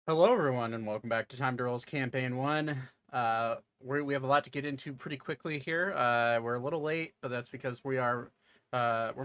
Hello, everyone, and welcome back to TimeToRole's Campaign 1. We have a lot to get into pretty quickly here. We're a little late, but that's because we're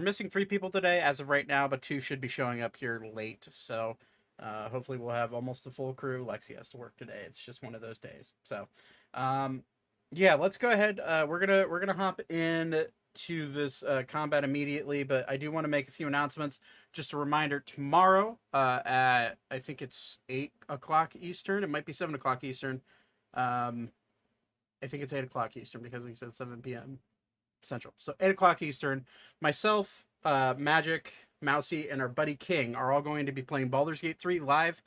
missing 3 people today as of right now, but 2 should be showing up here late. So hopefully we'll have almost the full crew. Lexi has to work today. It's just one of those days. So yeah, let's go ahead. We're gonna hop in to this combat immediately, but I do want to make a few announcements. Just a reminder, tomorrow at, I think it's 8 o'clock Eastern. It might be 7 o'clock Eastern. I think it's 8 o'clock Eastern because we said 7 p.m. Central. So 8 o'clock Eastern. Myself, Magic, Mousy, and our buddy King are all going to be playing Baldur's Gate 3 live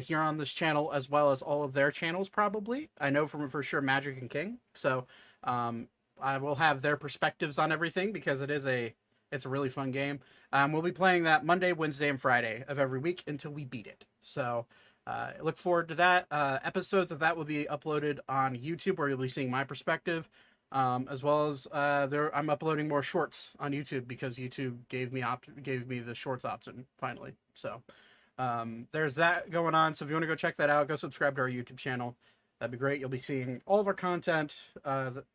here on this channel, as well as all of their channels, probably. I know for sure Magic and King. So I will have their perspectives on everything because it's a really fun game. We'll be playing that Monday, Wednesday, and Friday of every week until we beat it. So look forward to that. Episodes of that will be uploaded on YouTube, where you'll be seeing my perspective, as well as I'm uploading more shorts on YouTube because YouTube gave me the shorts option finally. So there's that going on. So if you want to go check that out, go subscribe to our YouTube channel. That'd be great. You'll be seeing all of our content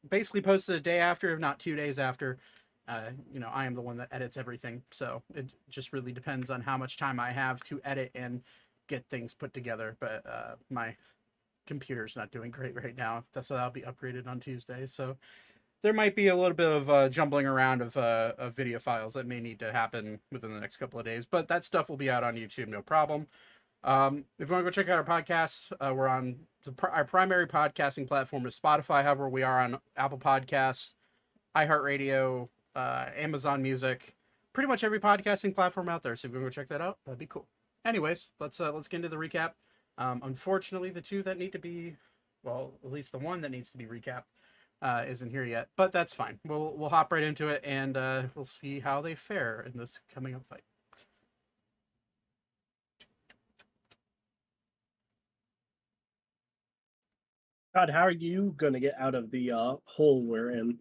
basically posted a day after, if not 2 days after. I am the one that edits everything, so it just really depends on how much time I have to edit and get things put together. But my computer's not doing great right now. That's why I'll be upgraded on Tuesday. So there might be a little bit of jumbling around of video files that may need to happen within the next couple of days. But that stuff will be out on YouTube, no problem. If you want to go check out our podcasts, we're on our primary podcasting platform is Spotify. However, we are on Apple Podcasts, iHeartRadio, Amazon Music, pretty much every podcasting platform out there. So if you want to go check that out, that'd be cool. Anyways, let's get into the recap. Unfortunately, the 2 that need to be, well, at least the 1 that needs to be recapped, isn't here yet. But that's fine. We'll hop right into it, and we'll see how they fare in this coming up fight. Todd, how are you going to get out of the hole we're in?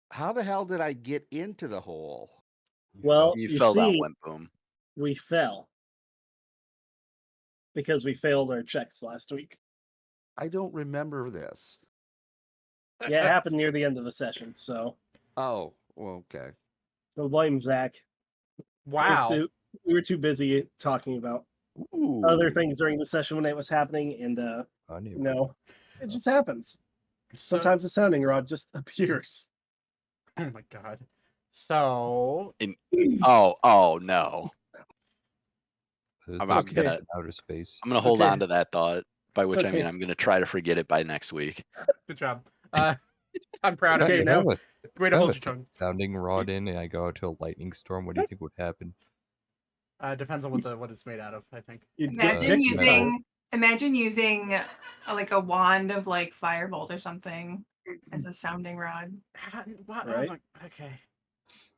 How the hell did I get into the hole? Well, You you fell down, see, went boom. we fell because we failed our checks last week. I don't remember this. Yeah, it happened near the end of the session, so Oh, well, okay. we'll blame Zach. Wow. We were too busy talking about Ooh. other things during the session when it was happening, and it just happens. Sometimes the sounding rod just appears. Oh my god. So Oh no. I'm gonna outer space. I'm gonna hold Okay. on to that thought, by which I okay. mean I'm gonna try to forget it by next week. good job. I'm proud of Okay, you. now- Way to hold your tongue. Sounding rod in, and I go out to a lightning storm. What do you think would happen? Depends on what it's made out of, I think. You'd get Imagine using like a wand of like firebolt or something as a sounding rod. What? Right. Okay.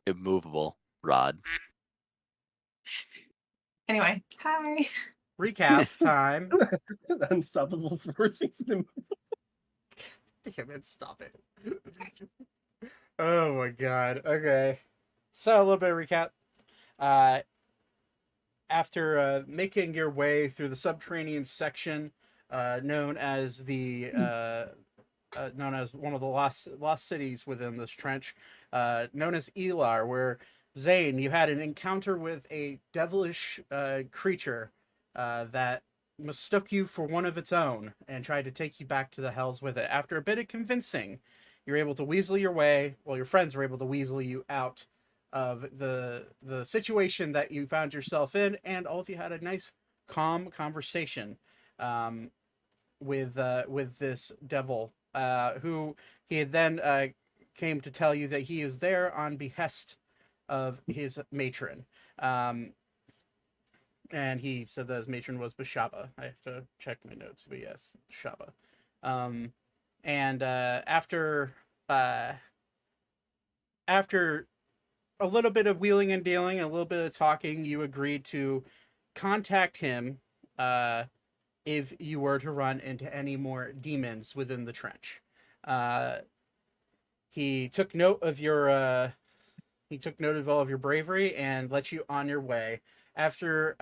Immovable rod. Anyway, hi. Recap time. unstoppable force. Damn it! Stop it. Oh my god. Okay. So a little bit of recap. After making your way through the subterranean section, known as one of the lost cities within this trench, known as Elar, where Zane, you had an encounter with a devilish creature that mistook you for one of its own and tried to take you back to the hells with it. After a bit of convincing, you're able to weasel your way. Well, your friends were able to weasel you out of the situation that you found yourself in, and all of you had a nice, calm conversation with this devil, who he had then came to tell you that he is there on behest of his matron. And he said that his matron was Bashaba. I have to check my notes, but yes, Bashaba. And after a little bit of wheeling and dealing, a little bit of talking, you agreed to contact him if you were to run into any more demons within the trench. He took note of your all of your bravery and let you on your way. After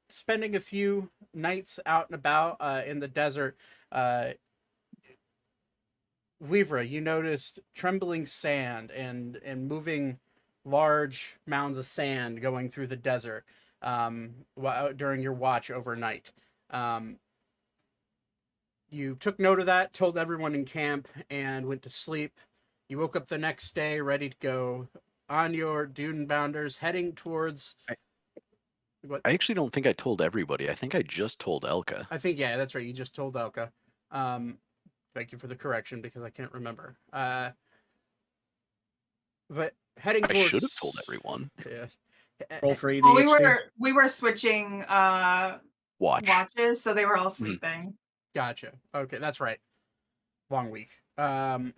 spending a few nights out and about in the desert, Vivra, you noticed trembling sand and moving large mounds of sand going through the desert during your watch overnight. You took note of that, told everyone in camp, and went to sleep. You woke up the next day ready to go on your dune bounders, heading towards... I actually don't think I told everybody. I think I just told Elka. I think, yeah, that's right. You just told Elka. Thank you for the correction because I can't remember. But heading towards... I should have told everyone. Yeah. Roll for ADHD. Well, we were switching watches, so they were all Mm. sleeping. Gotcha. Okay, that's right. Long week. Heading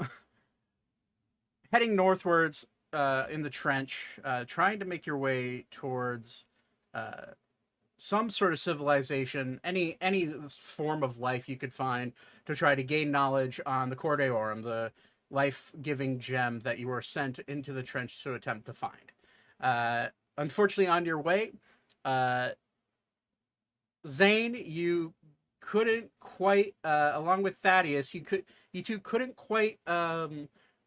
northwards in the trench, trying to make your way towards some sort of civilization, any form of life you could find to try to gain knowledge on the Cor Deorum, the life-giving gem that you were sent into the trench to attempt to find. Unfortunately, on your way, Zane, you couldn't quite, along with Thaddeus, you two couldn't quite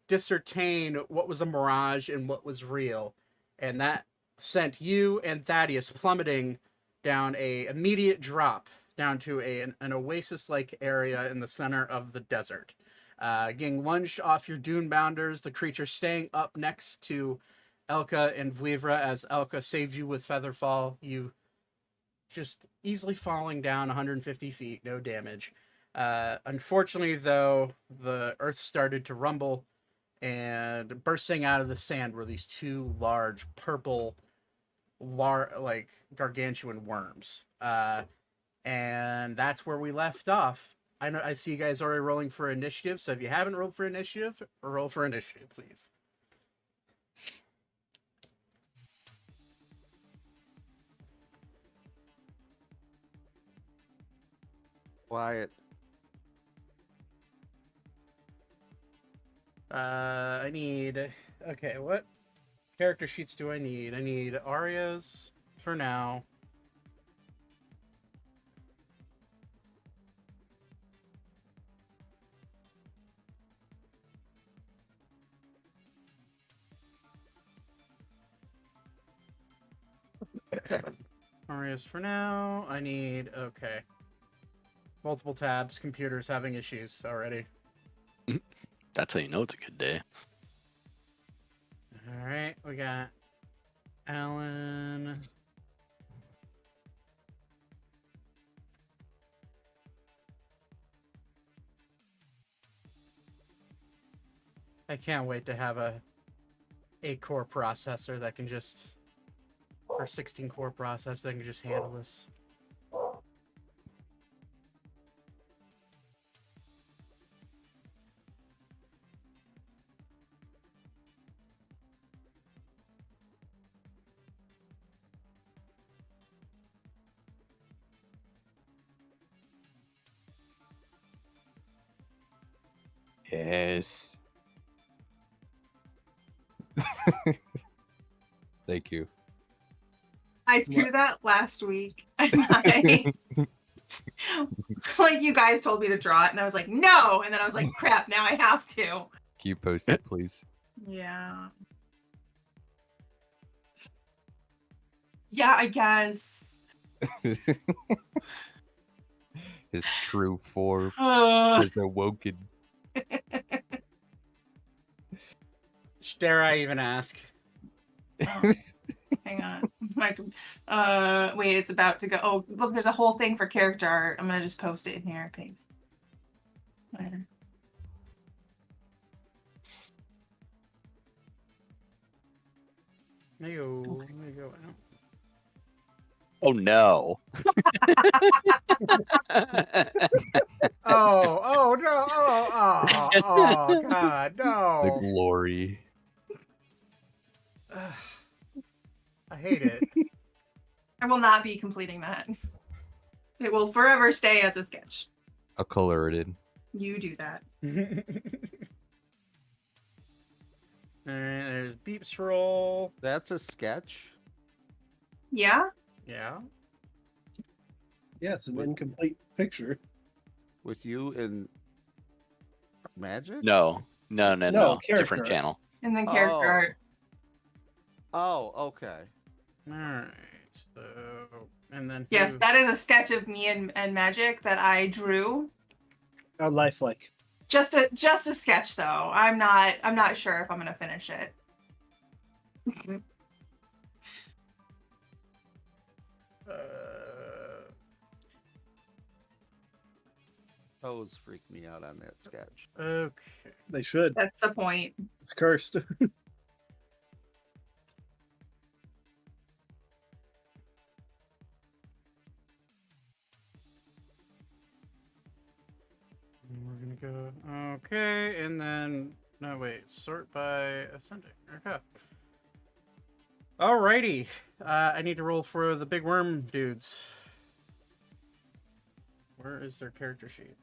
discern what was a mirage and what was real, and that sent you and Thaddeus plummeting down a immediate drop down to an oasis-like area in the center of the desert. Getting lunged off your dune bounders, the creature staying up next to Elka and Vuivra as Elka saved you with Featherfall. You just easily falling down 150 feet, no damage. Unfortunately, though, the earth started to rumble, and bursting out of the sand were these two large purple, like gargantuan worms. And that's where we left off. I see you guys already rolling for initiative, so if you haven't rolled for initiative, roll for initiative, please. Quiet. I need... Okay, what character sheets do I need? I need Arya's for now. Arya's for now. I need... Okay. Multiple tabs. Computer's having issues already. That's how you know it's a good day. Alright, we got Alan. I can't wait to have a 8-core processor that can just... Or 16-core processor that can just handle this. Yes. Thank you. I threw that last week. And like you guys told me to draw it, and I was like, no. And then I was like, crap, now I have to. Can you post it, please? Yeah. Yeah, I guess. His true form is awoken. Dare I even ask? Oh, hang on. Wait, it's about to go. Oh, look, there's a whole thing for character art. I'm gonna just post it in here. Paste. Whatever. There you go. There you go. Oh no. Oh no! Oh God, The no! glory. I hate it. I will not be completing that. It will forever stay as a sketch. I'll color it in. You do that. Alright, there's Beep's roll. That's a sketch. Yeah? Yeah. Yeah, it's an incomplete picture. With you and Magic? No. No, Different character. channel. And then character Oh. art. Oh, okay. All right. So, and then Yes, who- that is a sketch of me and Magic that I drew. On lifelike. Just a sketch though. I'm not sure if I'm gonna finish it. Toes freak me out on that sketch. Okay. They should. That's the point. It's cursed. We're gonna go. Okay, and then no wait. Sort by ascending. Okay. Alrighty. I need to roll for the big worm dudes. Where is their character sheet?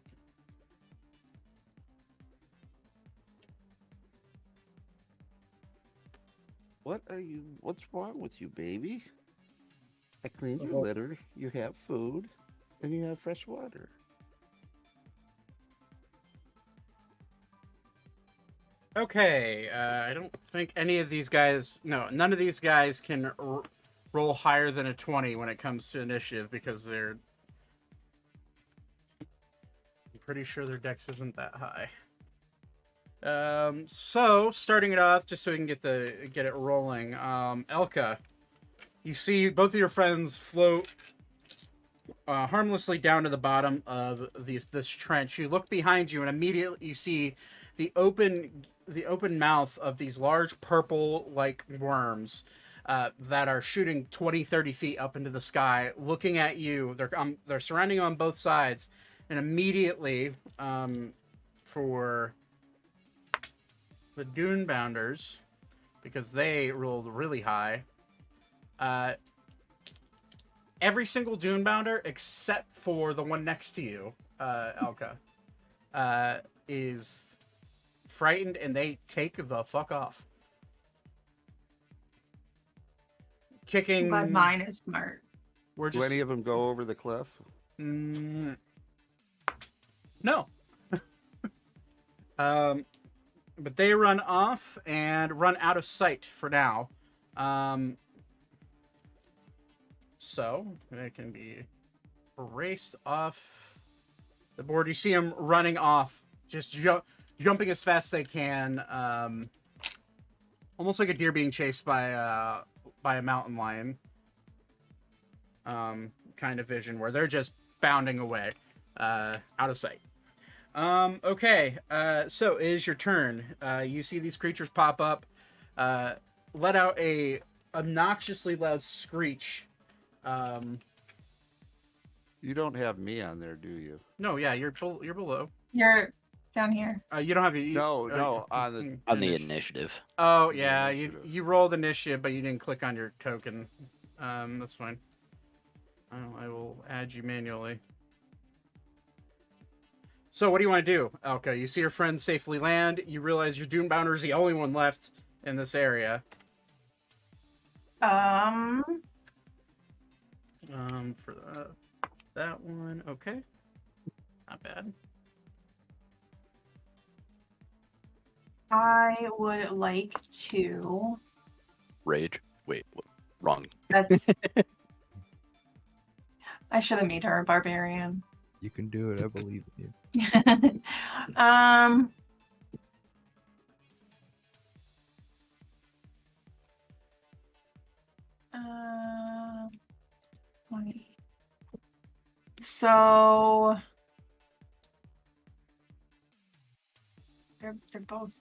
What's wrong with you, baby? I cleaned your litter, you have food, and you have fresh water. Okay, I don't think any of these guys... No, none of these guys can roll higher than a 20 when it comes to initiative because they're... I'm pretty sure their dex isn't that high. So, starting it off, just so we can get it rolling, Elka, you see both of your friends float harmlessly down to the bottom of this trench. You look behind you and immediately you see the open mouth of these large purple-like worms that are shooting 20, 30 feet up into the sky, looking at you. They're surrounding you on both sides, and immediately, for the Doonbounders, because they rolled really high, every single Doonbounder except for the one next to you, Elka, is frightened, and they take the fuck off. Kicking. But mine is smart. Do any of them go over the cliff? No. But they run off and run out of sight for now. So they can be erased off the board. You see them running off, just jumping as fast as they can, almost like a deer being chased by a mountain lion. Kind of vision where they're just bounding away, out of sight. Okay, so it is your turn. You see these creatures pop up, let out a obnoxiously loud screech. You don't have me on there, do you? No, yeah, you're below. You're down here. You don't have No, on the initiative. Oh yeah, initiative. you rolled initiative, but you didn't click on your token. That's fine. I will add you manually. So what do you want to do, Elka? You see your friend safely land. You realize your Doombounder is the only one left in this area. For that one, okay, not bad. I would like to. Rage. Wait, wrong. That's. I should have made her a barbarian. You can do it. I believe in you. 20. So they're both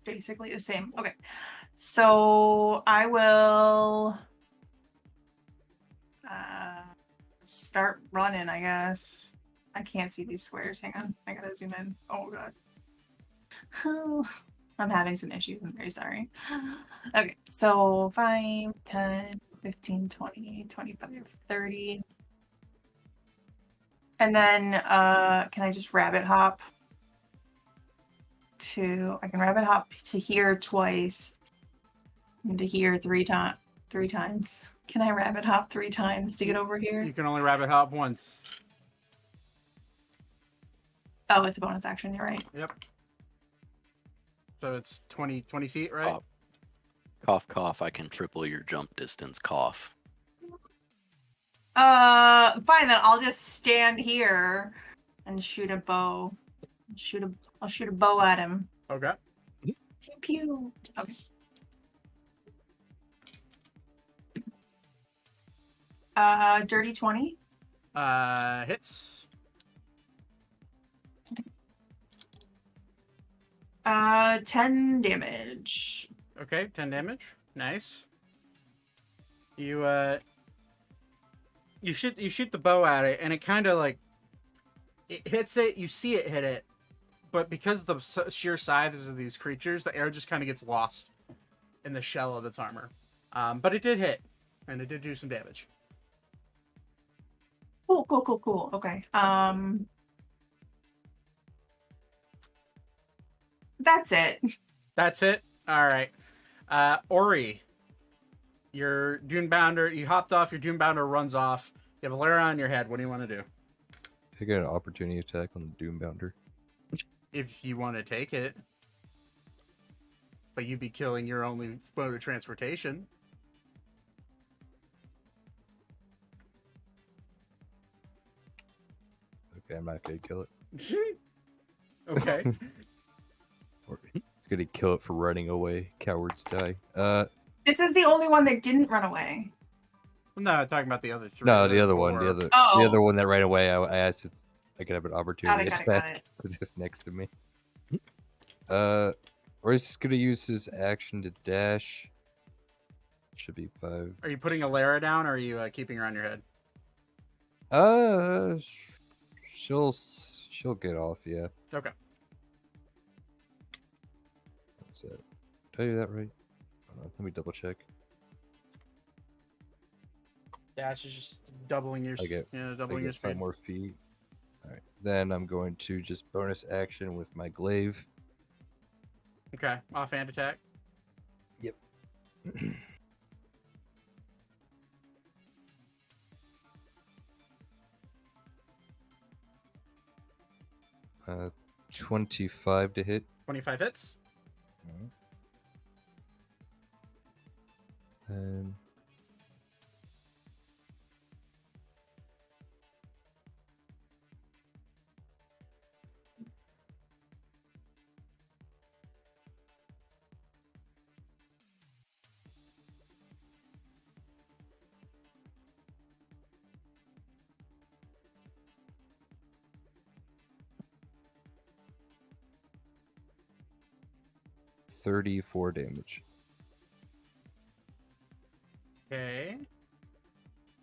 basically the same. Okay, so I will start running, I guess. I can't see these squares. Hang on, I gotta zoom in. Oh god. I'm having some issues. I'm very sorry. Okay, so 5, 10, 15, 20, 25, 30. And then can I just rabbit hop I can rabbit hop to here twice and to here three times. Can I rabbit hop 3 times to get over here? You can only rabbit hop once. Oh, it's a bonus action. You're right. Yep. So it's 20 feet, right? Cough, cough. I can triple your jump distance. Cough. Fine then. I'll just stand here and shoot a bow. I'll shoot a bow at him. Okay. Pew pew. Okay. Dirty 20. Hits. 10 damage. Okay, 10 damage. Nice. You shoot the bow at it, and it kind of like it hits it. You see it hit it, but because of the sheer size of these creatures, the arrow just kind of gets lost in the shell of its armor. But it did hit, and it did do some damage. Cool. Okay. That's it. That's it. All right. Ori, your Dunebounder, you hopped off. Your Dunebounder runs off. You have a layer on your head. What do you want to do? I get an opportunity attack on the Doombounder. If you want to take it, but you'd be killing your only mode of transportation. Okay, I'm not gonna kill it. Okay. He's gonna kill it for running away. Cowards die. This is the only one that didn't run away. No, I'm talking about the other 3. No, the other one, four. the Oh. other one that ran away. I asked if I could have an opportunity Got it. attack because it's next to me. Or he's gonna use his action to dash. Should be 5. Are you putting a Lara down, or are you keeping her on your head? She'll get off. Yeah. Okay. What's that? Did I do that right? Let me double check. Dash is just doubling your. I get doubling your 5 speed. more feet. All right. Then I'm going to just bonus action with my glaive. Okay, offhand attack. Yep. 25 to hit. 25 hits. And 34 damage. Okay.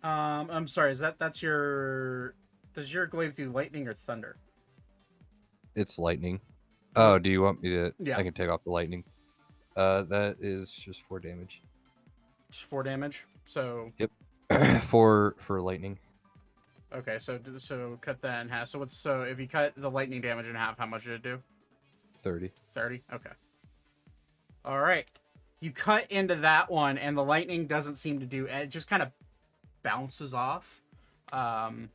I'm sorry. That's your? Does your glaive do lightning or thunder? It's lightning. Oh, do you want me to? Yeah. I can take off the lightning. That is just 4 damage. Just 4 damage. So. Yep. for lightning. Okay, so cut that in half. So if you cut the lightning damage in half, how much did it do? 30. 30. Okay. All right. You cut into that one, and the lightning doesn't seem to do. It just kind of bounces off, and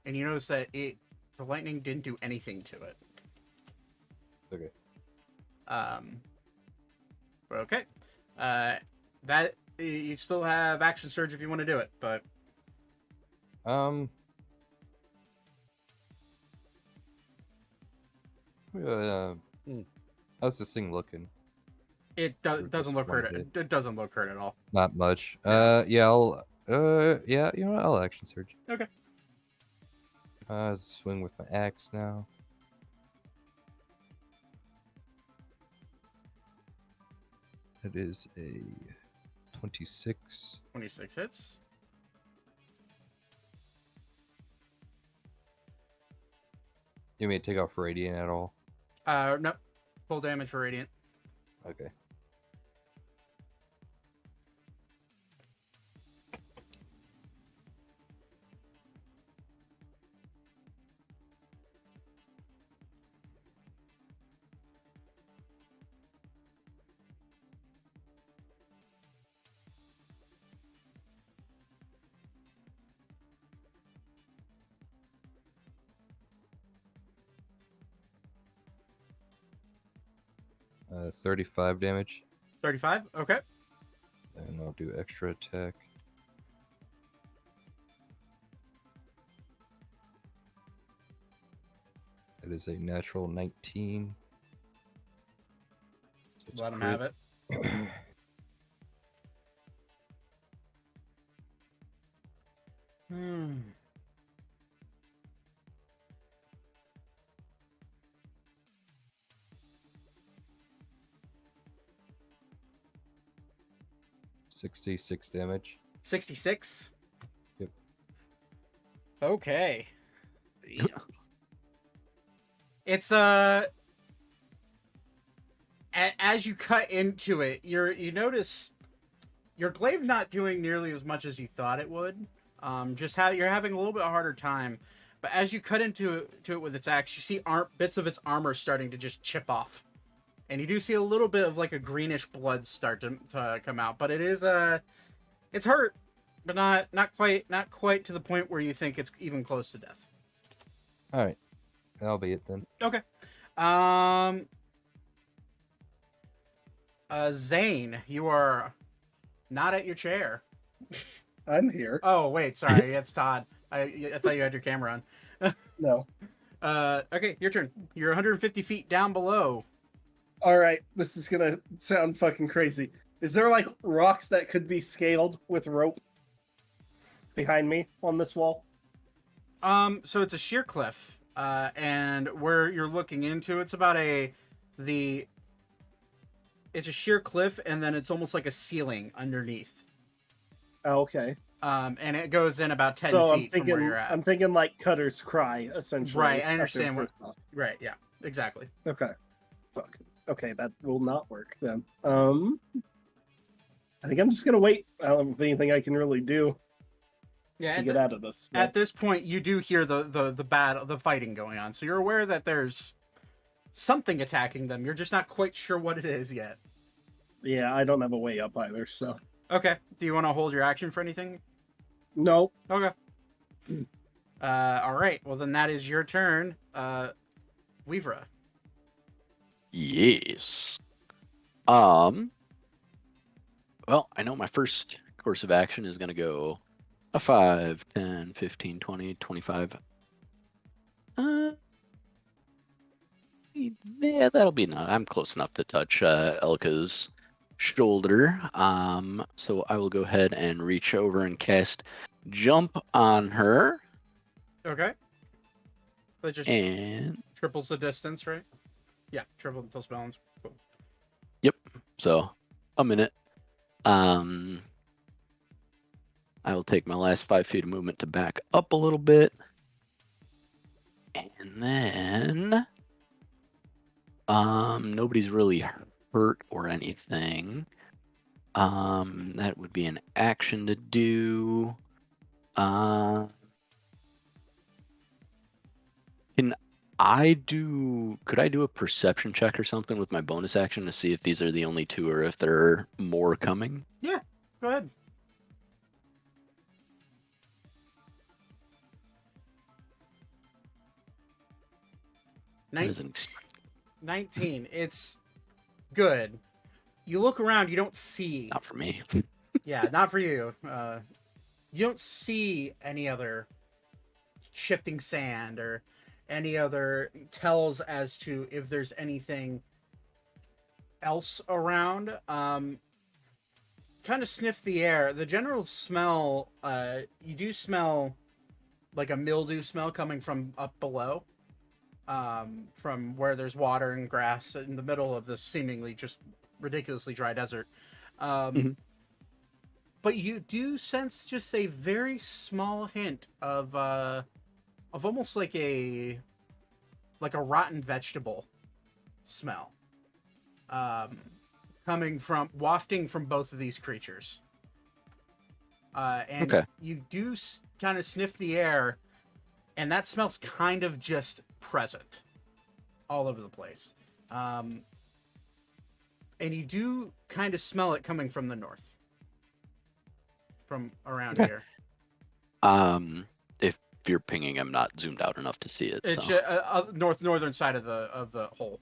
you notice that the lightning didn't do anything to it. Okay. But okay. That you still have action surge if you want to do it, but how's this thing looking? it doesn't look hurt. It doesn't look hurt at all. Not much. Yeah, yeah, you know what? I'll action surge. Okay. Swing with my axe now. That is a 26. 26 hits. You may take off radiant at all? No. Full damage for radiant. Okay. 35 damage. 35. Okay. And I'll do extra attack. It is a natural 19. So it's Let him crit. have it. Hmm. $66 damage. 66. Yep. Okay. Yeah. It's as you cut into it, you notice your glaive not doing nearly as much as you thought it would. Just how you're having a little bit harder time. But as you cut into it with its axe, you see bits of its armor starting to just chip off, and you do see a little bit of like a greenish blood start to come out. But it is it's hurt, but not quite to the point where you think it's even close to death. All right, that'll be it then. Okay. Zane, you are not at your chair. I'm here. Oh wait, sorry, it's Todd. I thought you had your camera on. No. Okay, your turn. You're 150 feet down below. All right, this is gonna sound fucking crazy. Is there like rocks that could be scaled with rope behind me on this wall? So it's a sheer cliff, and where you're looking into, it's about it's a sheer cliff, and then it's almost like a ceiling underneath. Oh, okay. And it goes in about 10 So feet from where you're at. I'm thinking like Cutter's Cry, essentially. Right, I understand after what. first boss. Right, yeah, exactly. Okay. Fuck. Okay, that will not work then. I think I'm just gonna wait. I don't have anything I can really do Yeah, to get out of this. at this point, you do hear the battle, the fighting going on. So you're aware that there's something attacking them. You're just not quite sure what it is yet. Yeah, I don't have a way up either, so. Okay. Do you want to hold your action for anything? No. Okay. All right. Well, then that is your turn, Weavra. Yes. Well, I know my first course of action is going to go a 5, 10, 15, 20, 25. Yeah, that'll be enough. I'm close enough to touch Elka's shoulder. So I will go ahead and reach over and cast Jump on her. Okay. That just And triples the distance, right? Yeah, triple until spellings. Cool. yep. So a minute. I will take my last 5 feet of movement to back up a little bit. And then nobody's really hurt or anything. That would be an action to do. Could I do a perception check or something with my bonus action to see if these are the only two or if there are more coming? Yeah, go ahead. That is an 19. It's good. You look around, you don't see. not for me. Yeah, not for you. You don't see any other shifting sand or any other tells as to if there's anything else around. Kind of sniff the air. The general smell, you do smell like a mildew smell coming from up below. From where there's water and grass in the middle of this seemingly just ridiculously dry desert. But you do sense just a very small hint of almost like a rotten vegetable smell. Wafting from both of these creatures. And Okay. you do kind of sniff the air, and that smell's kind of just present all over the place. And you do kind of smell it coming from the north. From around here. If you're pinging, I'm not zoomed out enough to see it. It's So. northern side of the hole.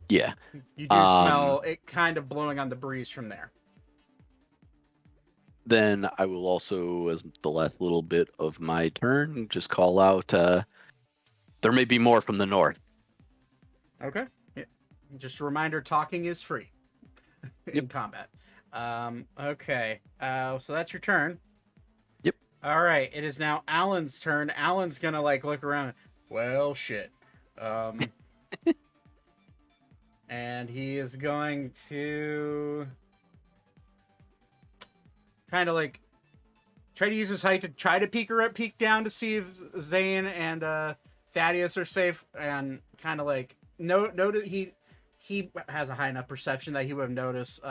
Yeah. You do smell it kind of blowing on the breeze from there. Then I will also, as the last little bit of my turn, just call out, there may be more from the north. Okay. Yeah. Just a reminder, talking is free in Yep. combat. Okay. So that's your turn. Yep. All right. It is now Alan's turn. Alan's gonna like look around. Well, shit. And he is going to kind of like try to use his height to try to peek down to see if Zane and Thaddeus are safe, and kind of like note he has a high enough perception that he would have noticed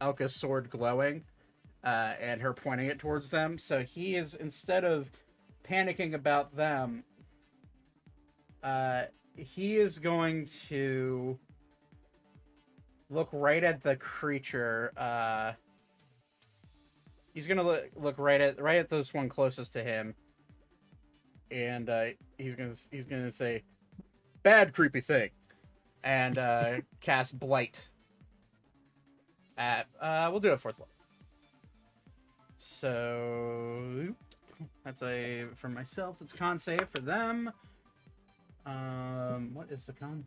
Elka's sword glowing and her pointing it towards them. So he is, instead of panicking about them, he is going to look right at the creature. He's gonna look right at this one closest to him, and he's gonna say, "Bad creepy thing," and cast Blight. We'll do it 4th level. So that's a for myself. It's con save for them. What is the con?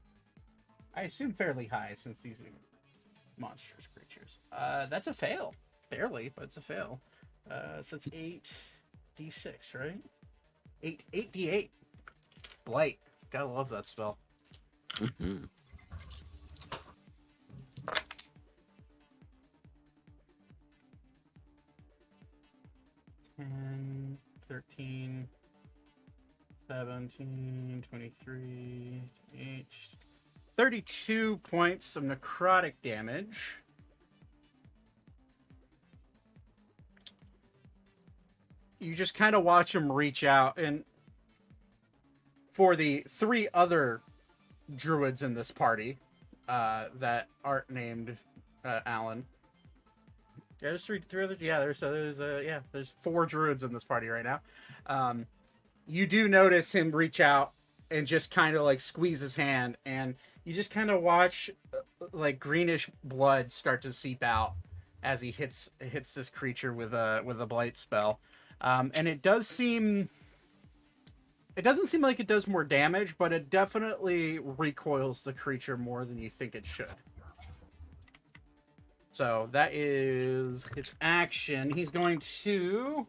I assume fairly high since these are monstrous creatures. That's a fail. Barely, but it's a fail. So it's 8d6, right? 8d8. Blight. Gotta love that spell. Mm-hmm. 10, 13, 17, 23, 28, 32 points of necrotic damage. You just kind of watch him reach out, and for the 3 other druids in this party that aren't named Alan. Yeah, there's three others. Yeah, there's 4 druids in this party right now. You do notice him reach out and just kind of like squeeze his hand, and you just kind of watch like greenish blood start to seep out as he hits this creature with a blight spell. And it doesn't seem like it does more damage, but it definitely recoils the creature more than you think it should. So that is his action. He's going to...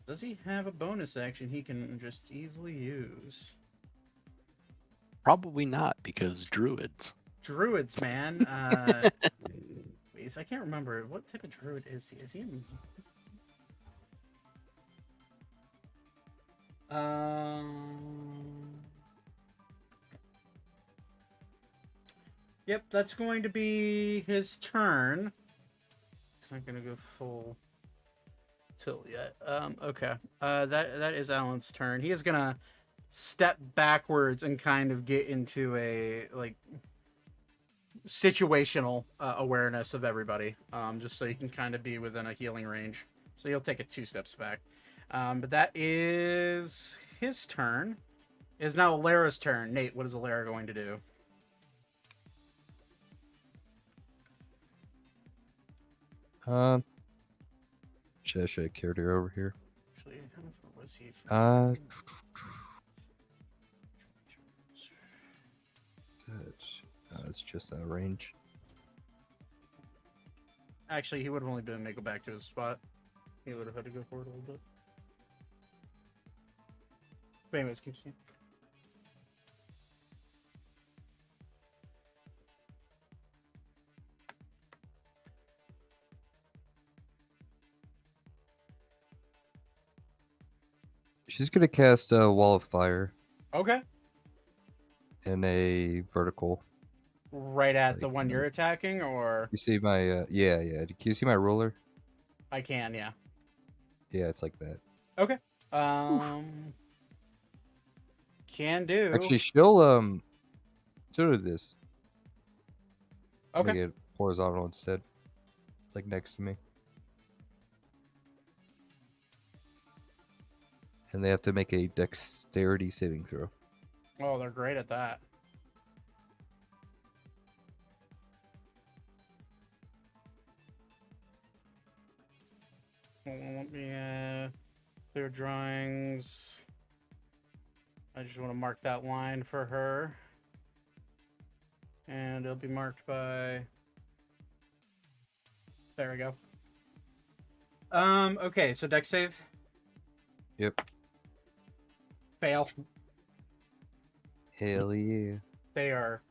Does he have a bonus action he can just easily use? Probably not, because druids. Druids, man. Wait, I can't remember. What type of druid is he? Is he... Yep, that's going to be his turn. He's not going to go full tilt yet. Okay. That is Alan's turn. He is going to step backwards and kind of get into a like situational awareness of everybody, just so he can kind of be within a healing range. So he'll take it 2 steps back. But that is his turn. It is now Alara's turn. Nate, what is Alara going to do? Should I carry her over here? Actually, how far was he? It's just that range. Actually, he would have only been able to go back to his spot. He would have had to go forward a little bit. But anyways, continue. She's gonna cast a wall of fire Okay. in a vertical. Right at the Like, one you're attacking, or You see my yeah. Can you see my ruler? I can, yeah. Yeah, it's like that. Okay. Can do. Actually, she'll do this. Okay. Make it horizontal instead, like next to me. And they have to make a dexterity saving throw. Oh, they're great at that. Let me clear drawings. I just want to mark that line for her. And it'll be marked by... There we go. Okay, so dex save. Yep. Fail. Hell yeah. They are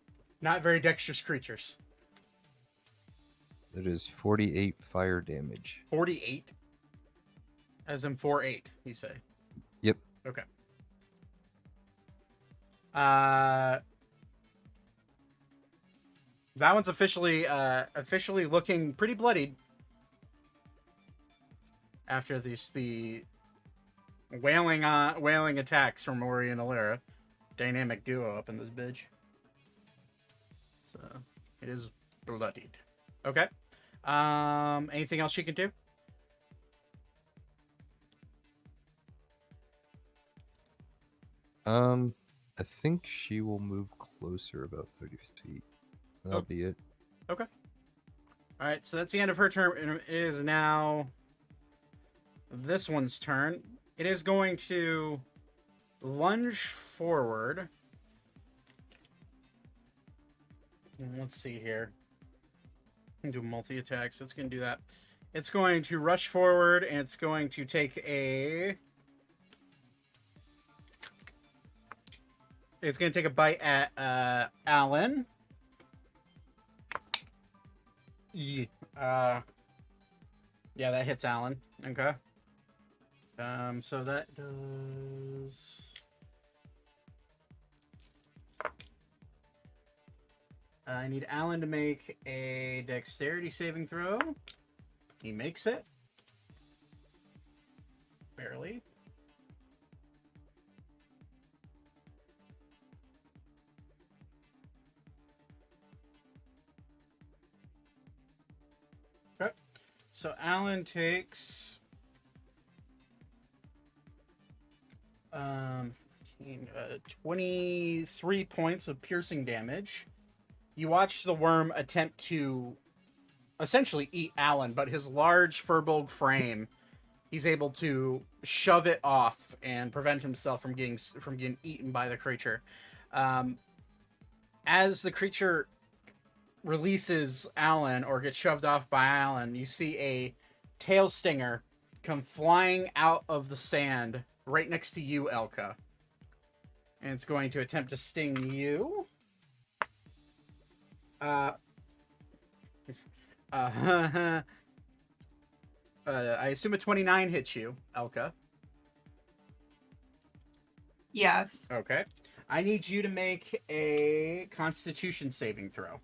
not very dexterous creatures. That is 48 fire damage. 48? As in 4-8, you say? Yep. Okay. That one's officially looking pretty bloodied. After the wailing attacks from Ori and Alera. Dynamic duo up in this bitch. So it is bloodied. Okay. Anything else she can do? I think she will move closer, about 30 feet. That'll be it. Okay. All right, so that's the end of her turn. It is now this one's turn. It is going to lunge forward. Let's see here. Do multi-attack, so it's going to do that. It's going to rush forward, and it's going to take a... It's going to take a bite at Alan. Yeah, that hits Alan. Okay. So that does... I need Alan to make a dexterity saving throw. He makes it. Barely. Okay. So Alan takes 23 points of piercing damage. You watch the worm attempt to essentially eat Alan, but his large furbolg frame, he's able to shove it off and prevent himself from getting eaten by the creature. As the creature releases Alan or gets shoved off by Alan, you see a tail stinger come flying out of the sand right next to you, Elka. And it's going to attempt to sting you. I assume a 29 hits you, Elka. Yes. Okay. I need you to make a Constitution saving throw.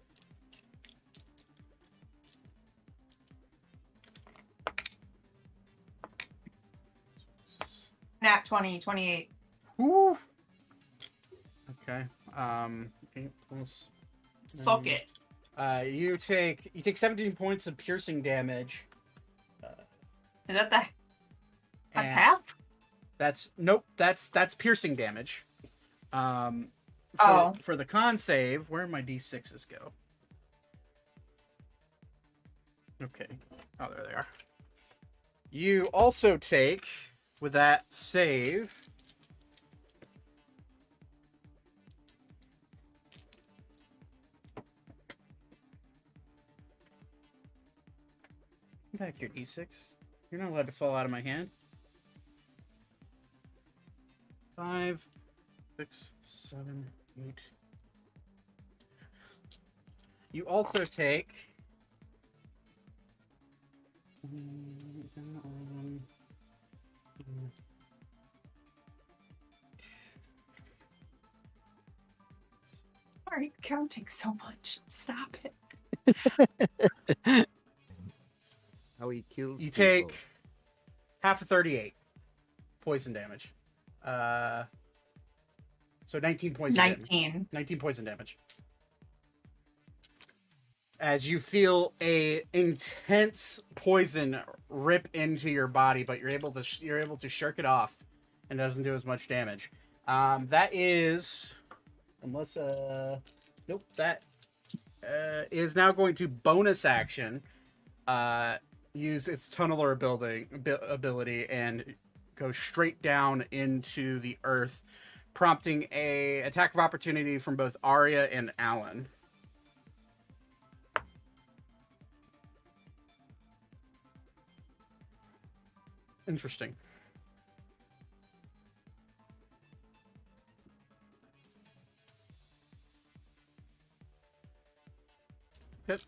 Nat 20, 28. Woo! Okay. 8 plus... Fuck it. You take 17 points of piercing damage. Is that the... That's and half? That's piercing damage. For the con save, where did my d6s go? Okay. Oh, there they are. You also take, with that save... Back your d6. You're not allowed to fall out of my hand. 5, 6, 7, 8. You also take... Why are you counting so much? Stop it. How he kills You people. take half of 38 poison damage. So 19 poison damage. 19 poison damage. As you feel a intense poison rip into your body, but you're able to shirk it off, and it doesn't do as much damage. That is, unless nope, that is now going to bonus action. use its tunneler ability and go straight down into the earth, prompting a attack of opportunity from both Arya and Alan. Interesting. Hit.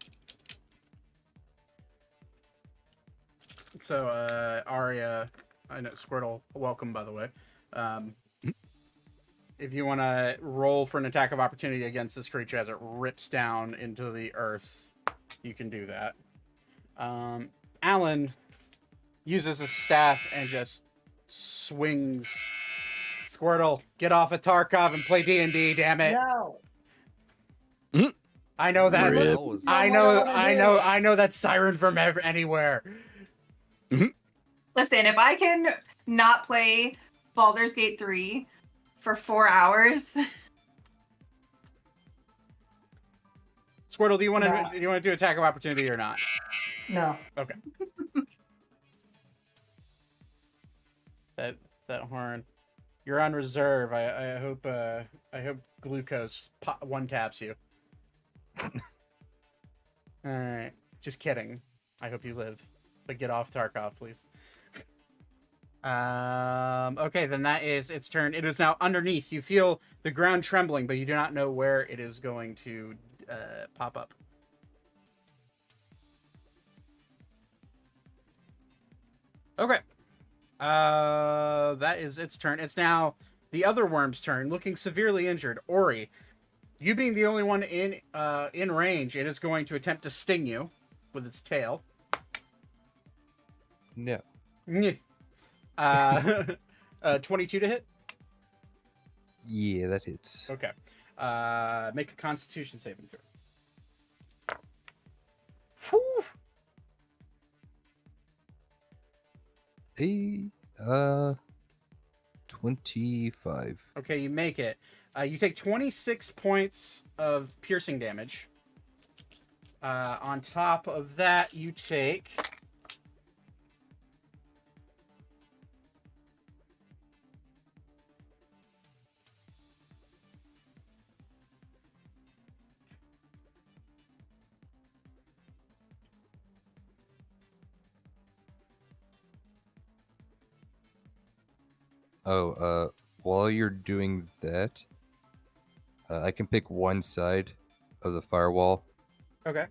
So, Arya, I know Squirtle, welcome by the way. If you want to roll for an attack of opportunity against this creature as it rips down into the earth, you can do that. Alan uses his staff and just swings. Squirtle, get off of Tarkov and play D&D, damn it. No. I know that. Rip. I know that siren from anywhere. Listen, if I can not play Baldur's Gate 3 for 4 hours. Squirtle, do you want to No. do attack of opportunity or not? No. Okay. that horn. You're on reserve. I hope glucose one taps you. All right. Just kidding. I hope you live, but get off Tarkov, please. Okay, then that is its turn. It is now underneath. You feel the ground trembling, but you do not know where it is going to pop up. Okay. That is its turn. It's now the other worm's turn, looking severely injured. Ori, you being the only one in range, it is going to attempt to sting you with its tail. No. 22 to hit. Yeah, that hits. Okay. Make a Constitution saving throw. Whew. 25. Okay, you make it. You take 26 points of piercing damage. On top of that, you take... While you're doing that, I can pick one side of the firewall, Okay.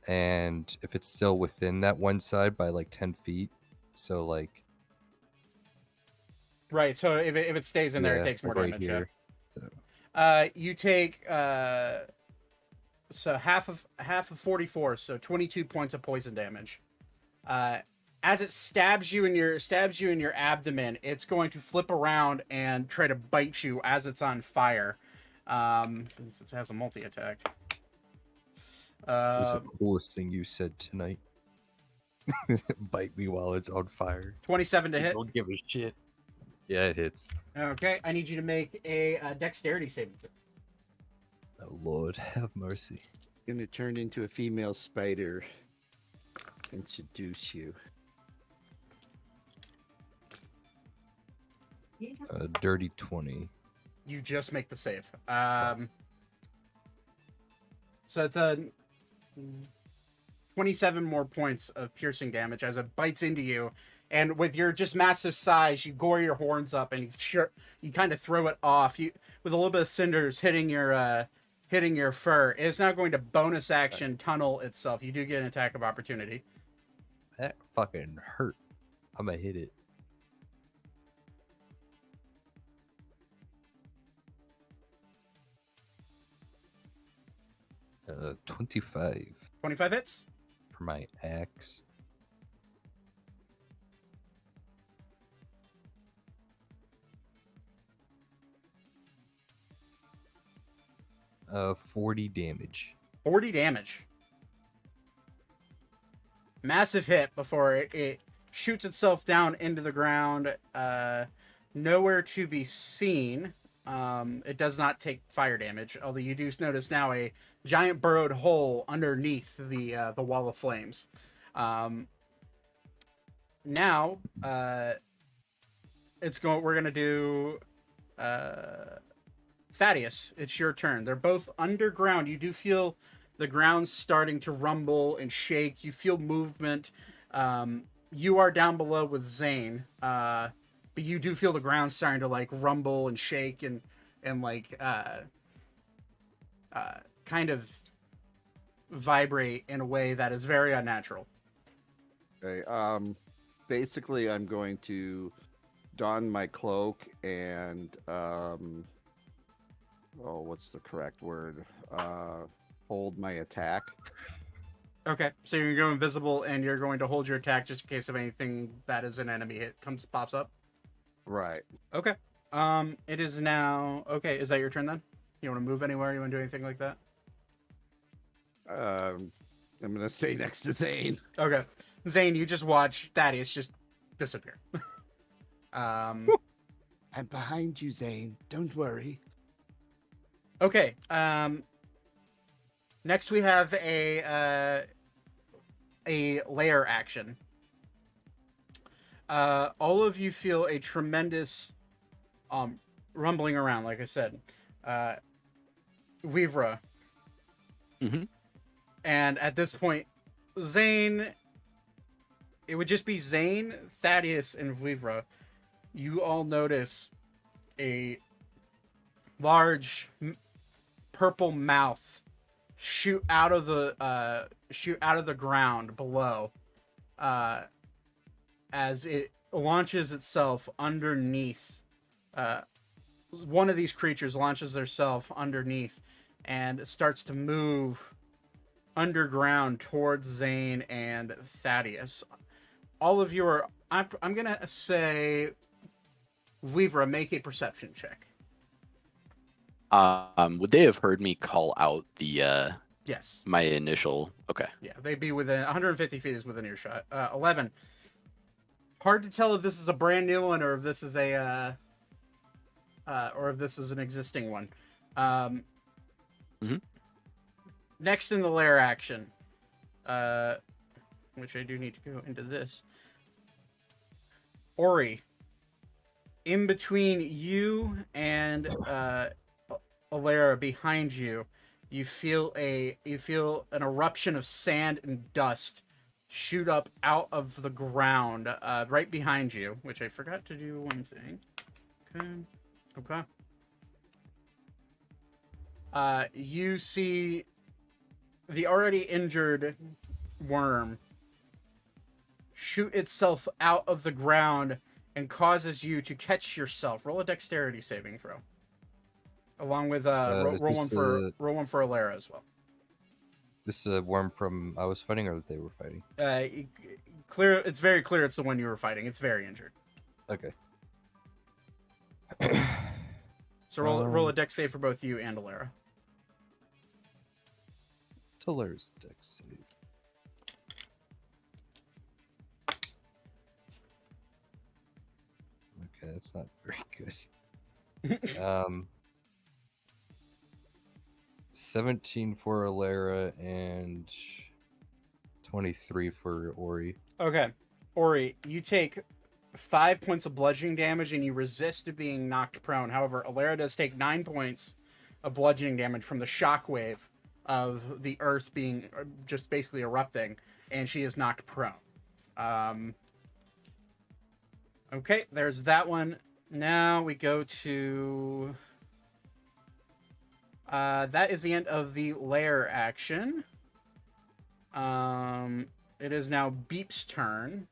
and if it's still within that one side by like 10 feet, so like... Right, so if it stays in there, it yeah, takes more like right damage. here. Yeah. You take so half of 44, so 22 points of poison damage. As it stabs you in your abdomen, it's going to flip around and try to bite you as it's on fire. Since it has a multi-attack. That's the coolest thing you said tonight. Bite me while it's on fire. 27 to hit. Don't give a shit. Yeah, it hits. Okay, I need you to make a dexterity saving throw. Oh Lord, have mercy. Gonna turn into a female spider and seduce you. Dirty 20. You just make the save. So it's a 27 more points of piercing damage as it bites into you, and with your just massive size, you gore your horns up and you kind of throw it off. You with a little bit of cinders hitting your fur. It is now going to bonus action tunnel itself. You do get an attack of opportunity. That fucking hurt. I'm gonna hit it. 25 25 hits. for my axe. Uh, 40 damage. 40 damage. Massive hit before it shoots itself down into the ground. Nowhere to be seen. It does not take fire damage, although you do notice now a giant burrowed hole underneath the wall of flames. Now, we're gonna do Thaddeus. It's your turn. They're both underground. You do feel the ground starting to rumble and shake. You feel movement. You are down below with Zane, but you do feel the ground starting to like rumble and shake and like kind of vibrate in a way that is very unnatural. Okay. Basically, I'm going to don my cloak and what's the correct word? Hold my attack. Okay, so you're going invisible and you're going to hold your attack just in case of anything that is an enemy hit pops up. Right. Okay. It is now. Okay, is that your turn then? You want to move anywhere? You want to do anything like that? I'm gonna stay next to Zane. Okay, Zane, you just watch Thaddeus just disappear. I'm behind you, Zane. Don't worry. Okay. Next we have a lair action. All of you feel a tremendous rumbling around. Like I said, Weavra. Mm-hmm. And at this point, Zane, it would just be Zane, Thaddeus, and Weavra. You all notice a large purple mouth shoot out of the ground below, as it launches itself underneath. One of these creatures launches themselves underneath and starts to move underground towards Zane and Thaddeus. All of you are. I'm gonna say, Weaver, make a perception check. Would they have heard me call out the Yes. my initial? Okay. Yeah, they'd be within 150 feet is within earshot. 11. Hard to tell if this is a brand new one or if this is an existing one. Next in the lair action, which I do need to go into this. Ori, in between you and Alara behind you, you feel an eruption of sand and dust shoot up out of the ground right behind you, which I forgot to do one thing. Okay. You see the already injured worm shoot itself out of the ground and causes you to catch yourself. Roll a dexterity saving throw. Along with roll one for Alara as well. This is a worm from I was fighting or that they were fighting? Clear. It's very clear it's the one you were fighting. It's very injured. Okay. So roll a dex save for both you and Alara. Tuller's dex save. Okay, that's not very good. 17 for Alara and 23 for Ori. Okay. Ori, you take 5 points of bludgeoning damage and you resist being knocked prone. However, Alara does take 9 points of bludgeoning damage from the shockwave of the earth being just basically erupting, and she is knocked prone. Okay, there's that one. Now we go to... that is the end of the lair action. It is now Beep's turn.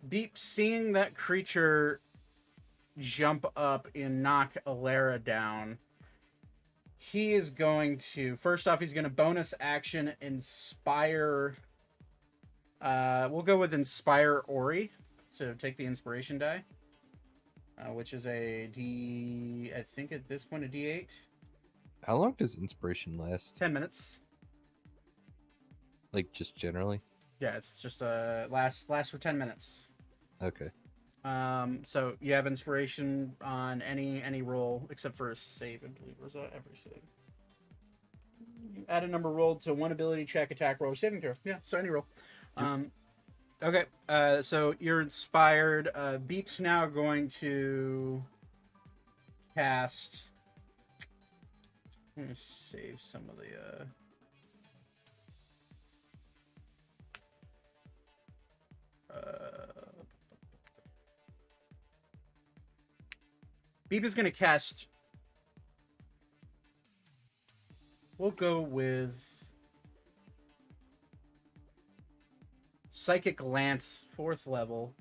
Beep, seeing that creature jump up and knock Alara down, he is going to... First off, he's going to bonus action Inspire... we'll go with Inspire Ori. So take the inspiration die. Which is a D... I think at this point a D8. How long does inspiration last? 10 minutes. Like, just generally? Yeah, it's just last for 10 minutes. Okay. So you have inspiration on any roll except for a save, I believe. Or is that every save? Add a number rolled to one ability check, attack roll, or saving throw. Yeah, so any roll. Okay, so you're inspired. Beep's now going to cast. Let me save some of the. Beep is going to cast. We'll go with Psychic Lance, 4th level.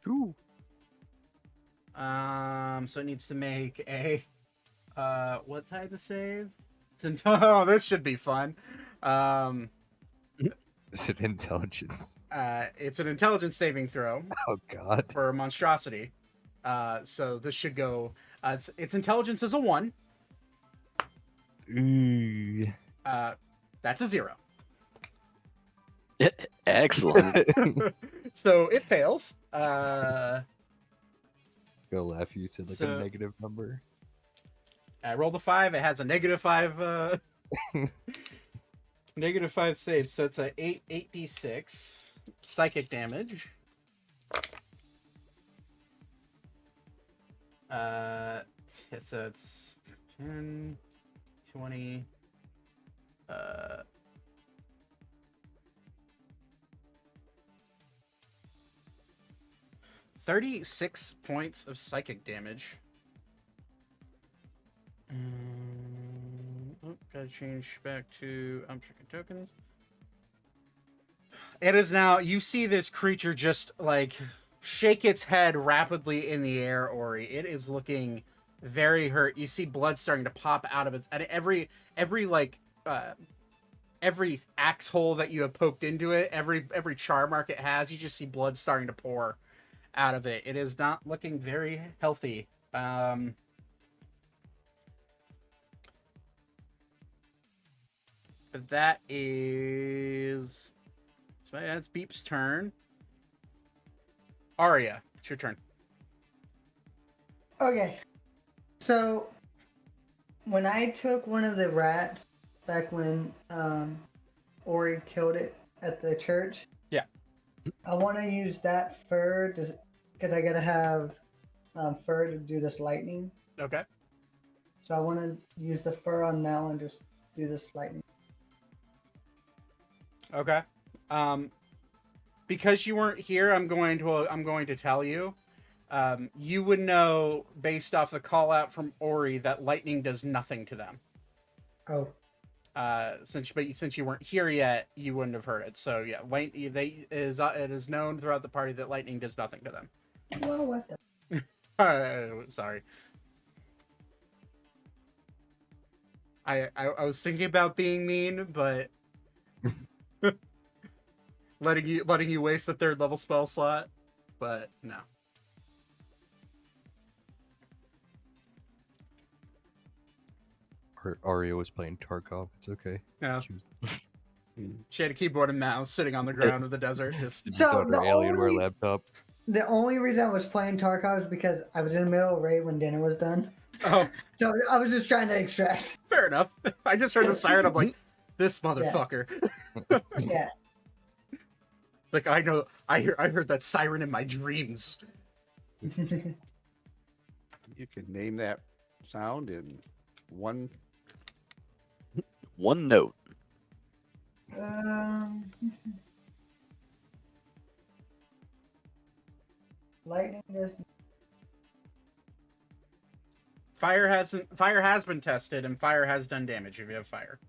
Ooh. So it needs to make a what type of save? Oh, this should be fun. Is it intelligence? It's an intelligence saving throw Oh God. for a monstrosity. So this should go. Its intelligence is a 1. Ooh. That's a 0. Excellent. So it fails. Go laugh. You said like So- a negative number. I rolled a 5. It has a -5. -5 save. So it's a 8d6 psychic damage. So it's 10, 20. 36 points of psychic damage. Gotta change back to checking tokens. It is now, you see this creature just like shake its head rapidly in the air, Ori. It is looking very hurt. You see blood starting to pop out of its, and every axe hole that you have poked into it, every char mark it has, you just see blood starting to pour out of it. It is not looking very healthy. But that is... That's Beep's turn. Arya, it's your turn. Okay. So, when I took one of the rats back when Ori killed it at the church. Yeah. I want to use that fur because I gotta have fur to do this lightning. Okay. So I want to use the fur on that one, just do this lightning. Okay. Because you weren't here, I'm going to tell you. You would know based off the call out from Ori that lightning does nothing to them. Oh. Since you weren't here yet, you wouldn't have heard it. So yeah, it is known throughout the party that lightning does nothing to them. Well, what the? Sorry. I was thinking about being mean, but letting you waste the 3rd level spell slot, but no. Arya was playing Tarkov. It's okay. No. She was She had a keyboard and mouse sitting on the ground of the desert. Just So on the her Alienware only- laptop. The only reason I was playing Tarkov is because I was in the middle of raid when dinner was done. oh, So I was just trying to extract. fair enough. I just heard the siren. I'm like, this motherfucker. Yeah. Like I know, I heard that siren in my dreams. You can name that sound in one. One note. Lightning does. Fire has been tested, and fire has done damage if you have fire.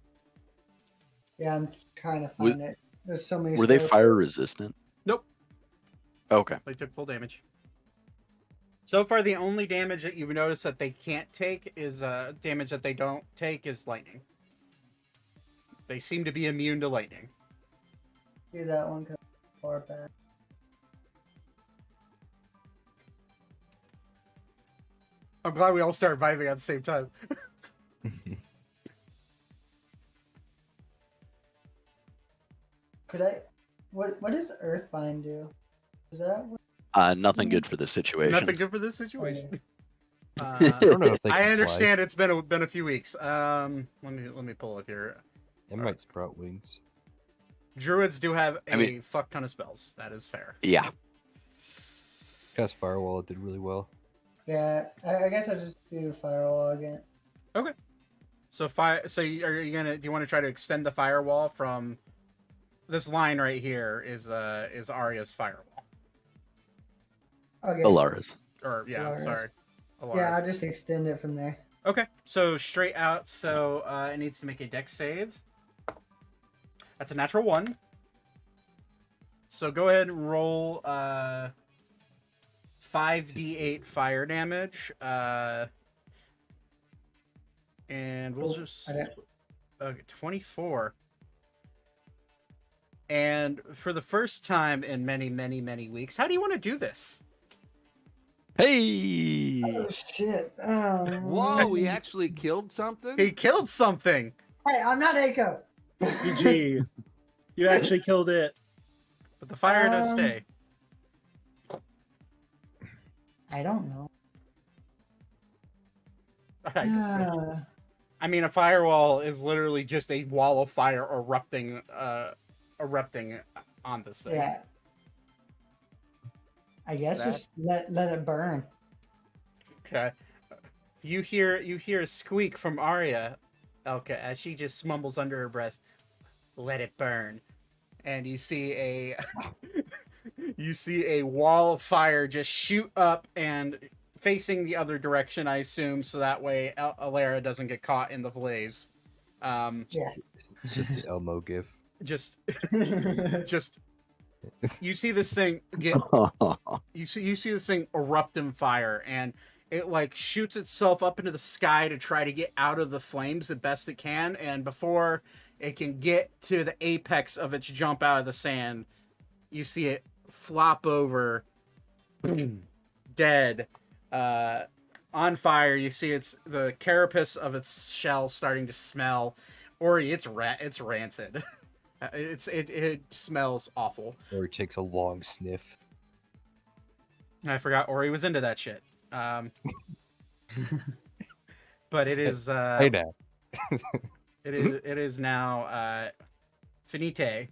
Yeah, I'm trying to Wa- find it. There's so many. Were they spells. fire resistant? Nope. Okay. They took full damage. So far, the only damage that you've noticed that they can't take is damage that they don't take is lightning. They seem to be immune to lightning. Do that one 'cause it's far back. I'm glad we all started vibing at the same time. Could I? What does Earthbind do? Is that what? Nothing good for this situation. Nothing good for this situation. I don't know if they I can understand it's been a few weeks. Let me pull up here. Fly. It might sprout wings. Druids do have a I mean- fuck ton of spells. That is fair. Yeah. Cast Firewall did really well. Yeah, I guess I'll just do firewall again. So So are you gonna? Do you want to try to extend the firewall from this line right here? Is Arya's firewall? Okay. Alaris. Or yeah, Alaris. sorry. Yeah, Alaris. I'll just extend it from there. Okay, so straight out. So it needs to make a dex save. That's a natural 1. So go ahead and roll 5d8 fire damage. And we'll Cool. just Okay. okay, 24. And for the first time in many, many, many weeks, how do you want to do this? Hey. Oh shit! Whoa, we actually killed something? He killed something. Hey, I'm not Eiko. GG. You actually killed it. But the fire does stay. I don't know. I mean, a firewall is literally just a wall of fire erupting on this thing. Yeah. I guess That- just let it burn. Okay. You hear a squeak from Arya, Elka, as she just mumbles under her breath, "Let it burn," and you see a wall of fire just shoot up and facing the other direction, I assume, so that way Alara doesn't get caught in the blaze. Yes. It's just the Elmo gif. Just you see this thing get you see this thing erupt in fire, and it like shoots itself up into the sky to try to get out of the flames the best it can, and before it can get to the apex of its jump out of the sand, you see it flop over, boom, dead, on fire. You see the carapace of its shell starting to smell. Ori, it's rancid. It smells awful. Or it takes a long sniff. I forgot Ori was into that shit. But it is Hey now. it is now finite.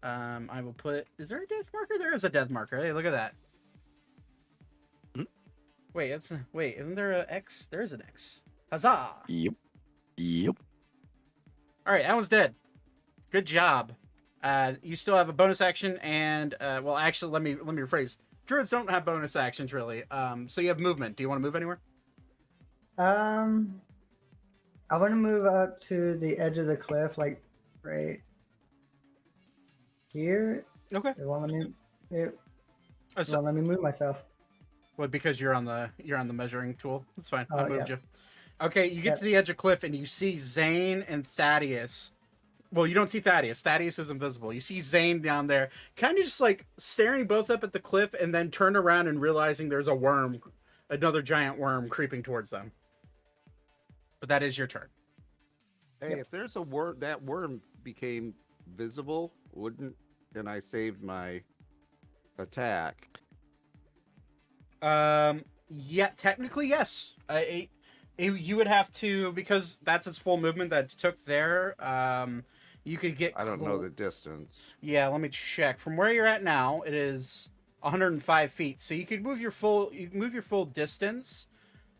I will put. Is there a death marker? There is a death marker. Hey, look at that. Wait, isn't there an X? There is an X. Huzzah! Yep. All right, that one's dead. Good job. You still have a bonus action, and well, actually, let me rephrase. Druids don't have bonus actions really. So you have movement. Do you want to move anywhere? I want to move up to the edge of the cliff, like right here. Okay. It won't let me. It So, won't let me move myself. well, because you're on the measuring tool. That's fine. I Oh, moved yeah. you. Okay, you get Yeah. to the edge of cliff and you see Zane and Thaddeus. Well, you don't see Thaddeus. Thaddeus is invisible. You see Zane down there, kind of just like staring both up at the cliff, and then turn around and realizing there's another giant worm creeping towards them. But that is your turn. Hey, if there's a worm, that worm became visible, wouldn't, and I saved my attack. Yeah, technically yes. You would have to, because that's its full movement that it took there. You could get. I don't know the distance. Yeah, let me check. From where you're at now, it is 105 feet. So you could move your full. You can move your full distance.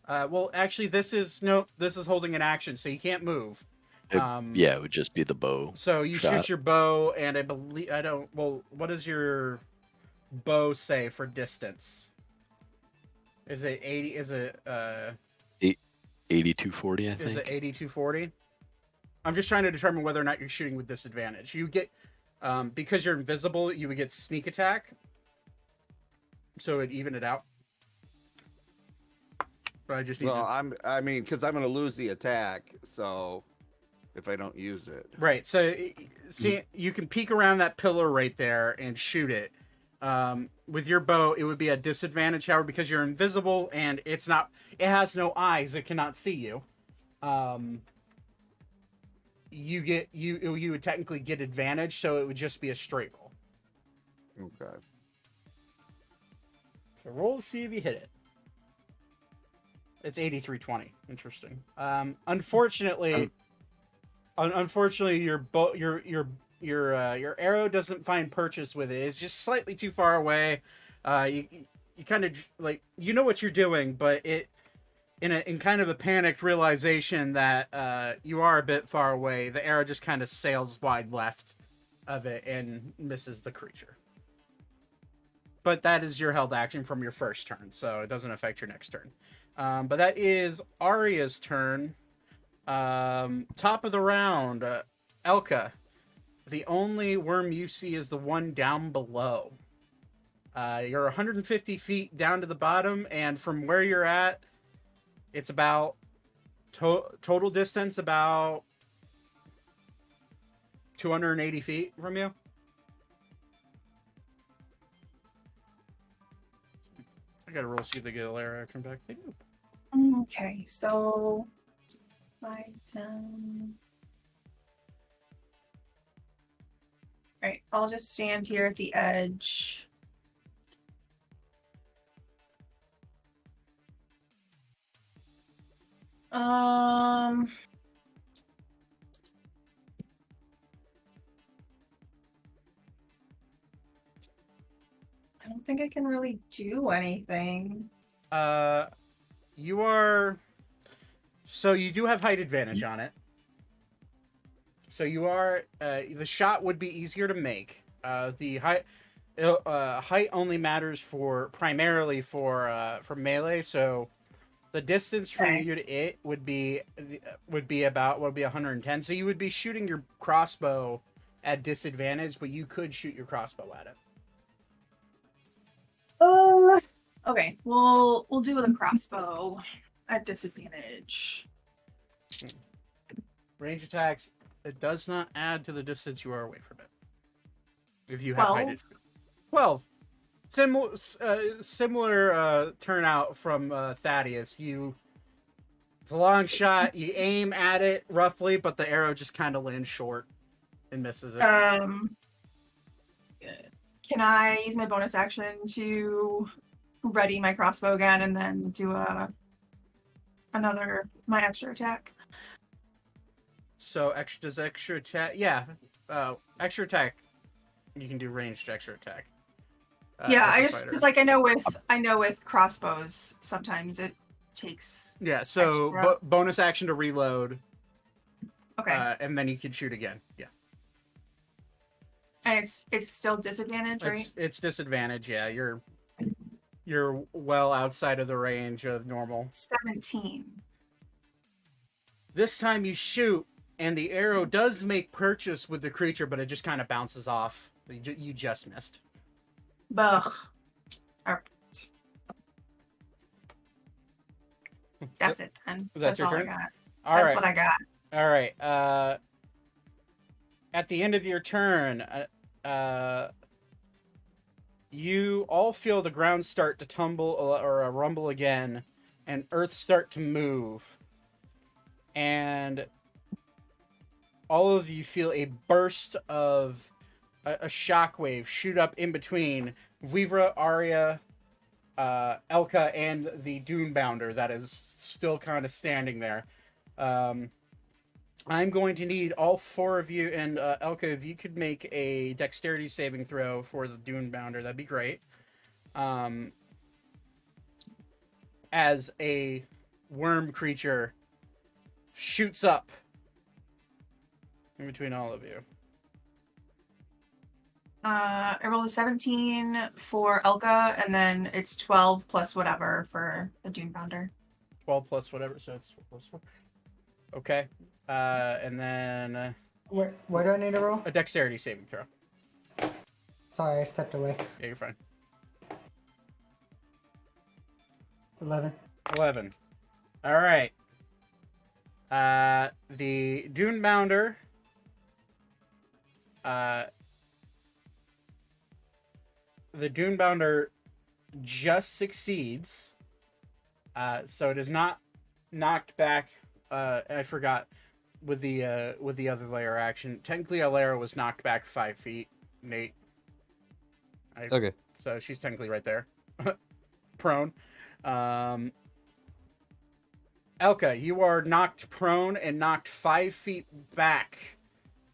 Well, actually, this is holding an action, so you can't move. Yeah, it would just be the bow. So you shot. shoot your bow, and I believe I don't. Well, what does your bow say for distance? Is it 80? Is it 8240, I think. Is it 8240? I'm just trying to determine whether or not you're shooting with disadvantage. You get because you're invisible, you would get sneak attack, so it'd even it out. But I just need Well, to... I mean, because I'm going to lose the attack, so if I don't use it. Right. So see, you can peek around that pillar right there and shoot it. With your bow, it would be a disadvantage, however, because you're invisible and it has no eyes, it cannot see you. You would technically get advantage, so it would just be a straight roll. Okay. So roll to see if you hit it. It's 8320. Interesting. Unfortunately, unfortunately, your arrow doesn't find purchase with it. It's just slightly too far away. You kind of like you know what you're doing, but it in kind of a panicked realization that you are a bit far away, the arrow just kind of sails wide left of it and misses the creature. But that is your held action from your first turn, so it doesn't affect your next turn. But that is Arya's turn. Top of the round, Elka. The only worm you see is the one down below. You're 150 feet down to the bottom, and from where you're at, it's about total distance about 280 feet from you. I gotta roll see if they get a layer action back. Okay, so 5, 10. Alright, I'll just stand here at the edge. I don't think I can really do anything. You are. So you do have height advantage on it. So you are. The shot would be easier to make. The height. Height only matters primarily for melee. So the distance from Okay. you to it would be about 110. So you would be shooting your crossbow at disadvantage, but you could shoot your crossbow at it. Okay, we'll do with a crossbow at disadvantage. Range attacks. It does not add to the distance you are away from it. If you have 12? height. 12. Similar turnout from Thaddeus. It's a long shot. You aim at it roughly, but the arrow just kind of lands short and misses it. Can I use my bonus action to ready my crossbow again and then do my extra attack? So extra attack. Yeah, extra attack. You can do ranged extra attack. Yeah, as a I just fighter. because like I know with crossbows sometimes it takes. Yeah. So extra. bonus action to reload. Okay, And then you can shoot again. Yeah. and it's still disadvantage, right? It's disadvantage. Yeah, you're well outside of the range of normal. 17. This time you shoot, and the arrow does make purchase with the creature, but it just kind of bounces off. You just missed. Ugh. Alright. That's it then. That's your all turn? I got. All That's right. what I got. All right. At the end of your turn, you all feel the ground start to tumble or rumble again, and earth start to move. And all of you feel a burst of a shockwave shoot up in between Vivra, Arya, Elka, and the Dune Bounder that is still kind of standing there. I'm going to need all four of you, and Elka, if you could make a dexterity saving throw for the Dune Bounder, that'd be great. As a worm creature shoots up in between all of you. I rolled a 17 for Elka, and then it's 12 plus whatever for the Dune Bounder. 12 plus whatever, so it's plus 4. Okay. And then Where do I need to roll? a dexterity saving throw. Sorry, I stepped away. Yeah, you're fine. 11. 11. All right. The Dune Bounder. The Dune Bounder just succeeds. So it is not knocked back. I forgot with the other layer action. Technically, Alara was knocked back 5 feet. Nate. Okay. So she's technically right there, prone. Elka, you are knocked prone and knocked 5 feet back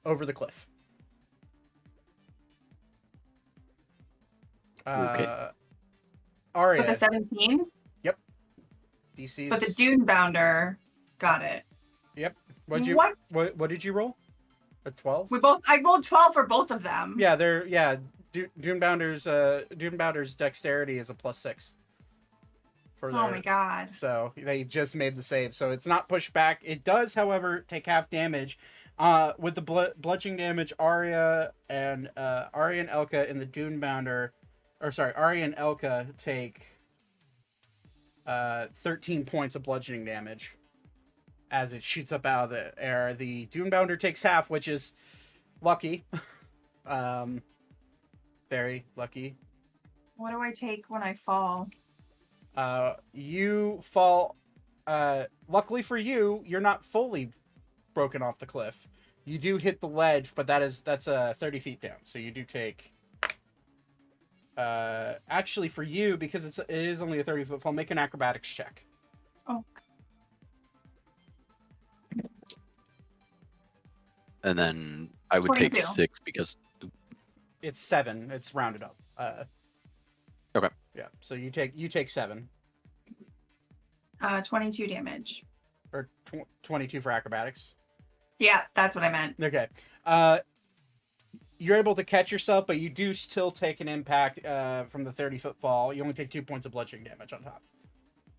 over the cliff. Okay. Arya. With a 17? Yep. DC's. But the Dune Bounder got it. Yep. What? What did you roll? A 12? I rolled 12 for both of them. Yeah, Dune Bounder's dexterity is a +6. For Oh their, my god. So they just made the save. So it's not pushed back. It does, however, take half damage. With the bludgeoning damage, Arya and Elka in the Dune Bounder, Arya and Elka take 13 points of bludgeoning damage as it shoots up out of the air. The Dune Bounder takes half, which is lucky. Very lucky. What do I take when I fall? You fall. Luckily for you, you're not fully broken off the cliff. You do hit the ledge, but that's 30 feet down. So you do take. Actually, for you, because it is only a 30-foot fall, make an acrobatics check. Oh. And then I would 22. take 6 because It's 7. It's rounded up. Okay. Yeah. So you take 7 22 damage. or 22 for acrobatics. Yeah, that's what I meant. Okay. You're able to catch yourself, but you do still take an impact from the 30-foot fall. You only take 2 points of bludgeoning damage on top.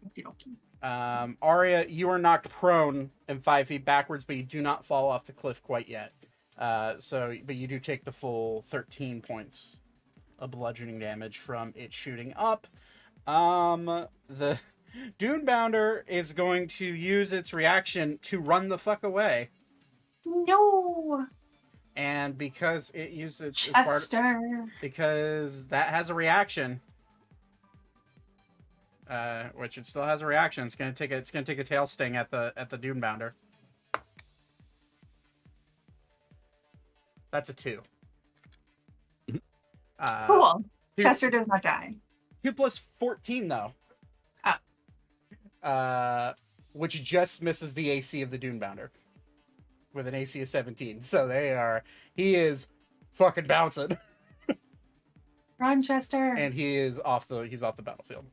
Okey-dokey. Arya, you are knocked prone and 5 feet backwards, but you do not fall off the cliff quite yet. But you do take the full 13 points of bludgeoning damage from it shooting up. The Dune Bounder is going to use its reaction to run the fuck away. No! And because it uses its Chester! because that has a reaction, which it still has a reaction. It's gonna take a tail sting at the Dune Bounder. That's a 2. Cool. 2 Chester does not die. 2 plus 14 though. Which just misses the AC of the Dune Bounder with an AC of 17. So he is fucking bouncing. Run, Chester. And he's off the battlefield.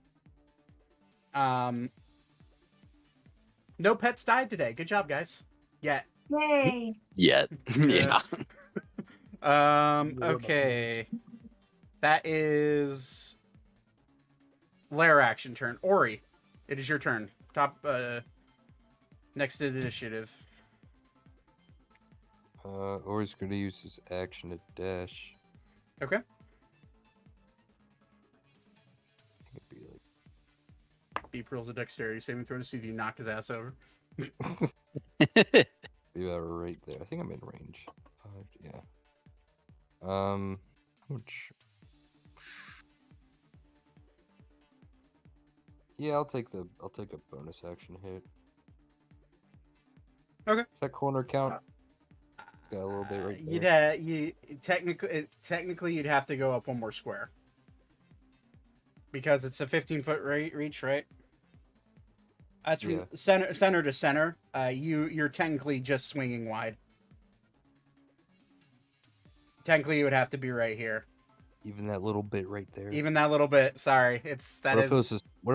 No pets died today. Good job, guys. Yeah. Yay! yeah. Yeah. Okay. That is lair action turn. Ori, it is your turn. Top next initiative. Ori's going to use his action to dash. Okay. It'd be like... Beep rolls a dexterity saving throw to see if you knock his ass over. Be about right there. I think I'm in range. Yeah. How much? Yeah, I'll take a bonus action hit. Okay. Does that corner count? Got a little bit right there. Technically you'd have to go up one more square because it's a 15-foot reach, right? That's Yeah. center to center. You're technically just swinging wide. Technically, you would have to be right here. Even that little bit right there. Even that little bit. Sorry, What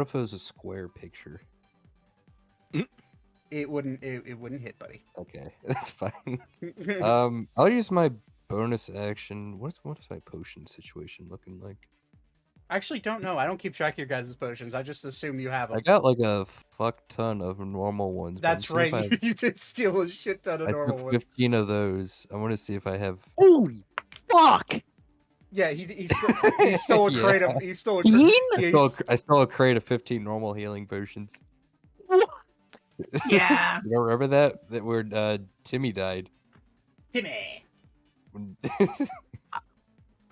if it was a square picture? It wouldn't hit, buddy. Okay, that's fine. I'll use my bonus action. What is my potion situation looking like? I actually don't know. I don't keep track of your guys' potions. I just assume you have them. I got like a fuck ton of normal ones. but That's I'm seeing right. if I You did steal a shit ton of I normal took ones. 15 of those. I want to see if I have. Holy fuck! Yeah, he stole a crate of. He stole a crate. Mean? I stole a crate of 15 normal healing potions. Yeah. You don't remember that? That where Timmy died. Timmy. When,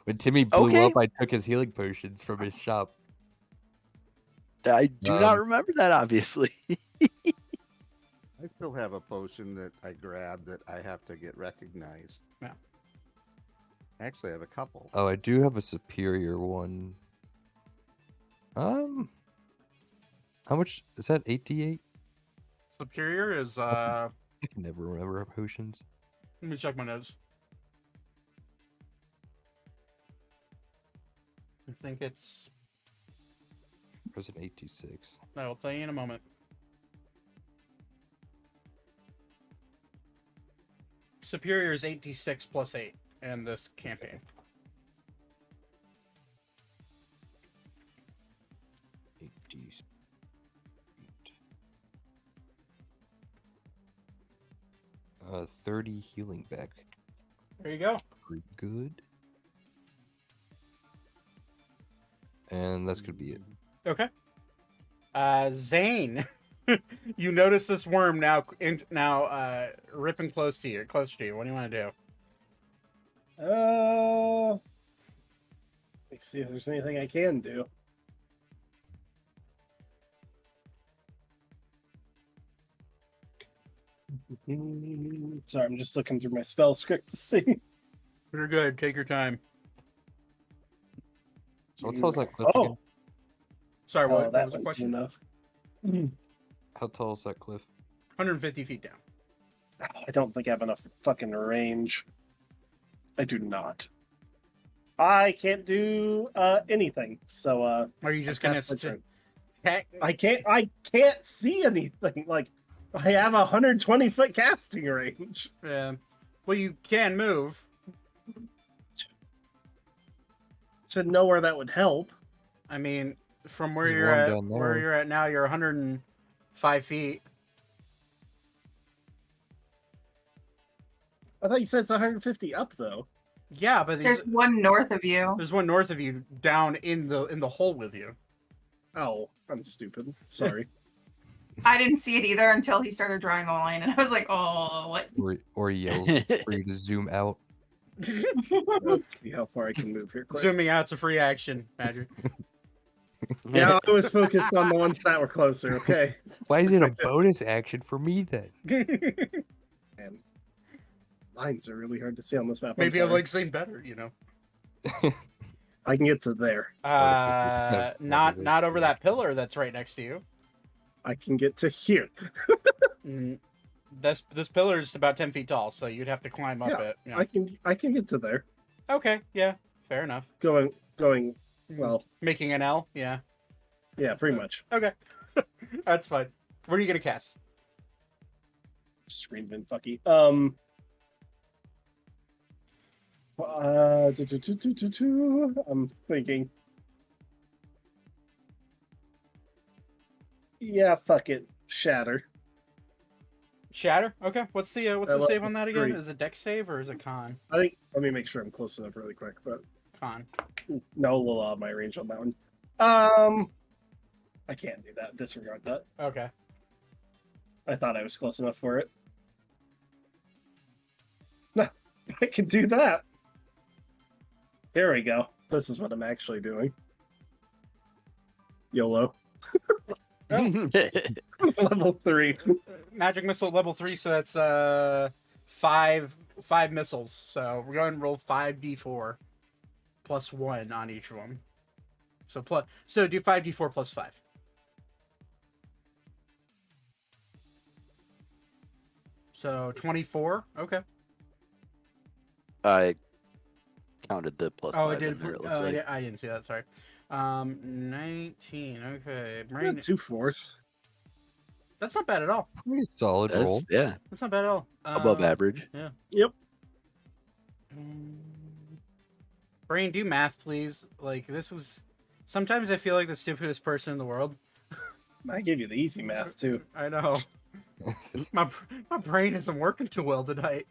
when Timmy blew Okay. up, I took his healing potions from his shop. I do not remember that, obviously. I still have a potion that I grabbed that I have to get recognized. Yeah. Actually, I have a couple. Oh, I do have a superior one. How much is that? 8d8? Superior is I can never remember potions. let me check my notes. I think it's Present 8d6. I'll tell you in a moment. Superior is 8d6 plus 8 in this campaign. 8d8. 30 healing back. There you go. Pretty good. And that's gonna be it. Okay. Zane, you notice this worm now ripping closer to you. What do you want to do? Let's see if there's anything I can do. Sorry, I'm just looking through my spell script to see. You're good. Take your time. What tall is that cliff Oh, again? Sorry, what that was the might be question? enough. How tall is that cliff? 150 feet down. I don't think I have enough fucking range. I do not. I can't do anything. So Are you just I gonna cast my turn. attack? I can't see anything. Like I have a 120-foot casting range. Yeah. Well, you can move. To know where that would help. I mean, from where There's you're one at, down where there. you're at now, you're 105 feet. I thought you said it's 150 up though. Yeah, but There's one north of you. there's one north of you, down in the hole with you. Oh, I'm stupid. Sorry. I didn't see it either until he started drawing a line, and I was like, "Oh, what?" Or he yells for you to zoom out. Let's see how far I can move here. Quick. Zooming out's a free action, Badger. Yeah, I was focused on the ones that were closer. Okay. Why is it a bonus action for me then? And lines are really hard to see on this map. I'm Maybe I sorry. like Zane better, you know. I can get to there. Not over that pillar that's right next to you. I can get to here. This pillar is about 10 feet tall, so you'd have to climb up Yeah, it. Yeah. I can get to there. Okay, yeah, fair enough. Going. Well, Making an L, yeah. yeah, pretty much. Okay, that's fine. What are you gonna cast? Screen bin fucky. I'm thinking. Yeah, fuck it. Shatter. Shatter. Okay, what's the Level save on that again? 3. Is it Dex save or is it Con? I think. Let me make sure I'm close enough really quick. But Con. no, we'll my range on that one. I can't do that. Disregard that. Okay. I thought I was close enough for it. No, I can do that. There we go. This is what I'm actually doing. YOLO. Level 3. Magic missile level 3, so that's five missiles. So we're going to roll 5d4 plus 1 on each of them. So do 5d4 plus 5. So 24. Okay. I counted the plus Oh, I five did. in there, it looks like. I didn't see that. Sorry. 19. Okay. Brain. 2 4s. That's not bad at all. Pretty solid roll. Yeah, That's not bad at all. above average. Yep. Brain, do math, please. Like, this is. Sometimes I feel like the stupidest person in the world. I gave you the easy math too. I know. my brain isn't working too well tonight.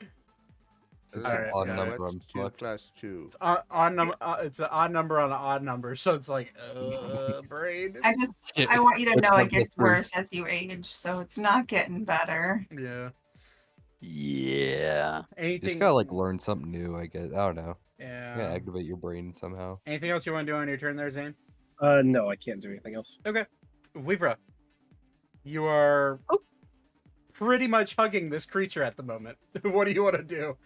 It's All an right, odd yeah. number. What's I'm 2 fucked. plus 2? It's odd number. It's an odd number on an odd number, so it's like, brain. I want you to It's know one it gets plus 3. worse as you age, so it's not getting better. Yeah. Yeah. You just Anything? gotta like learn something new, I guess. I don't know. Yeah. You gotta activate your brain somehow. Anything else you want to do on your turn there, Zane? No, I can't do anything else. Okay. Weavra, you are pretty much hugging this creature at the moment. What do you want to do?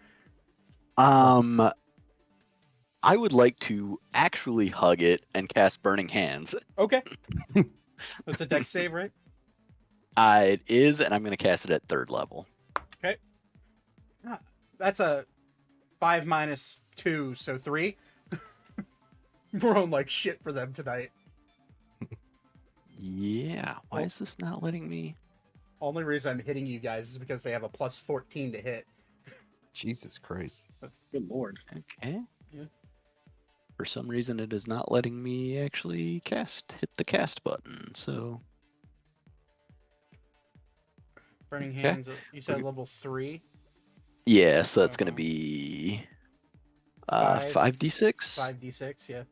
I would like to actually hug it and cast Burning Hands. Okay. That's a dex save, right? It is, and I'm going to cast it at 3rd level. That's a 5 minus 2, so 3. We're on like shit for them tonight. Yeah. Why is this not letting me? Only reason I'm hitting you guys is because they have a plus 14 to hit. Jesus Christ. Good lord. Okay. Yeah. For some reason, it is not letting me actually hit the cast button. So Burning Okay. Hands, you said level 3? yeah, so that's going to Uh-huh. be 5 5d6. 5d6, yeah.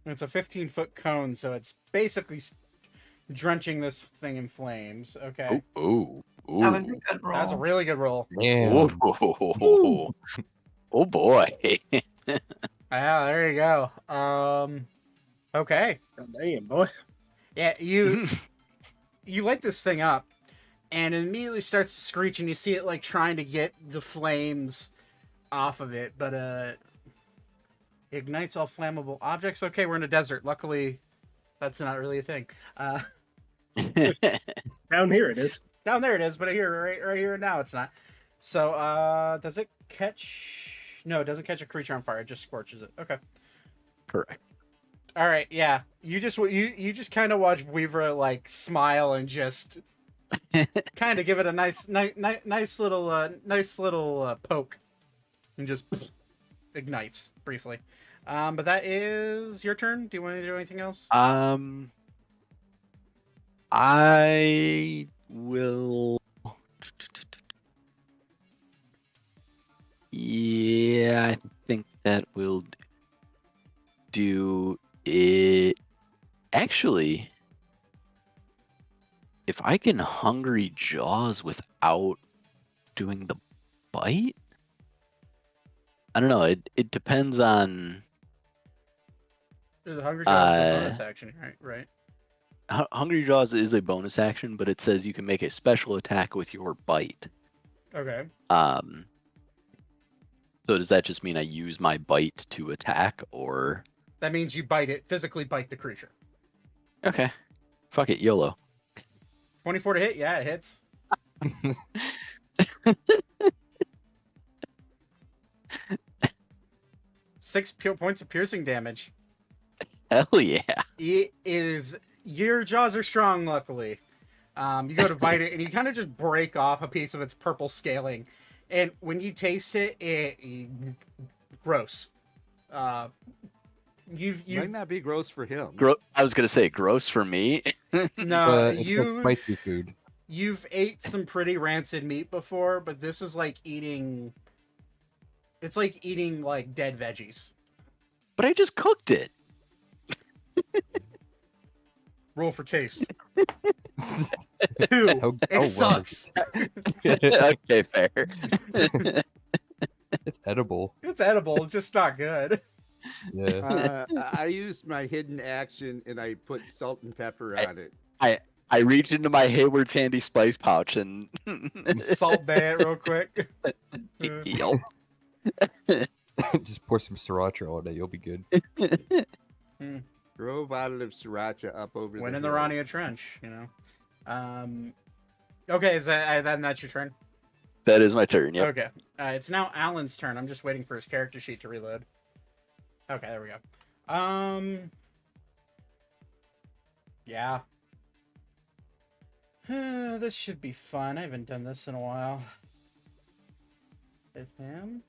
It's a 15-foot cone, so it's basically drenching this thing in flames. Okay. Oh, That was a good roll. That's a really good roll. Damn. Oh boy. Yeah, there you go. Okay. God damn, boy. Yeah, you light this thing up, and it immediately starts to screech, and you see it like trying to get the flames off of it, but ignites all flammable objects. Okay, we're in a desert. Luckily, that's not really a thing. Down here it is. Down there it is, but right here and now it's not. So, does it catch? No, it doesn't catch a creature on fire. It just scorches it. Okay. Correct. All right. Yeah. You just kind of watch Weaver like smile and just kind of give it a nice little poke, and just ignites briefly. But that is your turn. Do you want to do anything else? I will. Yeah, I think that will do it. Actually, if I can Hungry Jaws without doing the bite, I don't know. It depends on. The Hungry Jaws is a bonus action, right? Hungry Jaws is a bonus action, but it says you can make a special attack with your bite. Okay. So does that just mean I use my bite to attack, or? That means you bite it, physically bite the creature. Okay. Fuck it, YOLO. 24 to hit? Yeah, it hits. 6 points of piercing damage. Hell yeah. It is. Your jaws are strong, luckily. You go to bite it, and you kind of just break off a piece of its purple scaling. And when you taste it, gross. Might not be gross for him. I was gonna say gross for me. No, It's like spicy food. You've ate some pretty rancid meat before, but this is like eating. It's like eating like dead veggies. But I just cooked it. Roll for taste. 2. How It sucks. Okay, fair. It's edible. It's edible. It's just not good. Yeah. I used my hidden action and I put salt and pepper on it. I reached into my Hayward's Handy Spice pouch and Salt bay it real quick. Yup. Just pour some sriracha on it. You'll be good. Throw a bottle of sriracha up over Went the in the hill. Rannia Trench, you know. Okay, is that then that's your turn? That is my turn. Yep. Okay. It's now Alan's turn. I'm just waiting for his character sheet to reload. Okay, there we go. Yeah. This should be fun. I haven't done this in a while. With him.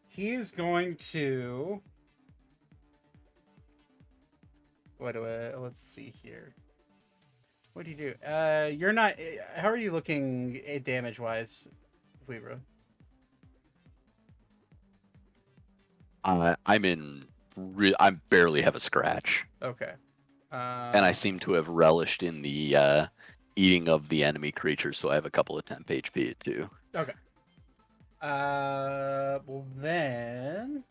He's going to. Let's see here. What do you do? You're not. How are you looking damage wise, Weaver? I barely have a scratch, Okay. and I seem to have relished in the eating of the enemy creatures, so I have a couple of temp HP too. Okay. Well then.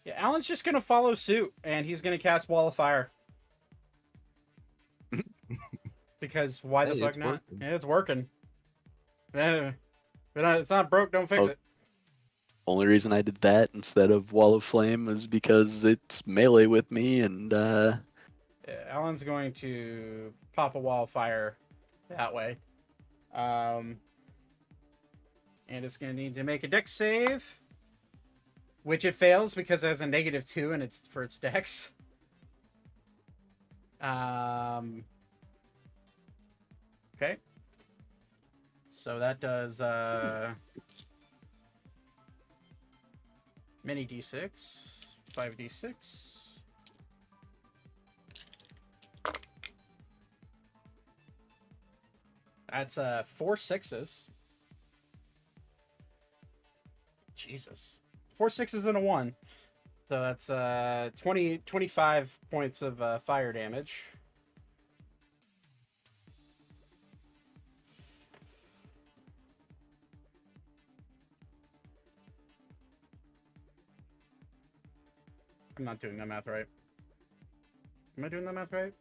Yeah, Alan's just gonna follow suit, and he's gonna cast Wall of Fire. Because why the Hey, fuck it's not? working. Yeah, it's working. But it's not broke. Don't fix Oh. it. only reason I did that instead of Wall of Flame was because it's melee with me, and Alan's going to pop a wall of fire that way. And it's going to need to make a dex save, which it fails because it has a -2 and it's for its dex. Okay. So that does mini d6, 5d6. That's 4 6s. Jesus. 4 6s and a 1. So that's 25 points of fire damage. I'm not doing that math right. Am I doing that math right?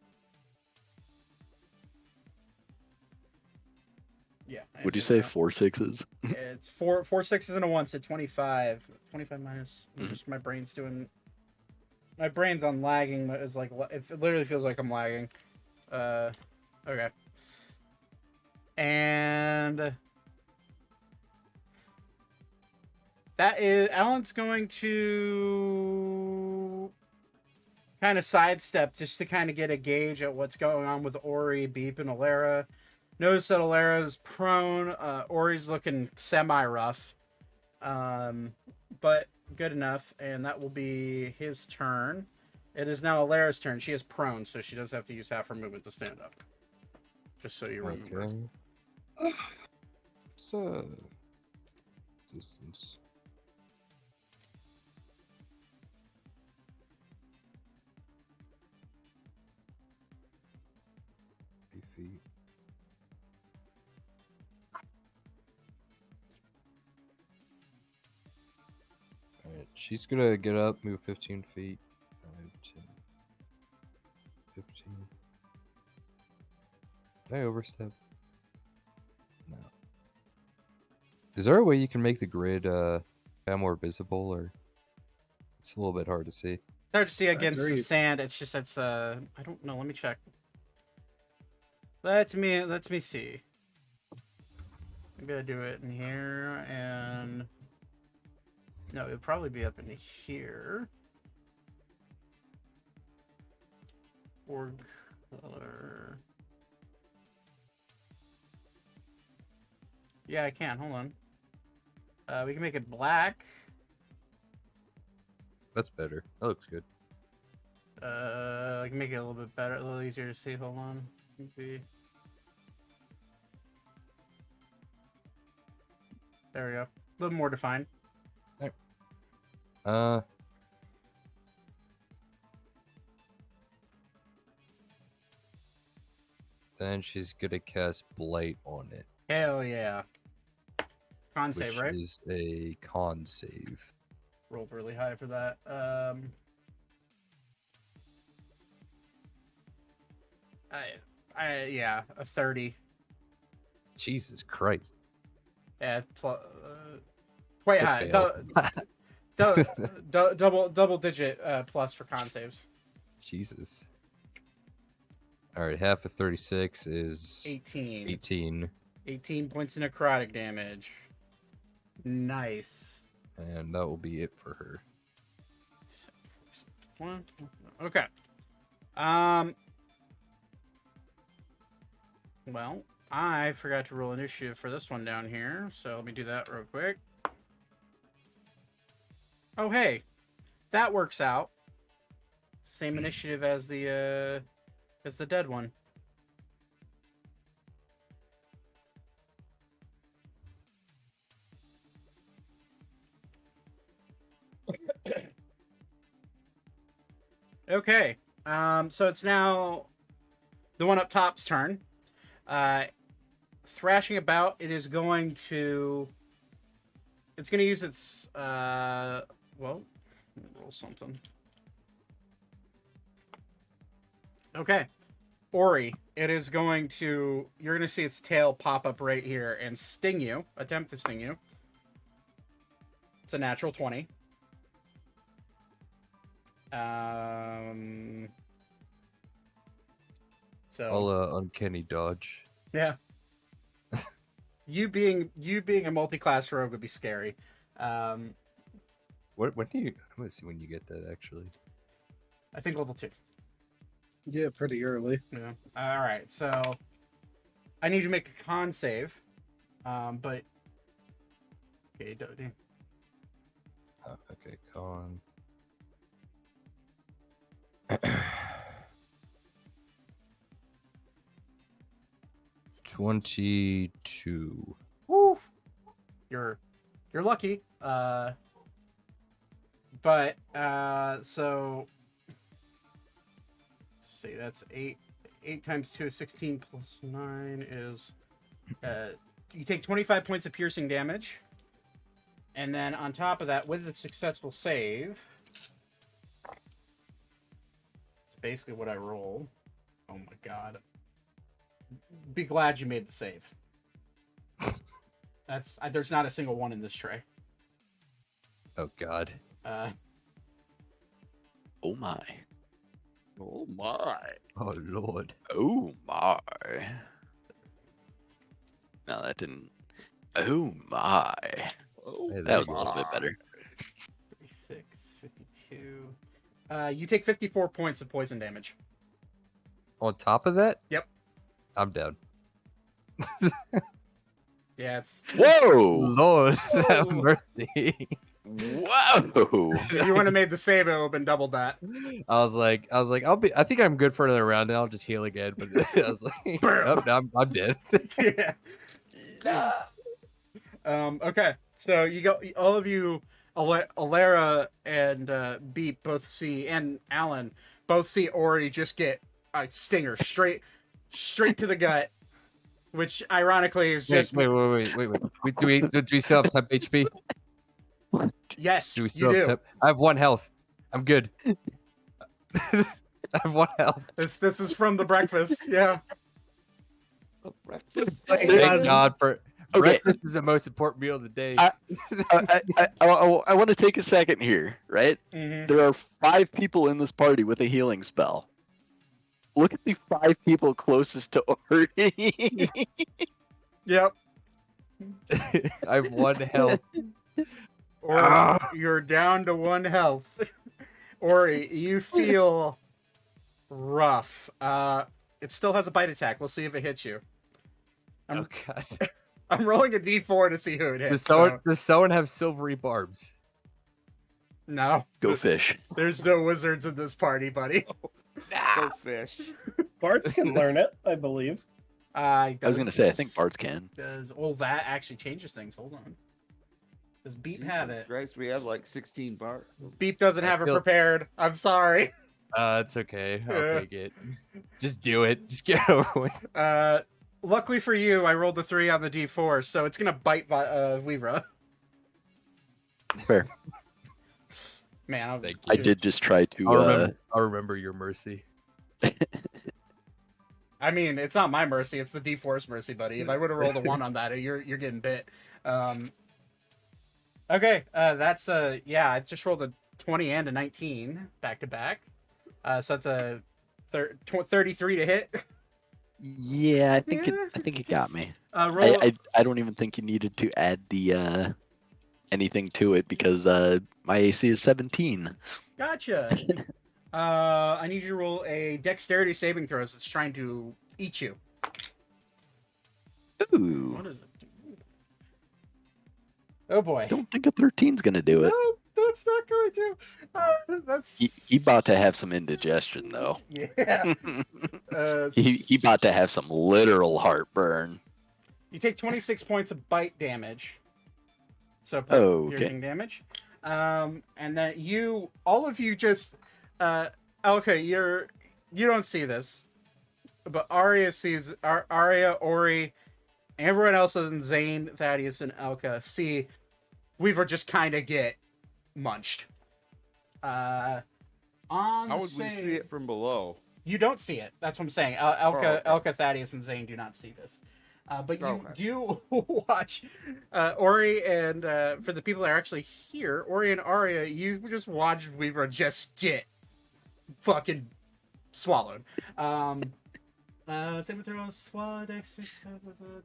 Yeah. I am would you doing say that. 4 6s? It's 4 6s and a 1, so 25. 25 minus. Just my brain's doing. My brain's on lagging. It's like it literally feels like I'm lagging. Okay. And that is Alan's going to kind of sidestep just to kind of get a gauge at what's going on with Ori, Beep, and Alara. Notice that Alara's prone. Ori's looking semi-rough. But good enough. And that will be his turn. It is now Alara's turn. She is prone, so she does have to use half her movement to stand up. Just so you remember. Okay. So, distance. Feet. Alright, she's gonna get up, move 15 feet. 5, 10, 15. Did I overstep? No. Is there a way you can make the grid kind of more visible, or it's a little bit hard to see? It's hard to see against the Agreed. sand. It's just I don't know. Let me check. Let me see. Maybe I do it in here and no, it'll probably be up in here. Org color. Yeah, I can. Hold on. We can make it black. That's better. That looks good. I can make it a little bit better, a little easier to see. Hold on. Maybe. There we go. A little more defined. Then she's gonna cast Blight on it. Hell yeah. Con Which save, right? is a con save. Rolled really high for that. Yeah, a 30. Jesus Christ. Yeah, quite It high. failed. Double digit plus for con saves. Jesus. Alright, half of 36 is 18. 18. 18 points of necrotic damage. Nice. And that will be it for her. Okay. Well, I forgot to roll initiative for this one down here, so let me do that real quick. Oh, hey, that works out. Same initiative as the dead one. Okay. So it's now the one up top's turn. Thrashing about, it is going to. It's going to use its. Well, let me roll something. Okay. Ori, it is going to. You're going to see its tail pop up right here and sting you. Attempt to sting you. It's a natural 20. So I'll uncanny dodge. yeah, you being a multi-class rogue would be scary. When do you? I'm gonna see when you get that actually. I think level 2. Yeah, pretty early. Yeah. All right. So I need you to make a con save. But okay, Oh, okay, con. 22. woo, you're lucky. But so let's see, that's 8. 8 times 2 is 16 plus 9 is you take 25 points of piercing damage. And then on top of that, with a successful save, it's basically what I rolled. Oh my god. Be glad you made the save. There's not a single one in this tray. Oh god. Oh my. Oh my. Oh lord. Oh my. No, that didn't. Oh my. Oh, Hey, that was a little bit better. 36, 52. You take 54 points of poison damage. On top of that? Yep. I'm down. Yeah, it's. Whoa! Lord, have mercy. Whoa! If you would have made the save, it would have been doubled that. I was like, I think I'm good for another round, and I'll just heal again. But I was like, Boom. nope, I'm dead. Yeah. Okay. So you go. All of you, Alara and Beep both see, and Alan both see Ori just get a stinger straight to the gut, which ironically is just Wait. Do we still have temp HP? yes. Do we You still have do. temp? I have 1 health. I'm good. I have 1 health. This is from the breakfast. Yeah. Breakfast. Thank Thank God for Okay. breakfast is the most important meal of the day. I want to take a second here, right? Mm-hmm. There are 5 people in this party with a healing spell. Look at the 5 people closest to Ori. Yep. I have 1 health. Or you're down to 1 health. Ori, you feel rough. It still has a bite attack. We'll see if it hits you. Oh God. I'm rolling a d4 to see who it hits. Does someone have silvery barbs? No. Go fish. There's no wizards in this party, buddy. Go fish. Bards can learn it, I believe. I was gonna say I think bards can. That actually changes things. Hold on. Does Beep have Jesus it? Christ, we have like 16 bar. Beep doesn't have it prepared. I'm sorry. It's okay. I'll take it. Just do it. Just get over with. Luckily for you, I rolled a 3 on the d4, so it's gonna bite Vivra. Fair. Man, Thank I did just try to. I'll remember your mercy. I mean, it's not my mercy; it's the d4's mercy, buddy. If I would have rolled a 1 on that, you're getting bit. Okay, that's yeah. I just rolled a 20 and a 19 back to back. So that's a 33 to hit. Yeah, I think it got just, me. Roll. I don't even think you needed to add the anything to it because my AC is 17. Gotcha. I need you to roll a dexterity saving throw as it's trying to eat you. Ooh. What is it? Oh boy. Don't think a 13's gonna do it. No, that's not going to. That's. He about to have some indigestion though. Yeah. He about to have some literal heartburn. You take 26 points of bite damage. So piercing damage. And then all of you just okay, you don't see this. But Arya sees Arya, Ori, everyone else other than Zane, Thaddeus, and Elka see Weaver just kind of get munched. How would we see it from below? You don't see it. That's what I'm saying. Elka, okay. Thaddeus, and Zane do not see this. But you Okay. do watch Ori and for the people that are actually here, Ori and Arya, you just watch Weaver just get fucking swallowed. Saving throw, swallow dex,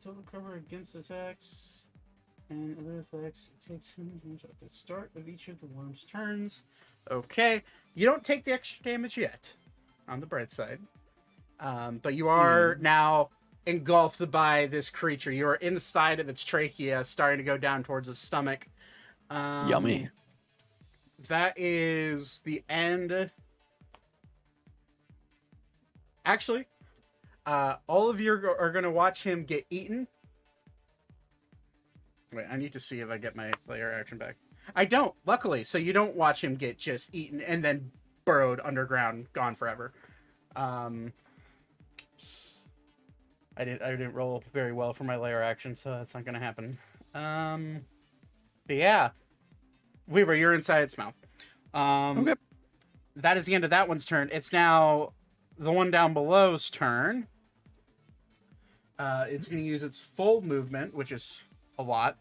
total cover against attacks and other effects. It takes damage at the start of each of the worm's turns. Okay, you don't take the extra damage yet, on the bright side. But you are now engulfed by this creature. You are inside of its trachea, starting to go down towards its stomach. Yummy. That is the end. Actually, all of you are going to watch him get eaten. Wait, I need to see if I get my player action back. I don't, luckily. So you don't watch him get just eaten and then burrowed underground, gone forever. I didn't roll very well for my layer action, so that's not going to happen. But yeah, Weaver, you're inside its mouth. Okay. That is the end of that one's turn. It's now the one down below's turn. It's going to use its full movement, which is a lot.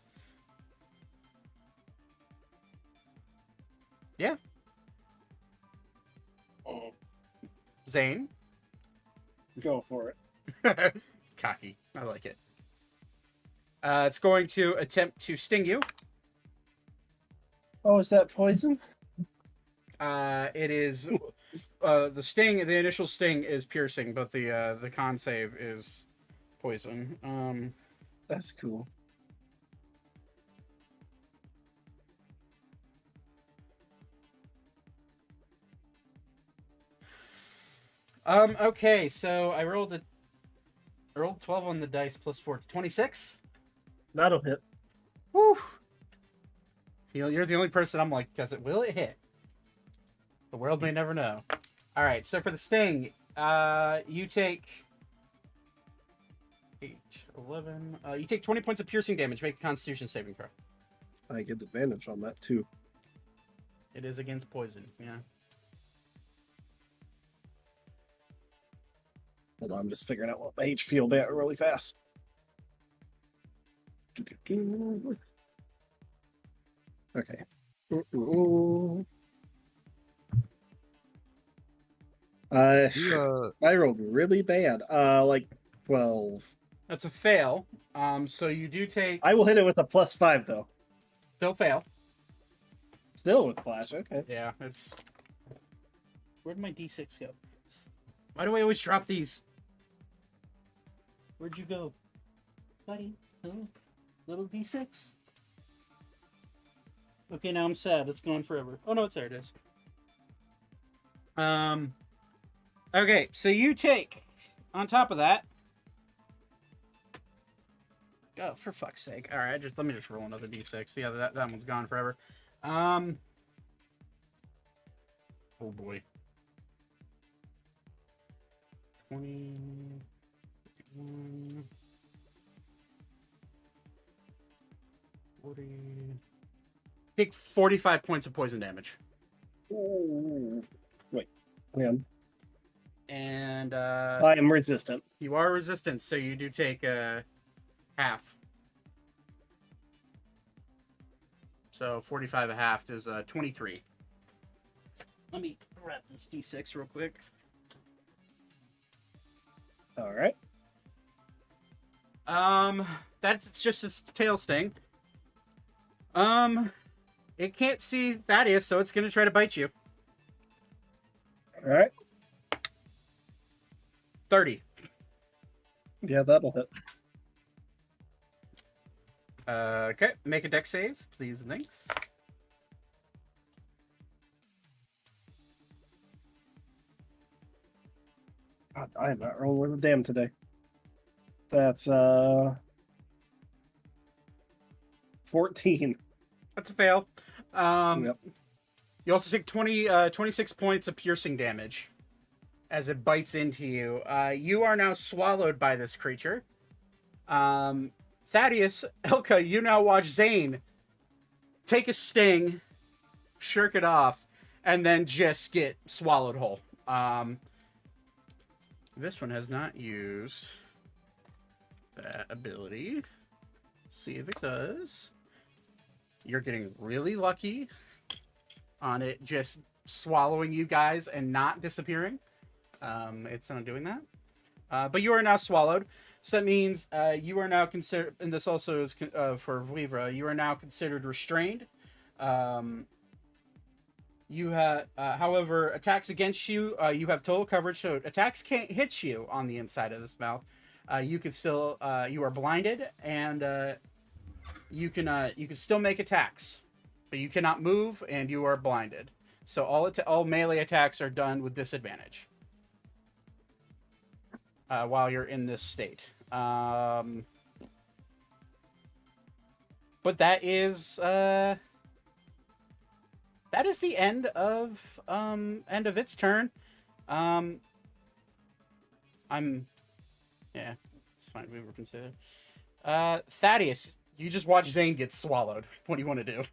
Yeah. Zane. Go for it. Cocky. I like it. It's going to attempt to sting you. Oh, is that poison? It is the sting. The initial sting is piercing, but the con save is poison. That's cool. Okay, so I rolled 12 on the dice plus 4, 26. That'll hit. Woo! You're the only person I'm like, will it hit? The world may never know. All right, so for the sting, you take 8, 11. You take 20 points of piercing damage. Make a Constitution saving throw. I get advantage on that too. It is against poison. Yeah. Hold on, I'm just figuring out what my HP will be at really fast. Okay. I rolled really bad. Like 12. That's a fail. So you do take. I will hit it with a +5 though. Still fail. Still with flash. Okay. Yeah, it's. Where'd my D6 go? Why do I always drop these? Where'd you go, buddy? Huh? Little D6. Okay, now I'm sad. It's gone forever. Oh no, it's there. It is. Okay, so you take on top of that. Oh, for fuck's sake! All right, let me just roll another D6. Yeah, that one's gone forever. Oh boy. 20. 40. Take 45 points of poison damage. Ooh. Wait, hang on. And I am resistant. you are resistant, so you do take half. So 45 a half is 23. Let me grab this D6 real quick. All right. That's just its tail sting. It can't see Thaddeus, so it's gonna try to bite you. All right. 30. Yeah, that'll hit. Okay, make a dex save, please and thanks. God, I am not rolling with a damn today. That's 14. That's a fail. Yep. You also take 26 points of piercing damage as it bites into you. You are now swallowed by this creature. Thaddeus, Ilka, you now watch Zane take a sting, shirk it off, and then just get swallowed whole. This one has not used that ability. See if it does. You're getting really lucky on it just swallowing you guys and not disappearing. It's not doing that. But you are now swallowed. So that means you are now considered, and this also is for Vivra, you are now considered restrained. You have, however, attacks against you, you have total coverage, so attacks can't hit you on the inside of this mouth. You can still, you are blinded, and you can still make attacks, but you cannot move, and you are blinded. So all melee attacks are done with disadvantage while you're in this state. But that is the end of its turn. Yeah, it's fine. We were considered. Thaddeus, you just watch Zane get swallowed. What do you want to do?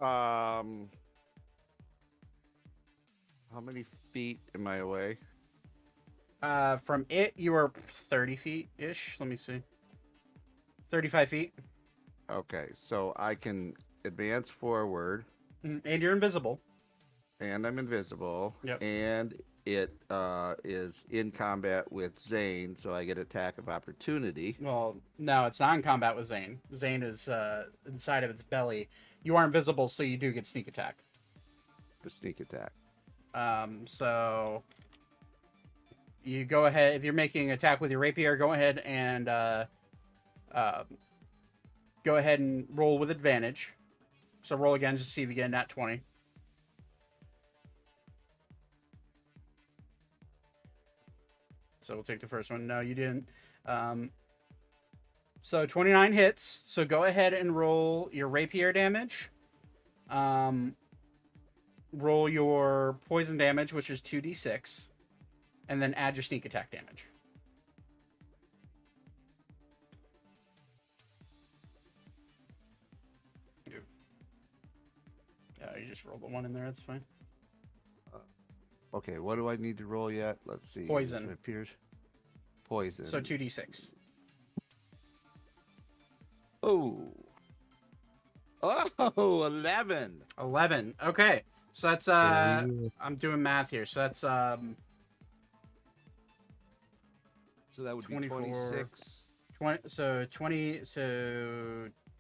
How many feet am I away? From it, you are 30 feet ish. Let me see. 35 feet. Okay, so I can advance forward, And you're invisible. and I'm invisible. Yep. And it is in combat with Zane, so I get attack of opportunity. Well, no, it's not in combat with Zane. Zane is inside of its belly. You are invisible, so you do get sneak attack. A sneak attack. So you go ahead, if you're making attack with your rapier, go ahead and roll with advantage. So roll again just to see if you get a nat 20. So we'll take the first one. No, you didn't. So 29 hits. So go ahead and roll your rapier damage. Roll your poison damage, which is 2d6. And then add your sneak attack damage. You just roll the one in there. That's fine. Okay, what do I need to roll yet? Let's see. Poison. It appears. Poison. So 2d6. Oh. Oh, 11. 11. Okay. So that's I'm doing math here. So that's So that would 24. be 26.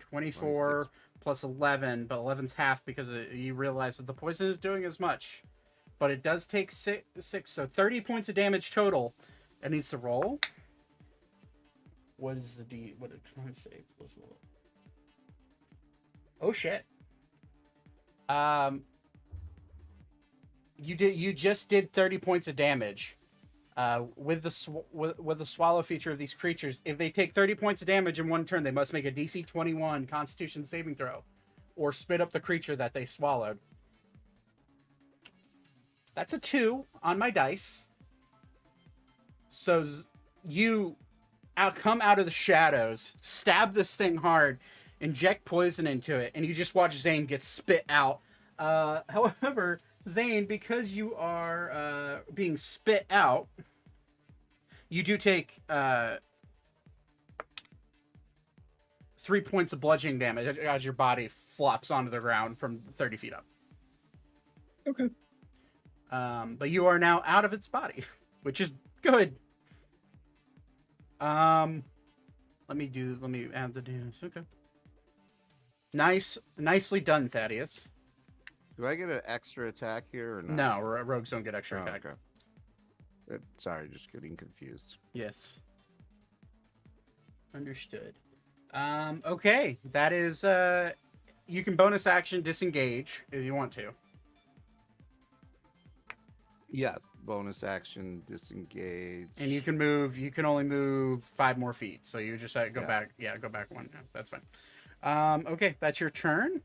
24 plus 11, but 11's half because you realize that the poison is doing as much. But it does take six, so 30 points of damage total. It needs to roll. What is the D? What did I say? Oh shit. You just did 30 points of damage. With the swallow feature of these creatures, if they take 30 points of damage in one turn, they must make a DC 21 Constitution saving throw, or spit up the creature that they swallowed. That's a 2 on my dice. So you come out of the shadows, stab this thing hard, inject poison into it, and you just watch Zane get spit out. However, Zane, because you are being spit out, you do take 3 points of bludgeoning damage as your body flops onto the ground from 30 feet up. Okay. But you are now out of its body, which is good. Let me add the damage. Okay. Nicely done, Thaddeus. Do I get an extra attack here or not? No, rogues don't get extra attack. Okay. Sorry, just getting confused. Yes. Understood. Okay, that is you can bonus action disengage if you want to. Yes, bonus action, disengage. And you can move. You can only move 5 more feet. So you just go back. Yeah, go back 1. Yeah, that's fine. Okay, that's your turn.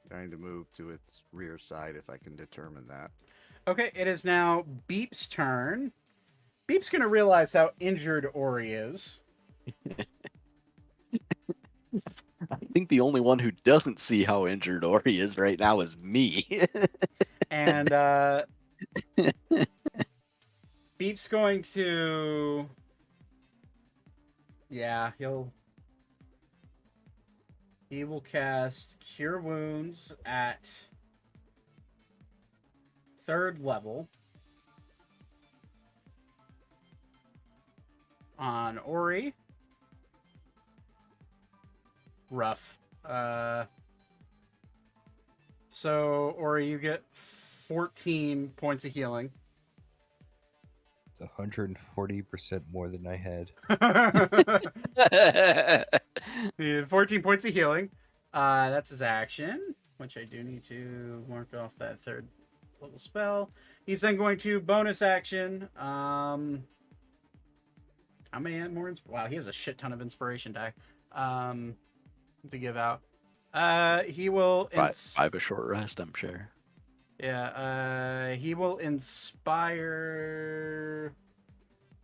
Trying to move to its rear side if I can determine that. Okay, it is now Beep's turn. Beep's gonna realize how injured Ori is. I think the only one who doesn't see how injured Ori is right now is me. And Beep Beep's going to. Yeah, he will cast Cure Wounds at 3rd level on Ori. Rough. So, Ori, you get 14 points of healing. It's 140% more than I had. He had 14 points of healing. That's his action, which I do need to mark off that 3rd level spell. He's then going to bonus action. How many more? Wow, he has a shit ton of inspiration die to give out. He will 5 a short rest, I'm sure. Yeah, he will inspire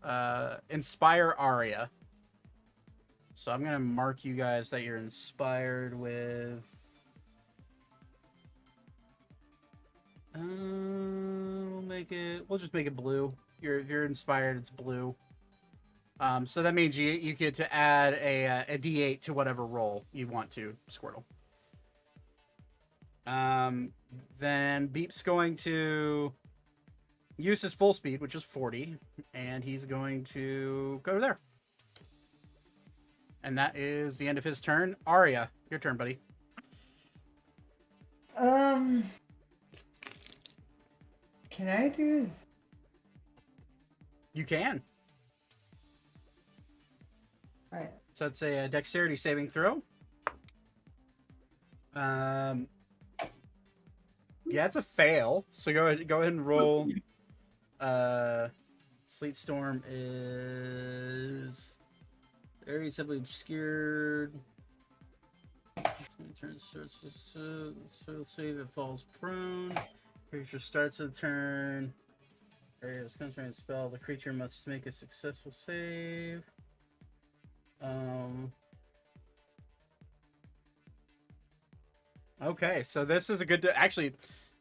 Aria. So I'm gonna mark you guys that you're inspired with. We'll just make it blue. If you're inspired, it's blue. So that means you get to add a D8 to whatever roll you want to, Squirtle. Then Beep's going to use his full speed, which is 40, and he's going to go there. And that is the end of his turn. Aria, your turn, buddy. Can I do? You can. Alright. So it's a dexterity saving throw. Yeah, it's a fail. So go ahead and roll. Sleet Storm is areas heavily obscured. Turn starts to save. It falls prone. Creature starts the turn. Area is concentrated spell. The creature must make a successful save. Okay, so this is a good. Actually,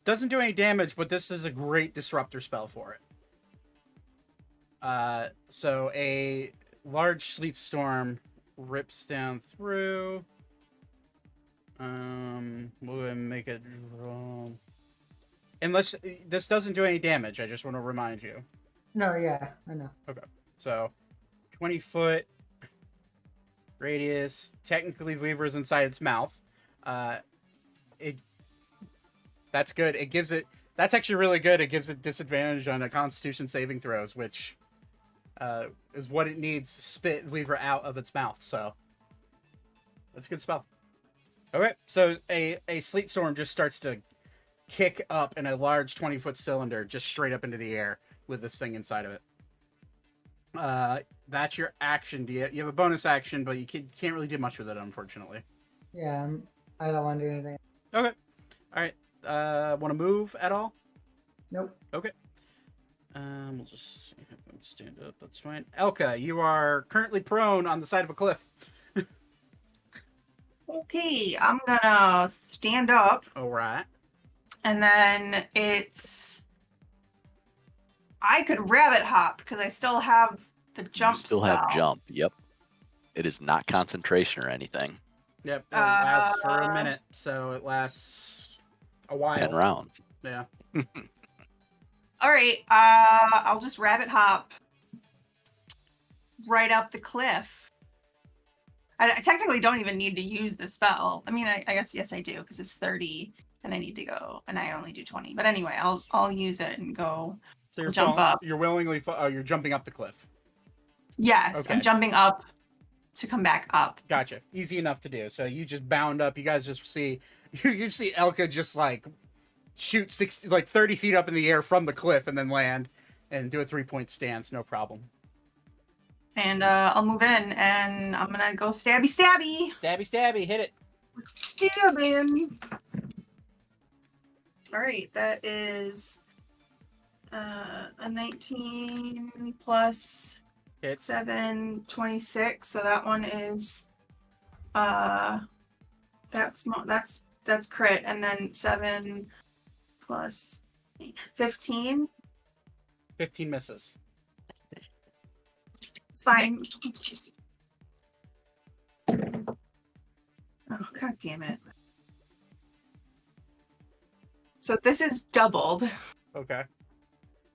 doesn't do any damage, but this is a great disruptor spell for it. So a large sleet storm rips down through. We'll go ahead and make it draw. Unless this doesn't do any damage, I just want to remind you. No, yeah, I know. Okay, so 20-foot radius. Technically, Weaver's inside its mouth. That's good. It gives it. That's actually really good. It gives it disadvantage on a Constitution saving throws, which is what it needs to spit Weaver out of its mouth. So that's a good spell. Okay, so a sleet storm just starts to kick up in a large 20-foot cylinder, just straight up into the air with this thing inside of it. That's your action. You have a bonus action, but you can't really do much with it, unfortunately. Yeah, I don't want to do anything. Okay. All right. Want to move at all? Nope. Okay. We'll just have him stand up. That's fine. Elka, you are currently prone on the side of a cliff. Okay, I'm gonna stand up, All right. and then I could rabbit hop because I still have the jump You still spell. have jump. Yep. It is not concentration or anything. Yep. It lasts for a minute, so it lasts a while. 10 rounds. Yeah. All right, I'll just rabbit hop right up the cliff. I technically don't even need to use the spell. I mean, I guess yes I do because it's 30 and I need to go and I only do 20. But anyway, I'll use it and go. So you're Jump up. You're willingly. You're jumping up the cliff. Yes, Okay. I'm jumping up to come back up. Gotcha. Easy enough to do. So you just bound up. You guys just see. You see Elka just like shoot 30 feet up in the air from the cliff and then land and do a 3-point stance. No problem. And I'll move in and I'm gonna go stabby stabby. Stabby, stabby. Hit it. Stabbing. All right, that is a 19 plus Hits. 7, 26. So that one is that's crit, and then 7 plus 8, 15. 15 misses. It's fine. Oh, god damn it. So this is doubled. Okay.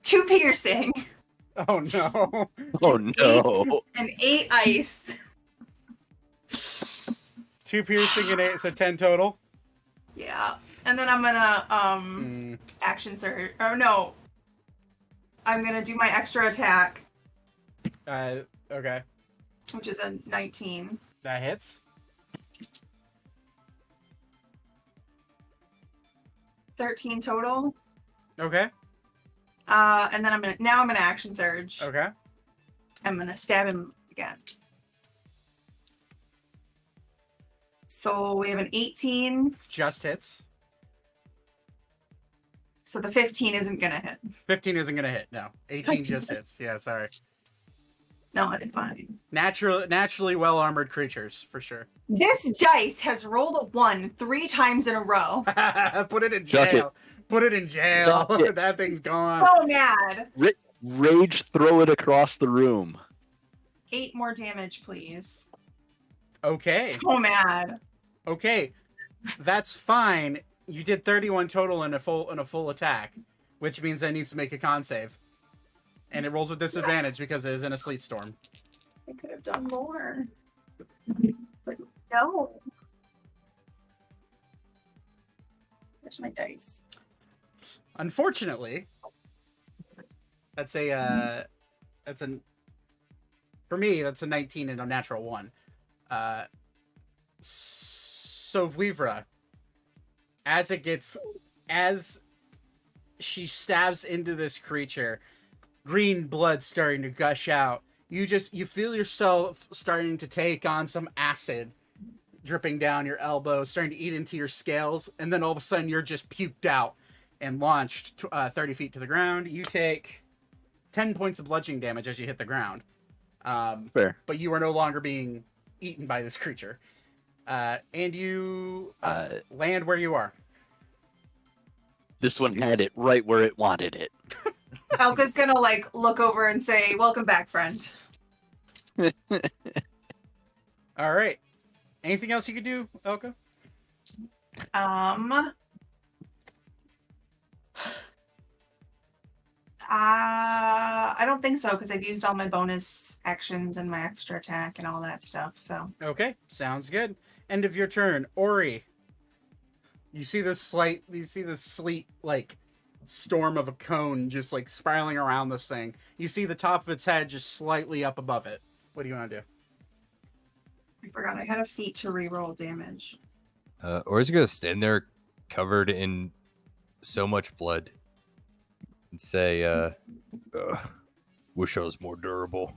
2 piercing Oh no. Oh no. and 8 ice. 2 piercing and 8, so 10 total. Yeah. And then I'm gonna action surge. Oh no. I'm gonna do my extra attack, Okay. which is a 19. That hits. 13 total. Okay. And then I'm gonna action surge. Okay. I'm gonna stab him again. So we have an 18. Just hits. So the 15 isn't gonna hit. 15 isn't gonna hit. No. 18 just hits. Yeah, sorry. No, it's fine. Naturally well armored creatures for sure. This dice has rolled a 1 3 times in a row. Put it in Chuck jail. Put it in jail. Chuck it. That thing's gone. So mad. Rage throw it across the room. 8 more damage, please. Okay. So mad. Okay. That's fine. You did 31 total in a full attack, which means that needs to make a con save. And it rolls with disadvantage because it is in a sleet storm. I could have done more. But no. Where's my dice? Unfortunately, for me, that's a 19 and a natural 1. So Vivra, as she stabs into this creature, green blood starting to gush out. You feel yourself starting to take on some acid dripping down your elbow, starting to eat into your scales, and then all of a sudden you're just puked out and launched 30 feet to the ground. You take 10 points of bludgeoning damage as you hit the ground. Fair. But you are no longer being eaten by this creature. And you land where you are. This one had it right where it wanted it. Elka's gonna look over and say, "Welcome back, friend." All right. Anything else you could do, Elka? I don't think so because I've used all my bonus actions and my extra attack and all that stuff. So Okay, sounds good. End of your turn, Ori. You see this sleet storm of a cone just spiraling around this thing. You see the top of its head just slightly up above it. What do you want to do? I forgot I had a feat to reroll damage. Or is he gonna stand there covered in so much blood and say, wish I was more durable?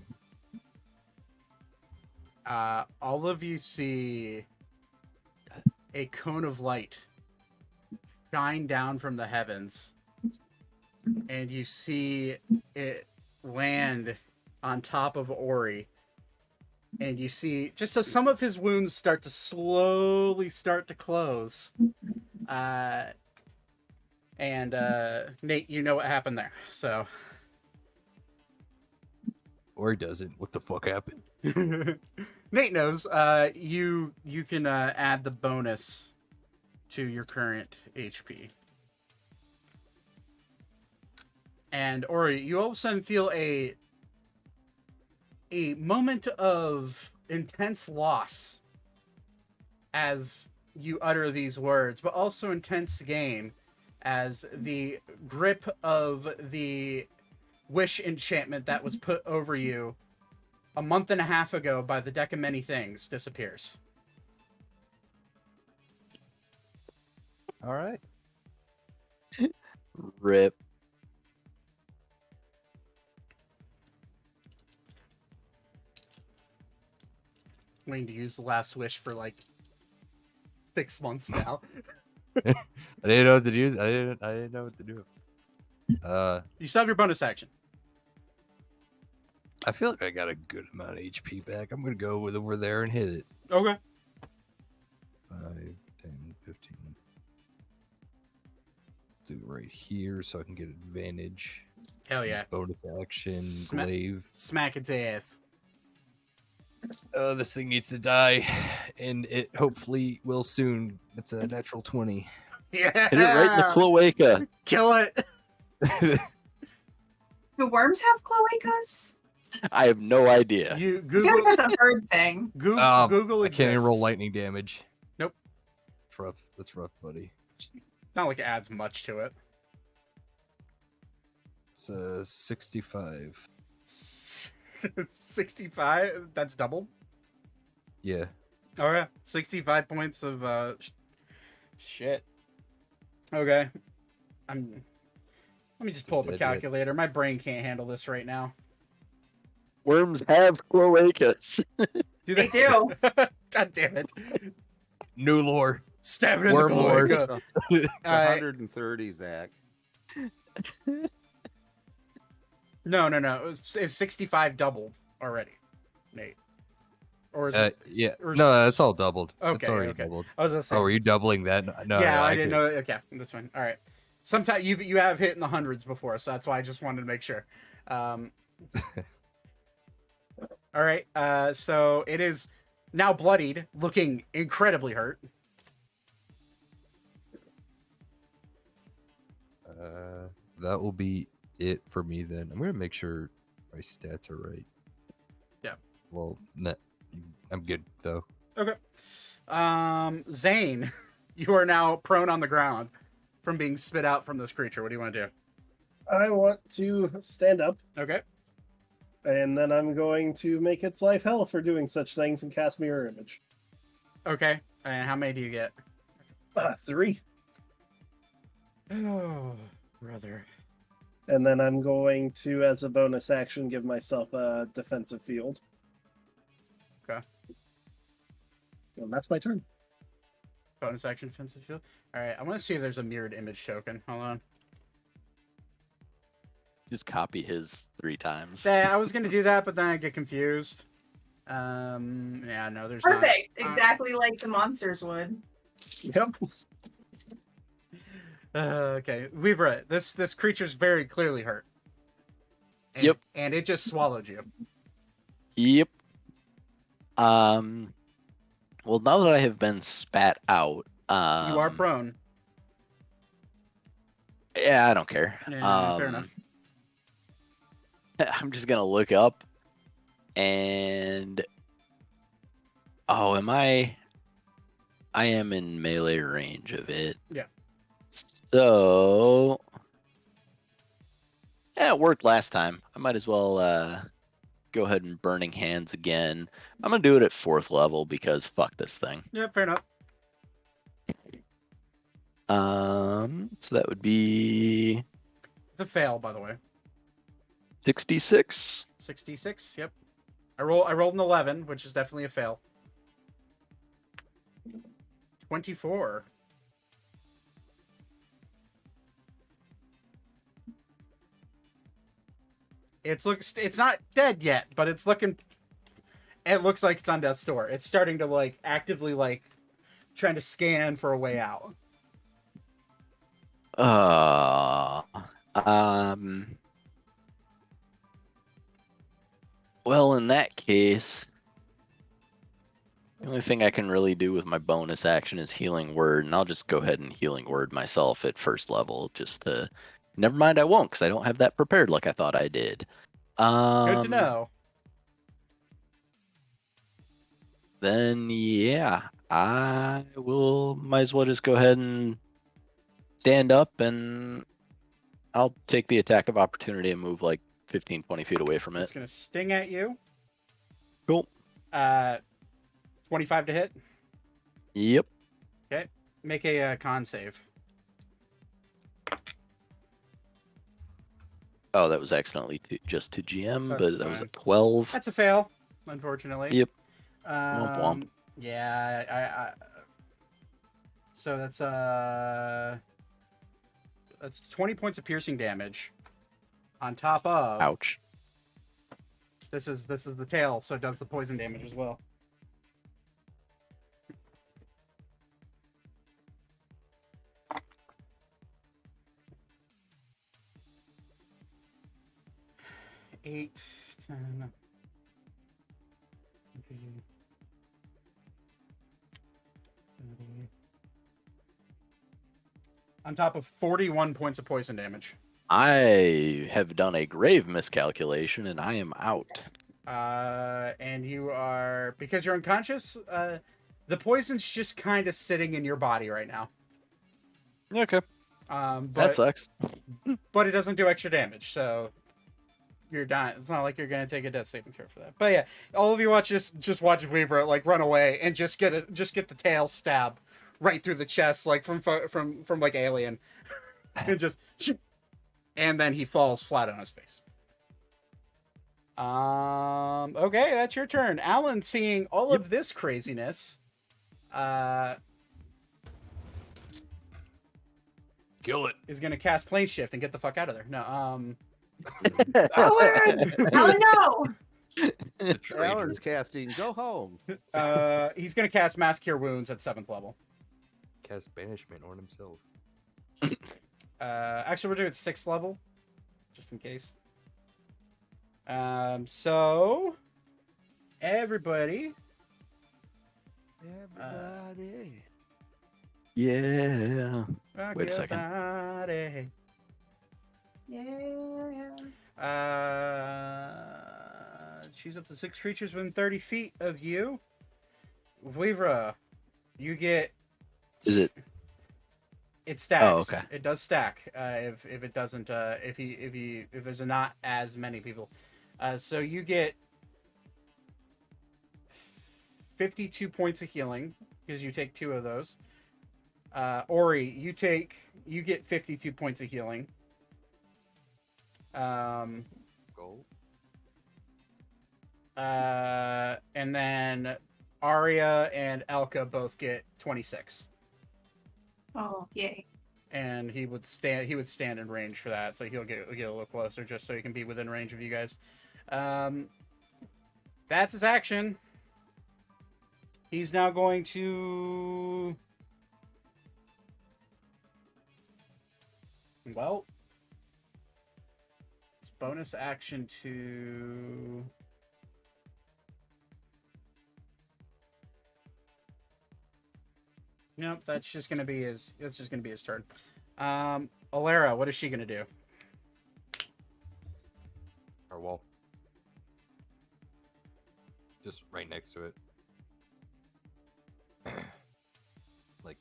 All of you see a cone of light shine down from the heavens, and you see it land on top of Ori. And you see just as some of his wounds start to slowly close. And Nate, you know what happened there. So Or he doesn't. What the fuck happened? Nate knows. You can add the bonus to your current HP. And Ori, you all of a sudden feel a moment of intense loss as you utter these words, but also intense gain as the grip of the wish enchantment that was put over you a month and a half ago by the deck of many things disappears. All right. Rip. Waiting to use the last wish for 6 months now. I didn't know what to do. I didn't know what to do. You still have your bonus action. I feel like I got a good amount of HP back. I'm gonna go over there and hit it. Okay. 5, 10, 15. Do it right here so I can get advantage. Hell yeah. Bonus action, Sma- glaive. Smack its ass. This thing needs to die, and it hopefully will soon. It's a natural 20. Yeah. Hit it right in the cloaca. Kill it. Do worms have cloacas? I have no idea. You I feel like Google. that's a bird thing. Google I exists. can't even roll lightning damage. Nope. That's rough. That's rough, buddy. Not like it adds much to it. It's 65. 65. That's double. Yeah. All right, 65 points of shit. Okay, let me just pull up a Dead calculator. My brain can't handle this right now. Worms have cloacas. Do They do. God damn it! New lore. Stab it in Worm the lord. cloaca. 130, Zach. No. It's 65 doubled already, Nate. Or is it? Yeah. or No, s- that's all doubled. Okay, It's already okay. doubled. I was gonna say. Oh, were you doubling that? No. yeah, no, I didn't could- know. Okay, that's fine. All right. Sometimes you have hit in the hundreds before, so that's why I just wanted to make sure. All right. So it is now bloodied, looking incredibly hurt. That will be it for me then. I'm gonna make sure my stats are right. Yeah. Well, I'm good though. Okay. Zane, you are now prone on the ground from being spit out from this creature. What do you want to do? I want to stand up, Okay. and then I'm going to make its life hell for doing such things and cast Mirror Image. Okay. And how many do you get? 3. Oh, brother. And then I'm going to, as a bonus action, give myself a defensive field. Okay. And that's my turn. Bonus action, defensive field. All right. I want to see if there's a mirrored image token. Hold on. Just copy his 3 times. Yeah, I was gonna do that, but then I get confused. Yeah, no, there's Perfect. not. Exactly like the monsters would. Yep. Okay, we've read this creature's very clearly hurt. And, Yep. And it just swallowed you. Yep. Well, now that I have been spat out, You are prone. Yeah, I don't care. Yeah, fair enough. I'm just gonna look up, and I am in melee range of it. Yeah. So, yeah, it worked last time. I might as well go ahead and Burning Hands again. I'm gonna do it at 4th level because fuck this thing. Yeah, fair enough. So that would be It's a fail, by the way. 66. 66. Yep. I rolled an 11, which is definitely a fail. 24. It's not dead yet, but it looks like it's on death's door. It's starting to actively trying to scan for a way out. Well, in that case, the only thing I can really do with my bonus action is Healing Word, and I'll just go ahead and Healing Word myself at 1st level, just to... Never mind, I won't, because I don't have that prepared like I thought I did. Good to know. Then, yeah, I will... Might as well just go ahead and stand up, and I'll take the attack of opportunity and move 15, 20 feet away from It's it. gonna sting at you. Cool. 25 to hit. Yep. Okay. Make a con save. Oh, that was accidentally just to GM, That's but that was a fine. 12. That's a fail, unfortunately. Yep. Womp womp. Yeah, so that's 20 points of piercing damage. On top of Ouch. this is the tail, so it does the poison damage as well. Eight, 10. On top of 41 points of poison damage. I have done a grave miscalculation and I am out. And you are, because you're unconscious, the poison's just kind of sitting in your body right now. Okay. But, That sucks. But it doesn't do extra damage, so you're dying. It's not like you're gonna take a death saving throw for that. But yeah, all of you watch just watch Weaver like run away and just get the tail stab right through the chest, like from like Alien, and just shoot. And then he falls flat on his face. Okay, that's your turn. Alan, seeing all of this craziness, Kill it. is gonna cast plane shift and get the fuck out of there. No, Alan! Oh no! Alan's casting. Go home. he's gonna cast Mass Cure Wounds at 7th level. Cast banishment on himself. Actually, we're doing 6th level, just in case. So everybody, Everybody. Yeah. rock Wait a your second. body. Yeah. Choose up to 6 creatures within 30 feet of you. Vivra, you get. Is it? It stacks. Oh, okay. It does stack. If it doesn't, if there's not as many people, so you get 52 points of healing because you take 2 of those. Ori, you get 52 points of healing. Gold. And then Arya and Elka both get 26. Oh, yay. And he would stand in range for that, so he'll get a little closer just so he can be within range of you guys. That's his action. He's now going to, well, it's bonus action to, nope, that's just gonna be his turn. Alara, what is she gonna do? Our wall. Just right next to it. Like,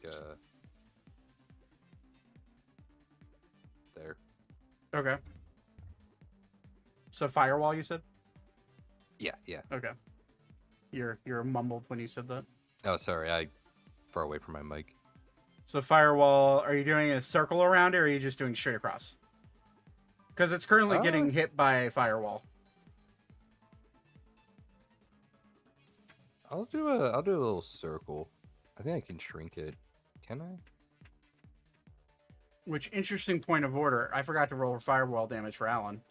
there. Okay. So firewall, you said? Yeah, yeah. Okay. You're mumbled when you said that. Oh, sorry, I far away from my mic. So firewall, are you doing a circle around it, or are you just doing straight across? Because it's currently getting hit by a firewall. I'll do a little circle. I think I can shrink it. Can I? Which, interesting point of order. I forgot to roll for firewall damage for Alan.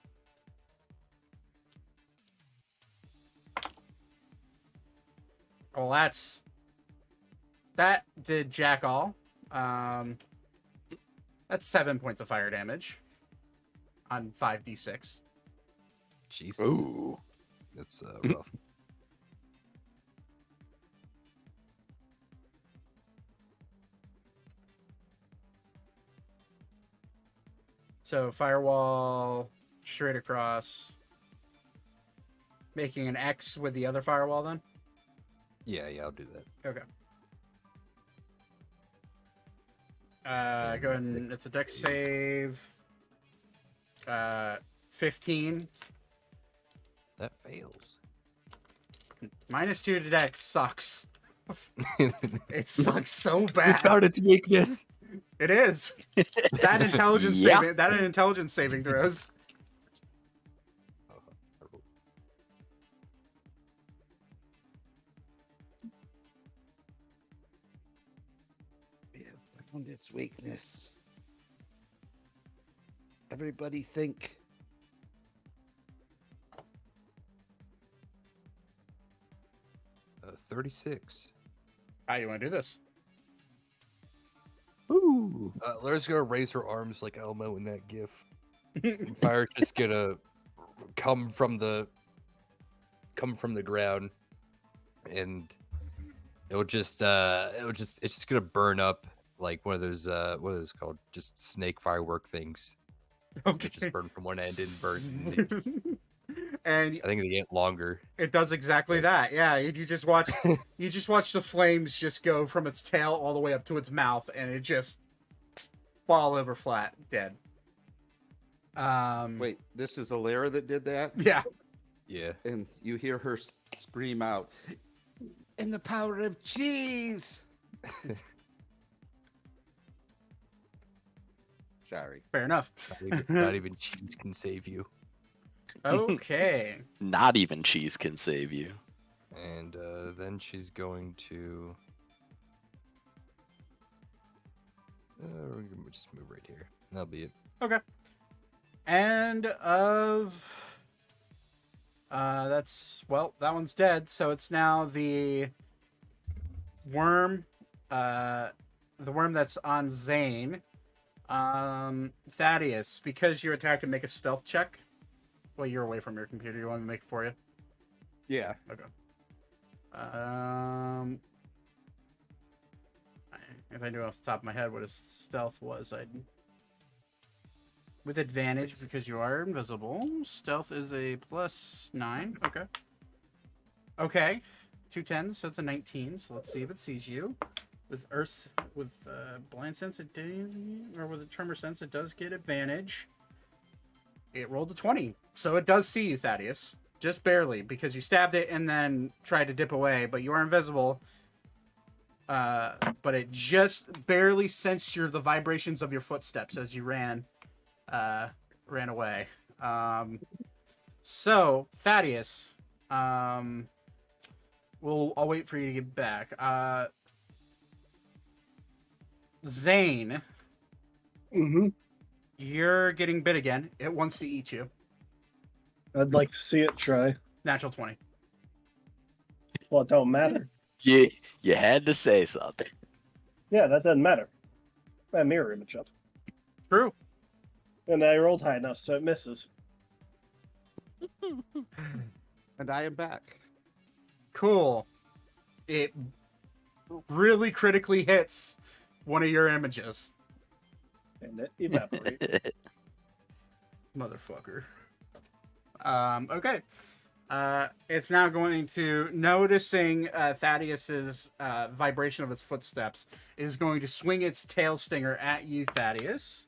Well, that did jack all. That's 7 points of fire damage on 5d6. Jesus. Ooh. That's rough. So firewall straight across, making an X with the other firewall. Then Yeah, I'll do that. okay. Go ahead and it's a dex save. 15. That fails. -2 to dex sucks. It sucks so bad. its weakness. It is. That intelligence Yeah. saving. That intelligence saving throws. We have found its weakness. Everybody think. 36. How you want to do this? Ooh. Lara's gonna raise her arms like Elmo in that gif. And fire's just gonna come from the ground and it's just gonna burn up like one of those what are those called? Just snake firework things. Okay. It just burn from one end and burn. And they just, And I think they get longer. it does exactly that. Yeah, you just watch the flames just go from its tail all the way up to its mouth, and it just fall over flat, dead. Wait, this is Alara that did that? Yeah. Yeah. And you hear her scream out, "In the power of cheese!" Sorry. Fair enough. Not even cheese can save you. Okay. Not even cheese can save you. And then she's going to. We're gonna just move right here. That'll be it. Okay. And of that one's dead, so it's now the worm that's on Zane. Thaddeus, because you attacked him, make a stealth check. Well, you're away from your computer. You want me to make it for you? Yeah. Okay. If I knew off the top of my head what his stealth was, I'd. With advantage because you are invisible. Stealth is a +9. Okay. Okay. 2 10s, so it's a 19. So let's see if it sees you. With blind sense, it does, or with a tremor sense, it does get advantage. It rolled a 20, so it does see you, Thaddeus. Just barely, because you stabbed it and then tried to dip away, but you are invisible. But it just barely sensed the vibrations of your footsteps as you ran away. So Thaddeus, I'll wait for you to get back. Zane, Mm-hmm. you're getting bit again. It wants to eat you. I'd like to see it try. Natural 20. Well, it don't matter. You had to say something. Yeah, that doesn't matter. I mirror image up. True. And I rolled high enough, so it misses. And I am back. Cool. It really critically hits one of your images. And it evaporates. Motherfucker. Okay. It's now going to, noticing Thaddeus's vibration of its footsteps, is going to swing its tail stinger at you, Thaddeus.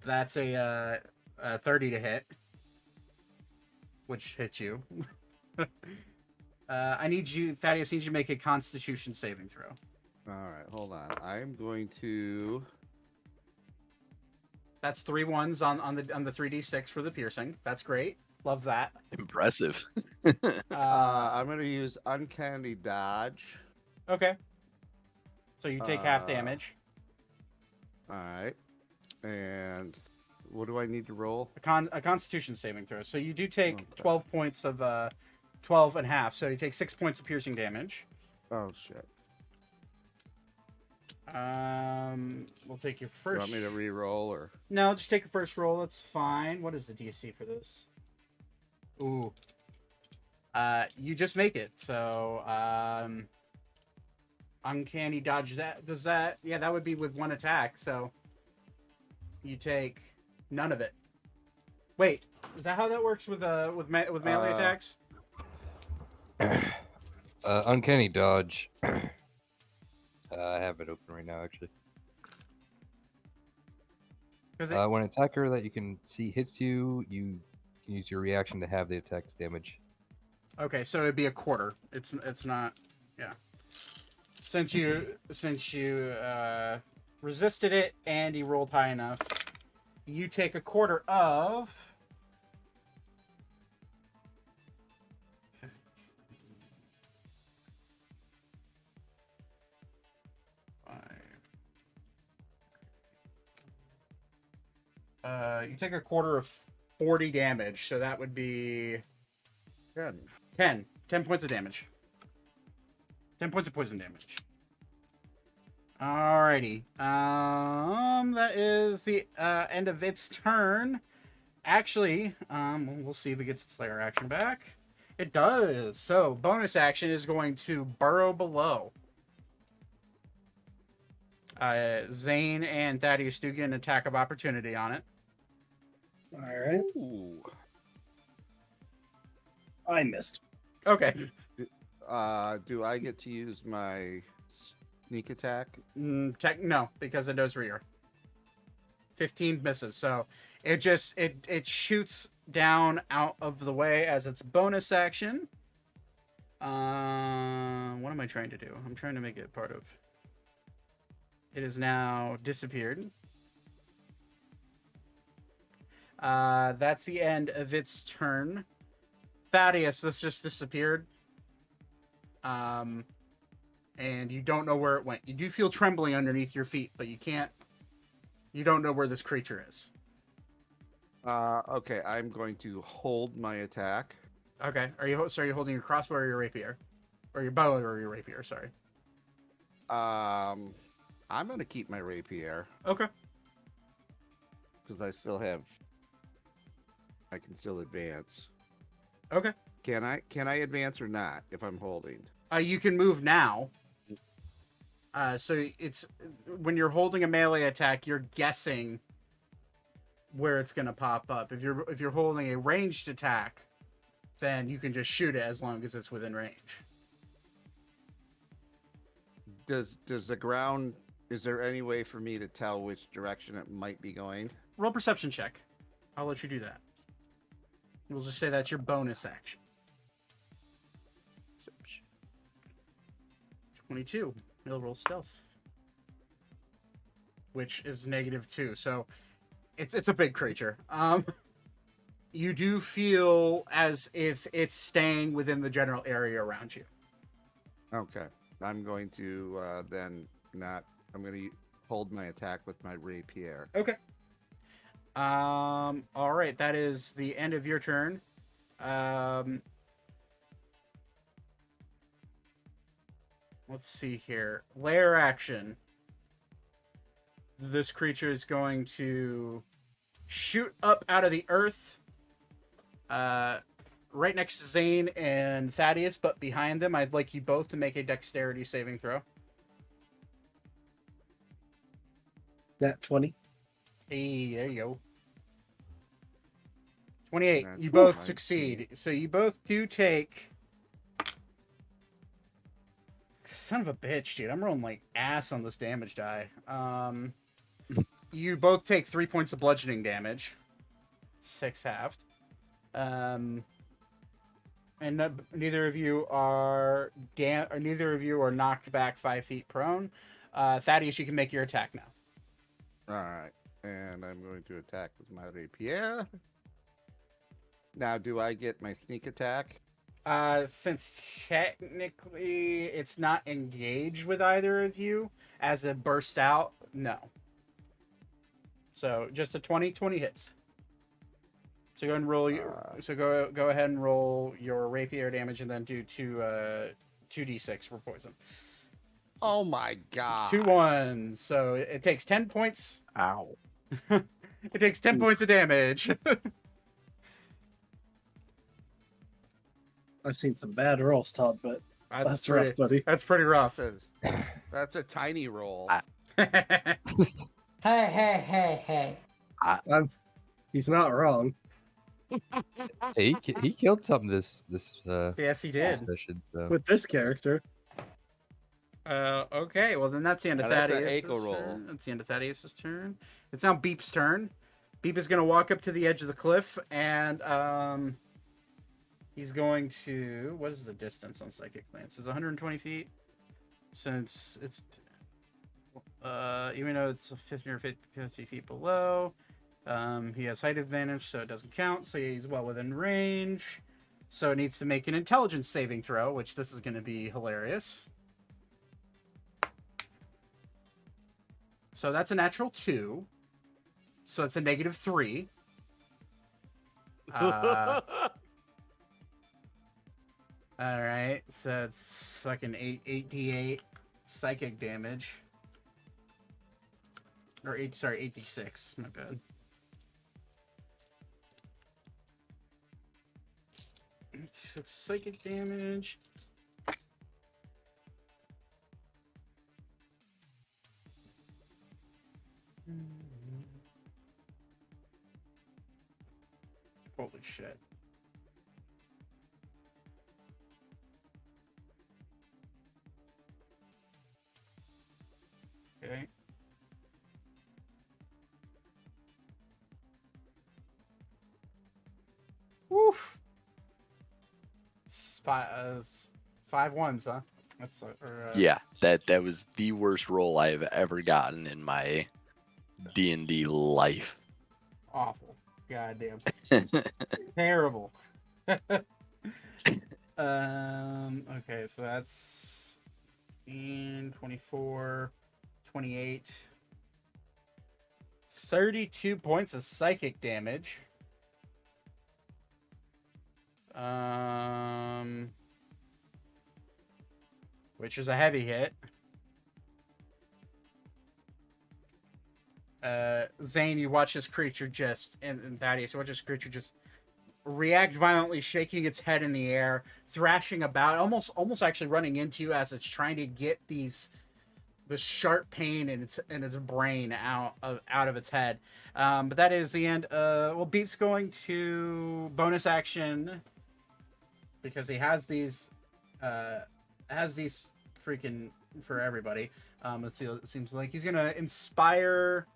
That's a 30 to hit, which hits you. Thaddeus needs you to make a Constitution saving throw. All right, hold on. I am going to. That's 3 1s on the 3d6 for the piercing. That's great. Love that. Impressive. I'm going to use Uncanny Dodge. Okay. So you take half damage. All right. And what do I need to roll? A Constitution saving throw. So you do take 12 points of 12 and a half. So you take 6 points of piercing damage. Oh shit! We'll take your first. You want me to re-roll or? No, just take your first roll. That's fine. What is the DC for this? Ooh. You just make it. So Uncanny Dodge. Does that? Yeah, that would be with 1 attack. So you take none of it. Wait, is that how that works with melee attacks? Uncanny Dodge. I have it open right now, actually. When an attacker that you can see hits you, you can use your reaction to have the attack's damage. Okay, so it'd be a quarter. It's not. Yeah. Since you resisted it and he rolled high enough, you take a quarter of. You take a quarter of 40 damage, so that would be 10 points of damage. 10 points of poison damage. Alrighty. That is the end of its turn. Actually, we'll see if it gets its lair action back. It does. So bonus action is going to burrow below. Zane and Thaddeus do get an attack of opportunity on it. All right. Ooh. I missed. Okay. Do I get to use my sneak attack? No, because it knows where you're. 15 misses. So it just it shoots down out of the way as its bonus action. What am I trying to do? I'm trying to make it part of. It is now disappeared. That's the end of its turn. Thaddeus, this just disappeared. And you don't know where it went. You do feel trembling underneath your feet, but you don't know where this creature is. Okay, I'm going to hold my attack. Okay. Are you holding your crossbow or your rapier? Or your bow or your rapier, sorry. I'm going to keep my rapier Okay. because I can still advance. Okay. Can I advance or not if I'm holding? You can move now. So it's when you're holding a melee attack, you're guessing where it's gonna pop up. If you're holding a ranged attack, then you can just shoot it as long as it's within range. Does the ground? Is there any way for me to tell which direction it might be going? Roll perception check. I'll let you do that. We'll just say that's your bonus action. 22. He'll roll stealth, which is -2. So it's a big creature. You do feel as if it's staying within the general area around you. Okay, I'm going to then not. I'm going to hold my attack with my rapier. Okay. All right. That is the end of your turn. Let's see here. Lair action. This creature is going to shoot up out of the earth. Right next to Zane and Thaddeus, but behind them. I'd like you both to make a dexterity saving throw. Nat 20. Hey, there you go. 28. That's You both 19. succeed. So you both do take... Son of a bitch, dude. I'm rolling like ass on this damage die. You both take 3 points of bludgeoning damage. 6 halved. And neither of you are knocked back 5 feet prone. Thaddeus, you can make your attack now. All right, and I'm going to attack with my rapier. Now, do I get my sneak attack? Since technically it's not engaged with either of you as it bursts out, no. So just a 20 hits. So go ahead and roll. Go ahead and roll your rapier damage, and then do 2d6 for poison. Oh my god! 2 1s. So it takes 10 points. Ow. It takes 10 points of damage. I've seen some bad rolls, Todd, but that's pretty, rough, buddy. That's pretty rough. That's a tiny roll. Hey. He's not wrong. Hey, he killed something this Yes, he did. session. So. With this character. Okay, well then that's the end of Now that's an Thaddeus' Aiko roll. turn. That's the end of Thaddeus' turn. It's now Beep's turn. Beep is going to walk up to the edge of the cliff, and he's going to... What is the distance on Psychic Glance? It's 120 feet. Since it's... even though it's 50 or 50 feet below, he has height advantage, so it doesn't count. So he's well within range. So it needs to make an intelligence saving throw, which this is going to be hilarious. So that's a natural 2. So it's a -3. All right, so it's fucking 8d8 psychic damage. Or 8d6. My bad. Psychic damage. Holy shit. Okay. Woof. 5 ones, huh? That's Yeah, that was the worst roll I have ever gotten in my D&D life. awful. Goddamn. Terrible. Okay, so that's 15, 24, 28. 32 points of psychic damage. Which is a heavy hit. Zane, you watch this creature and Thaddeus, you watch this creature just react violently, shaking its head in the air, thrashing about, almost actually running into you as it's trying to get the sharp pain in its brain out of its head. But that is the end. Beep's going to bonus action because he has these freaking for everybody. It seems like he's gonna inspire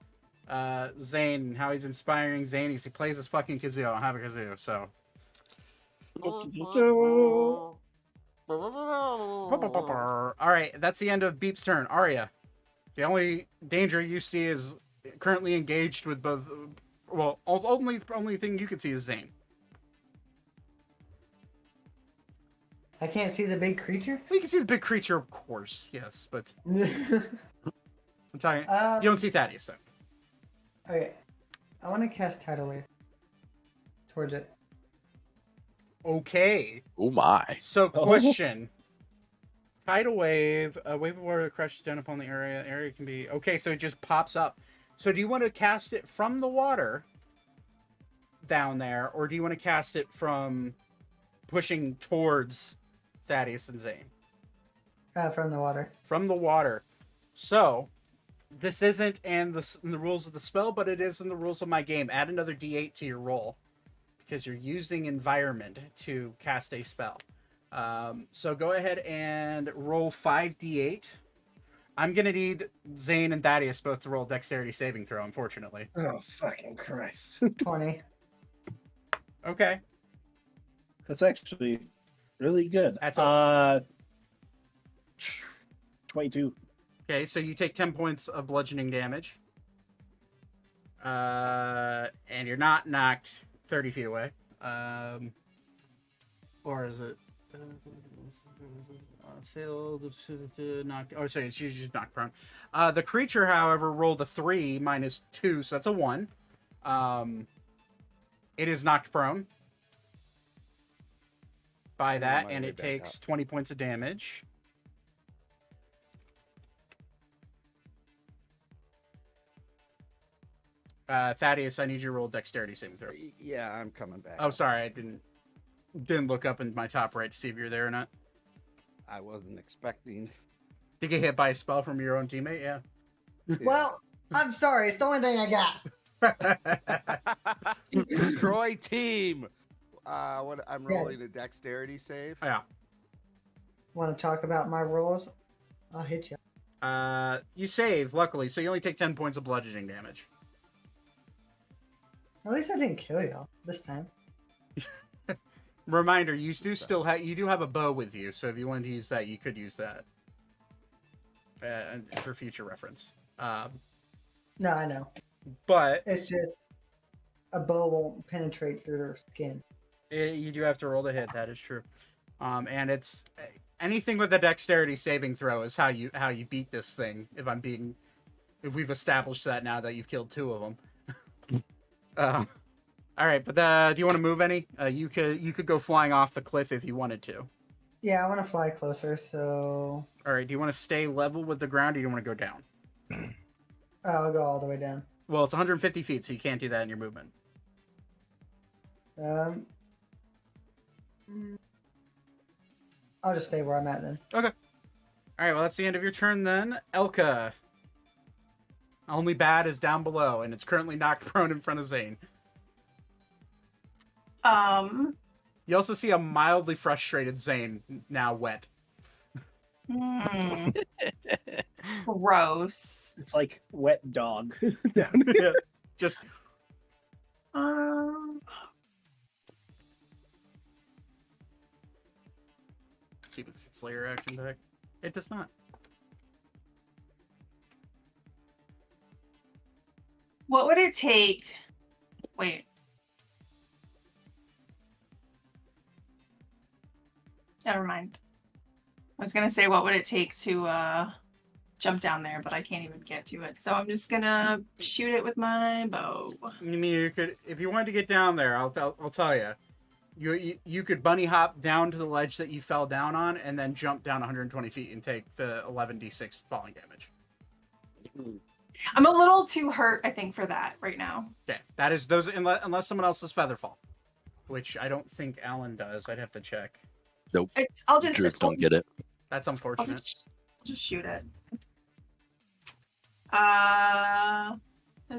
Zane. How he's inspiring Zane is he plays his fucking kazoo. I don't have a kazoo, so. All right, that's the end of Beep's turn. Arya, the only danger you see is currently engaged with both. Well, only thing you can see is Zane. I can't see the big creature. Well, you can see the big creature, of course, yes, but I'm talking. You don't see Thaddeus though. Okay, I want to cast Tidal Wave towards it. Okay. Oh my. So, question. Tidal wave, a wave of water that crashes down upon the area. Area can be... Okay, so it just pops up. So do you want to cast it from the water down there, or do you want to cast it from pushing towards Thaddeus and Zane? From the water. From the water. So, this isn't in the rules of the spell, but it is in the rules of my game. Add another d8 to your roll, because you're using environment to cast a spell. So go ahead and roll 5d8. I'm going to need Zane and Thaddeus both to roll dexterity saving throw, unfortunately. Oh, fucking Christ. 20. Okay. That's actually really good. That's 22. Okay, so you take 10 points of bludgeoning damage. And you're not knocked 30 feet away. Or is it... failed to knock... Oh, sorry, it's usually just knocked prone. The creature, however, rolled a 3 minus 2, so that's a 1. It is knocked prone by that, and it takes 20 points of damage. Thaddeus, I need you to roll dexterity saving throw. Yeah, I'm coming back. Oh, sorry, I didn't look up in my top right to see if you're there or not. I wasn't expecting. Did you get hit by a spell from your own teammate? Yeah. Well, I'm sorry. It's the only thing I got. Troy team. What I'm rolling a dexterity save. Yeah. Want to talk about my rolls? I'll hit you. You save, luckily, so you only take 10 points of bludgeoning damage. At least I didn't kill y'all this time. Reminder: you do have a bow with you, so if you wanted to use that, you could use that for future reference. No, I know. But It's just a bow won't penetrate through their skin. you do have to roll to hit. That is true. And it's anything with a dexterity saving throw is how you beat this thing. If we've established that now that you've killed 2 of them. All right, but do you want to move any? You could go flying off the cliff if you wanted to. Yeah, I want to fly closer, so... All right, do you want to stay level with the ground, or do you want to go down? I'll go all the way down. Well, it's 150 feet, so you can't do that in your movement. I'll just stay where I'm at then. All right, well, that's the end of your turn then. Elka. Only bad is down below, and it's currently knocked prone in front of Zane. You also see a mildly frustrated Zane, now wet. Gross. It's like wet dog down here. Just see if it's Slayer action back. It does not. What would it take? Wait. Never mind. I was gonna say what would it take to jump down there, but I can't even get to it. So I'm just gonna shoot it with my bow. I mean, you could, if you wanted to get down there, I'll tell you. You could bunny hop down to the ledge that you fell down on, and then jump down 120 feet and take the 11d6 falling damage. I'm a little too hurt, I think, for that right now. Okay, that is those unless someone else has featherfall, which I don't think Alan does. I'd have to check. Nope. I'll just Druids don't get it. That's I'll unfortunate. just shoot it.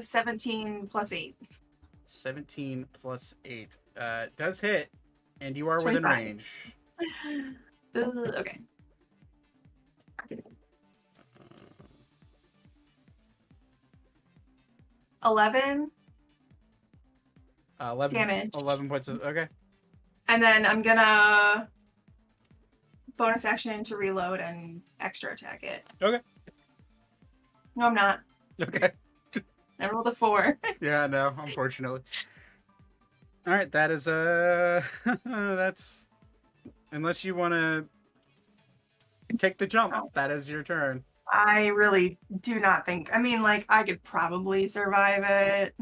17 plus 8. 17 plus 8 does hit, and you are within 25. range. Okay. 11 11 damage. 11 points of okay. And then I'm gonna bonus action to reload and extra attack it. Okay. No, I'm not. Okay. I rolled a 4. Yeah, no, unfortunately. All right, that is that's unless you want to take the jump, that is your turn. I really do not think. I mean, like, I could probably survive it.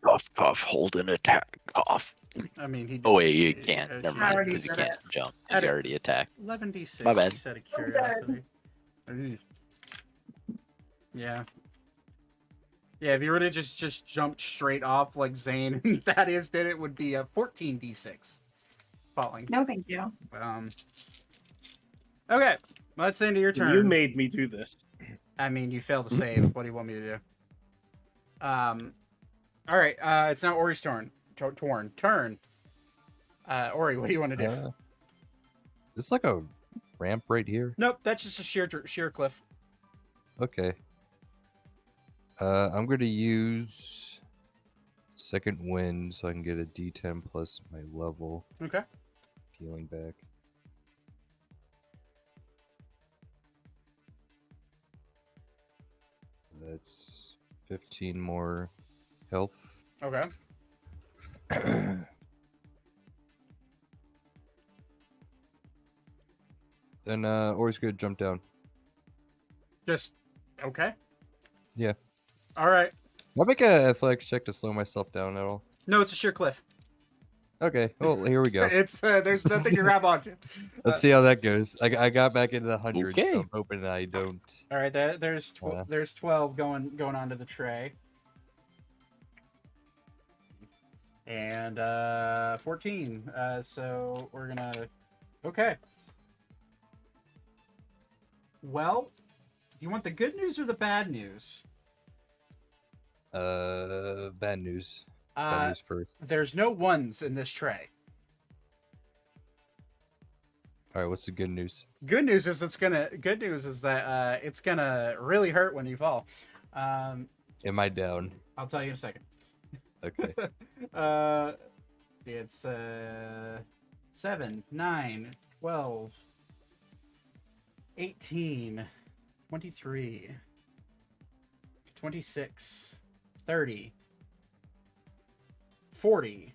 Cough, cough, hold an attack, cough. I mean, he. Oh wait, you can't. Never mind, already because you said can't it. jump. 'Cause you already attacked. 11d6. My bad. Just out of curiosity. Yeah. Yeah, if you were to just jump straight off like Zane and Thaddeus did, it would be a 14d6 falling. No, thank you. Okay, well, that's the end of your turn. You made me do this. I mean, you failed to save. What do you want me to do? All right. It's now Ori's turn. Turn. Ori, what do you want to do? There's like a ramp right here. Nope, that's just a sheer cliff. Okay. I'm going to use second wind so I can get a D10 plus my level. Okay. Healing back. That's 15 more health. Okay. Then Ori's going to jump down. Just okay. Yeah. All right. I'll make a athletics check to slow myself down at all. No, it's a sheer cliff. Okay, well, here we go. It's there's nothing to grab onto. Let's see how that goes. I got back into the hundreds, Okay. so I'm hoping I don't. All right, there's 12 going onto the tray, and 14. So we're gonna. Okay. Well, do you want the good news or the bad news? Bad news. Bad news first. There's no ones in this tray. All right, what's the good news? Good news is Good news is that it's gonna really hurt when you fall. Am I down? I'll tell you in a second. Okay. It's 7, 9, 12, 18, 23, 26, 30, 40,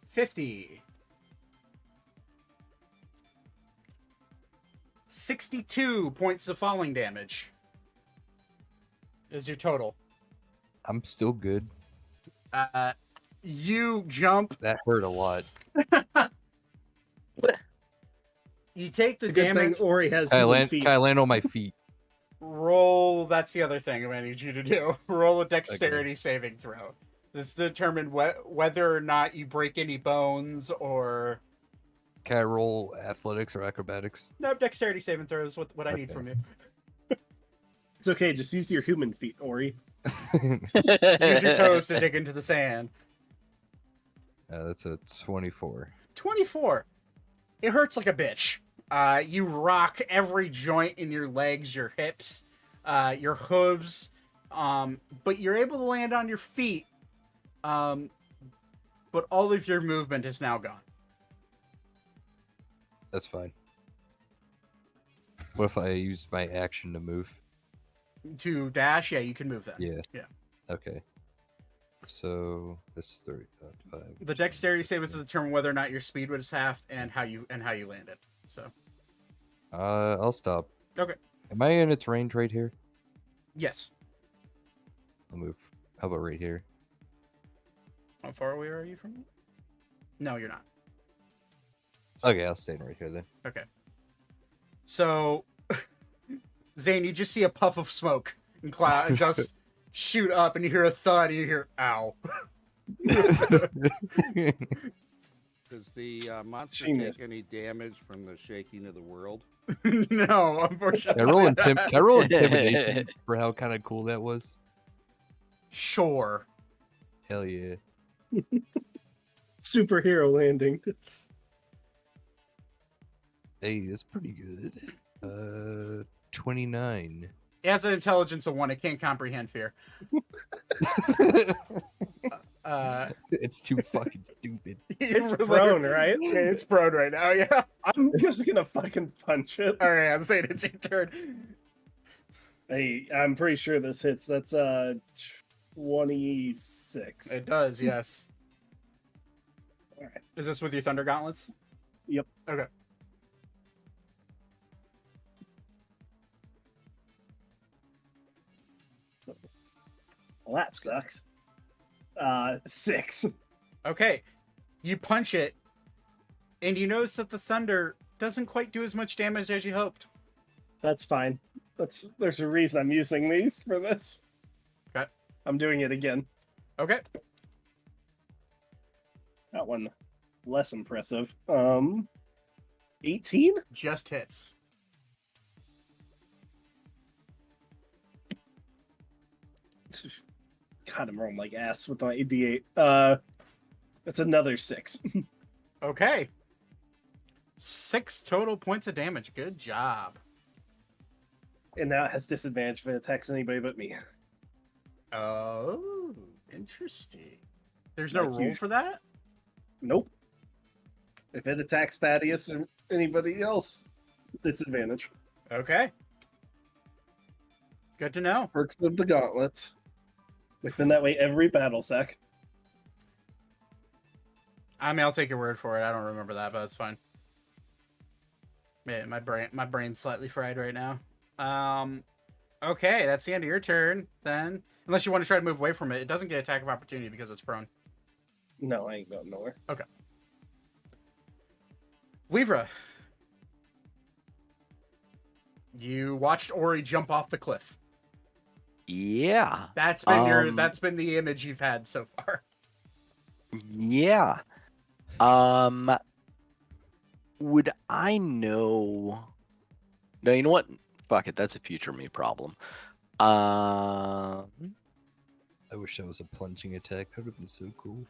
50, 62 points of falling damage is your total. I'm still good. You jump, That hurt a lot. you take the The good damage. thing Ori has Can I human land, feet. can I land on my feet? Roll. That's the other thing I need you to do. Roll a dexterity saving throw. This determine whether or not you break any bones or. Can I roll athletics or acrobatics? No, dexterity saving throws. What I need Okay. from you. It's okay. Just use your human feet, Ori. Use your toes to dig into the sand. That's a 24. 24. It hurts like a bitch. You rock every joint in your legs, your hips, your hooves, but you're able to land on your feet. But all of your movement is now gone. That's fine. What if I used my action to move? To dash, yeah, you can move that. Yeah. Yeah. Okay. So that's 35. The dexterity save is to determine whether or not your speed was halved and how you landed. So. I'll stop. Okay. Am I in its range right here? Yes. I'll move. How about right here? How far away are you from me? No, you're not. Okay, I'll stay right here then. Okay. So, Zane, you just see a puff of smoke and cloud just shoot up, and you hear a thud, and you hear "ow." Does the monster Genius. take any damage from the shaking of the world? No, Can unfortunately. I roll, can I roll intimidation for how kind of cool that was? Sure. Hell yeah. Superhero landing. Hey, that's pretty good. 29. It has an intelligence of 1. It can't comprehend fear. It's too fucking stupid. It's prone, right? It's prone right now, yeah. I'm just gonna fucking punch it. All right, I'm saying it's your turn. Hey, I'm pretty sure this hits. That's 26. It does, yes. All right. Is this with your Thunder Gauntlets? Yep. Okay. Well, that sucks. 6. Okay. You punch it, and you notice that the thunder doesn't quite do as much damage as you hoped. That's fine. There's a reason I'm using these for this. Okay. I'm doing it again. Okay. That one less impressive. 18? Just hits. God, I'm rolling like ass with my D8. That's another 6. Okay. 6 total points of damage. Good job. And now it has disadvantage if it attacks anybody but me. Oh, interesting. There's no Like rule you- for that? Nope. If it attacks Thaddeus or anybody else, disadvantage. Okay. Good to know. Perks of the gauntlets. They've been that way every battle sec. I mean, I'll take your word for it. I don't remember that, but that's fine. Man, my brain's slightly fried right now. Okay, that's the end of your turn then. Unless you want to try to move away from it. It doesn't get attack of opportunity because it's prone. No, I ain't going nowhere. Livra. You watched Ori jump off the cliff. Yeah. That's been that's been the image you've had so far. Yeah. Would I know? No, you know what? Fuck it. That's a future me problem. I wish that was a plunging attack. That would have been so cool.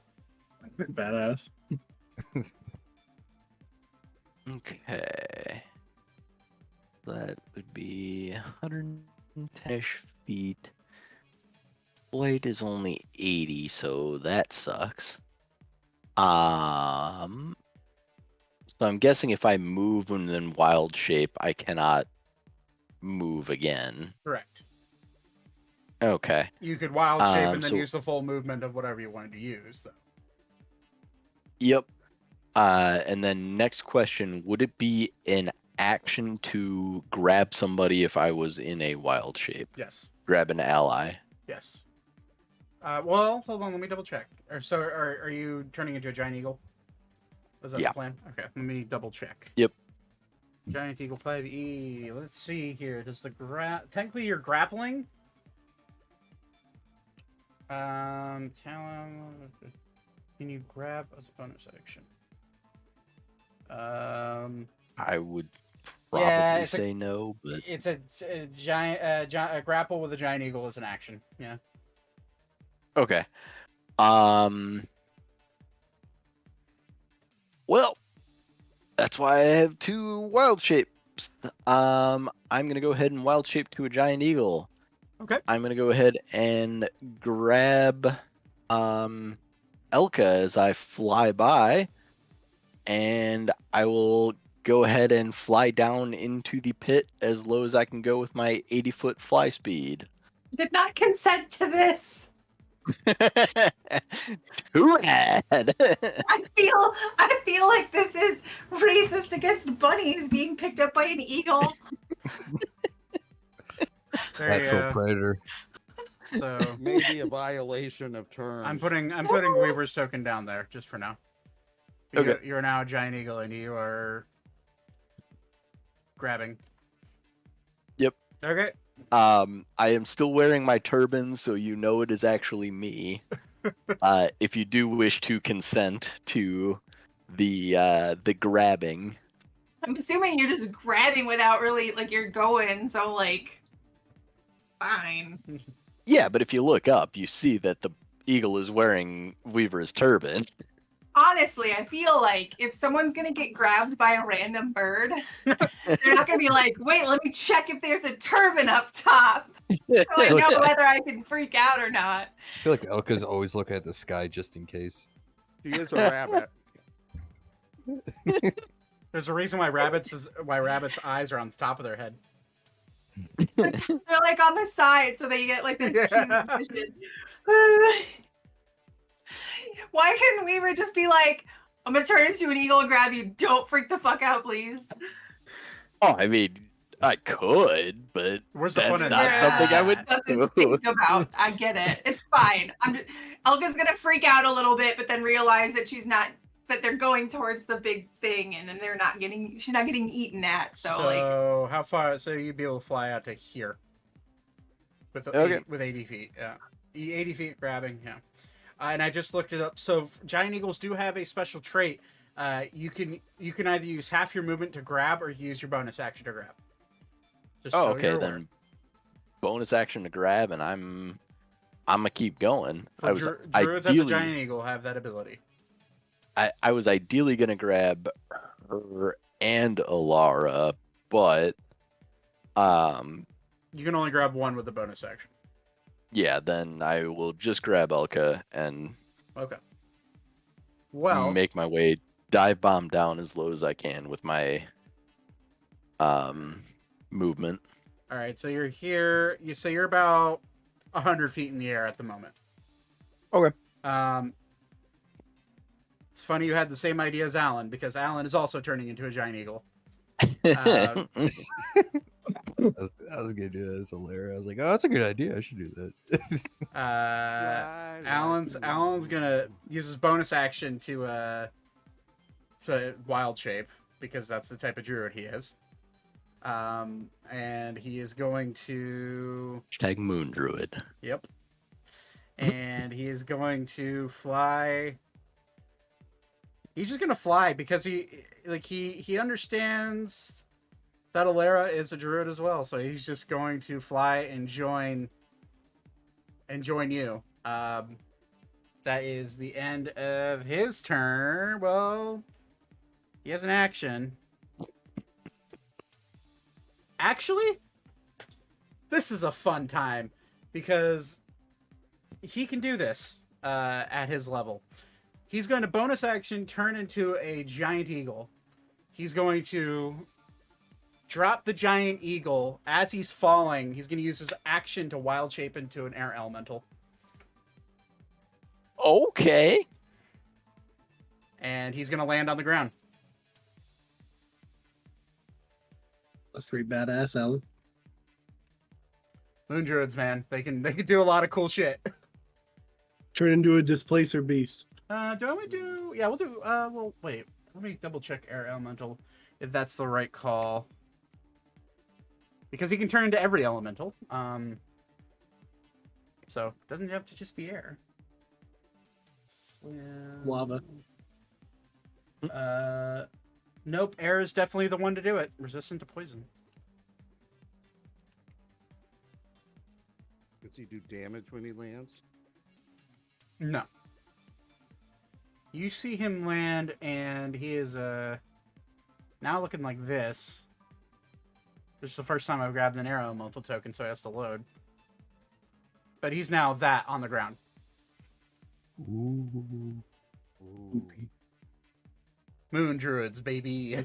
Badass. Okay. That would be 110-ish feet. Blade is only 80, so that sucks. So I'm guessing if I move and then wild shape, I cannot move again. Correct. Okay. You could wild shape and then so- use the full movement of whatever you wanted to use, though. Yep. And then next question, would it be an action to grab somebody if I was in a wild shape? Yes. Grab an ally? Yes. Well, hold on. Let me double check. Are you turning into a giant eagle? Was that Yeah. the plan? Okay. Let me double check. Yep. Giant eagle 5e. Let's see here. Does the technically you're grappling? Talon. Can you grab as a bonus action? I would Yeah, probably it's say no, but it's a giant a grapple with a giant eagle is an action. Yeah. okay. Well, that's why I have 2 wild shapes. I'm gonna go ahead and wild shape to a giant eagle. Okay. I'm gonna go ahead and grab Elka as I fly by, and I will go ahead and fly down into the pit as low as I can go with my 80-foot fly speed. Did not consent to this. Too bad. I feel like this is racist against bunnies being picked up by an eagle. There you Natural go. predator. So Maybe a violation of terms. I'm putting Weaver's token down there just for now. Okay. You're now a giant eagle and you are grabbing. Yep. Okay. I am still wearing my turban, so you know it is actually me. If you do wish to consent to the grabbing. I'm assuming you're just grabbing without really like you're going, so like fine. Yeah, but if you look up, you see that the eagle is wearing Weaver's turban. Honestly, I feel like if someone's gonna get grabbed by a random bird, they're not gonna be like, wait, let me check if there's a turban up top. So I know whether I can freak out or not. I feel like Elka's always looking at the sky just in case. He is a rabbit. There's a reason why rabbits' eyes are on the top of their head. They're like on the side, so they get like this huge vision. Why couldn't Weaver just be like, I'm gonna turn into an eagle and grab you? Don't freak the fuck out, please. Oh, I mean, I could, but Where's the that's fun in not that? something I would Doesn't do. think about. I get it. It's fine. Elka's gonna freak out a little bit, but then realize that that they're going towards the big thing, and then she's not getting eaten at. So like, how far? So you'd be able to fly out to here with Okay. 80 feet. Yeah, 80 feet grabbing. Yeah, and I just looked it up. So giant eagles do have a special trait. You can either use half your movement to grab or use your bonus action to grab. Just Oh, so okay, you're then aware. bonus action to grab, and I'm gonna keep going. So druids as a giant eagle have that ability. I was ideally gonna grab her and Alara, but You can only grab one with the bonus action. yeah, then I will just grab Elka and Okay. Well, make my way dive bomb down as low as I can with my movement. all right. So you're here. You're about 100 feet in the air at the moment. Okay. It's funny you had the same idea as Alan because Alan is also turning into a giant eagle. I was gonna do that. It's hilarious. I was like, oh, that's a good idea. I should do that. Alan's gonna use his bonus action to wild shape because that's the type of druid he is. And he is going to Hashtag Moon Druid. Yep. And he is going to fly. He's just gonna fly because he understands that Alara is a druid as well, so he's just going to fly and join you. That is the end of his turn. Well, he has an action. Actually, this is a fun time because he can do this at his level. He's going to bonus action turn into a giant eagle. He's going to drop the giant eagle as he's falling. He's going to use his action to wild shape into an air elemental. Okay. And he's going to land on the ground. That's pretty badass, Alan. Moon druids, man, they can do a lot of cool shit. Turn into a displacer beast. Do I want to do? Yeah, we'll do. Well, wait. Let me double check air elemental if that's the right call. Because he can turn into every elemental. So it doesn't have to just be air. Slam. Lava. Nope. Air is definitely the one to do it. Resistant to poison. Does he do damage when he lands? No. You see him land, and he is now looking like this. This is the first time I've grabbed an arrow elemental token, so he has to load. But he's now that on the ground. Ooh. Ooh. Moon druids, baby.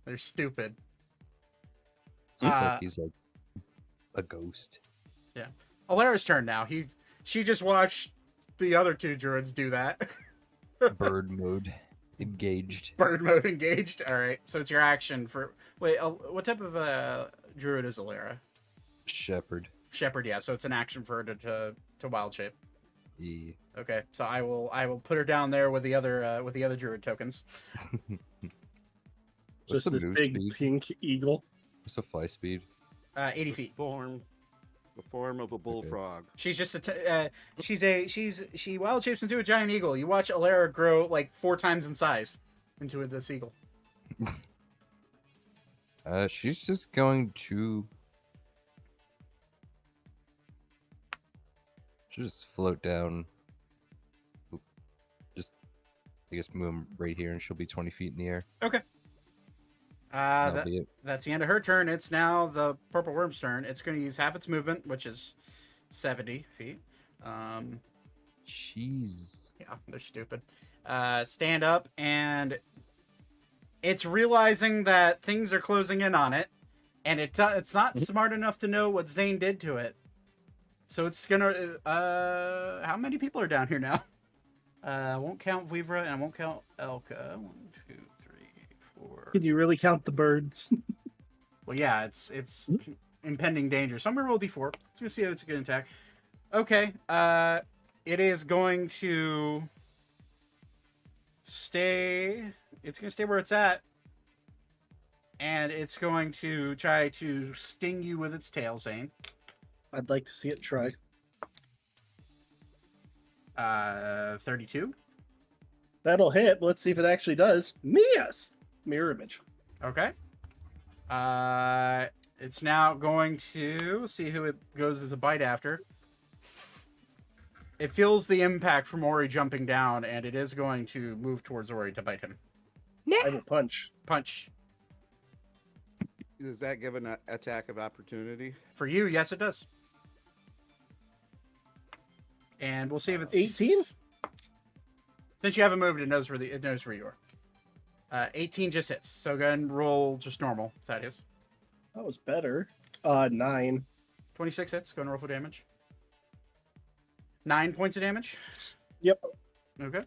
They're stupid. Seems like he's like a ghost. Alara's turn now. She just watched the other two druids do that. Bird mode engaged. Bird mode engaged. All right, so it's your action for. Wait, what type of druid is Alara? Shepherd. Shepherd, yeah. So it's an action for her to wild shape. Yeah. Okay, so I will put her down there with the other druid tokens. What's Just the this move big speed? pink eagle. What's the fly speed? 80 feet. The form of a bullfrog. She's just she wild shapes into a giant eagle. You watch Alara grow like 4 times in size into this eagle. She's just going to just float down. Oop. Just, I guess, move 'em right here, and she'll be 20 feet in the air. Okay. That'll be it. That's the end of her turn. It's now the purple worm's turn. It's going to use half its movement, which is 70 feet. Jeez. Yeah, they're stupid. Stand up, and it's realizing that things are closing in on it, and it's not smart enough to know what Zane did to it. So it's gonna. How many people are down here now? I won't count Vivra, and I won't count Elka. 1, 2, 3, 4. Can you really count the birds? Well, yeah, it's impending danger. So I'm gonna roll d4. Let's go see if it's a good attack. Okay. It is going to stay. It's gonna stay where it's at, and it's going to try to sting you with its tail, Zane. I'd like to see it try. 32. That'll hit. But let's see if it actually does. Yes. Mirror image. Okay. It's now going to see who it goes as a bite after. It feels the impact from Ori jumping down, and it is going to move towards Ori to bite him. I will punch. Punch. Does that give an attack of opportunity? For you, yes, it does. And we'll see if it's 18? Since you haven't moved, it knows where you are. 18 just hits. So go ahead and roll just normal, Thaddeus. That was better. 9. 26 hits. Go and roll for damage. 9 points of damage. Yep. Okay.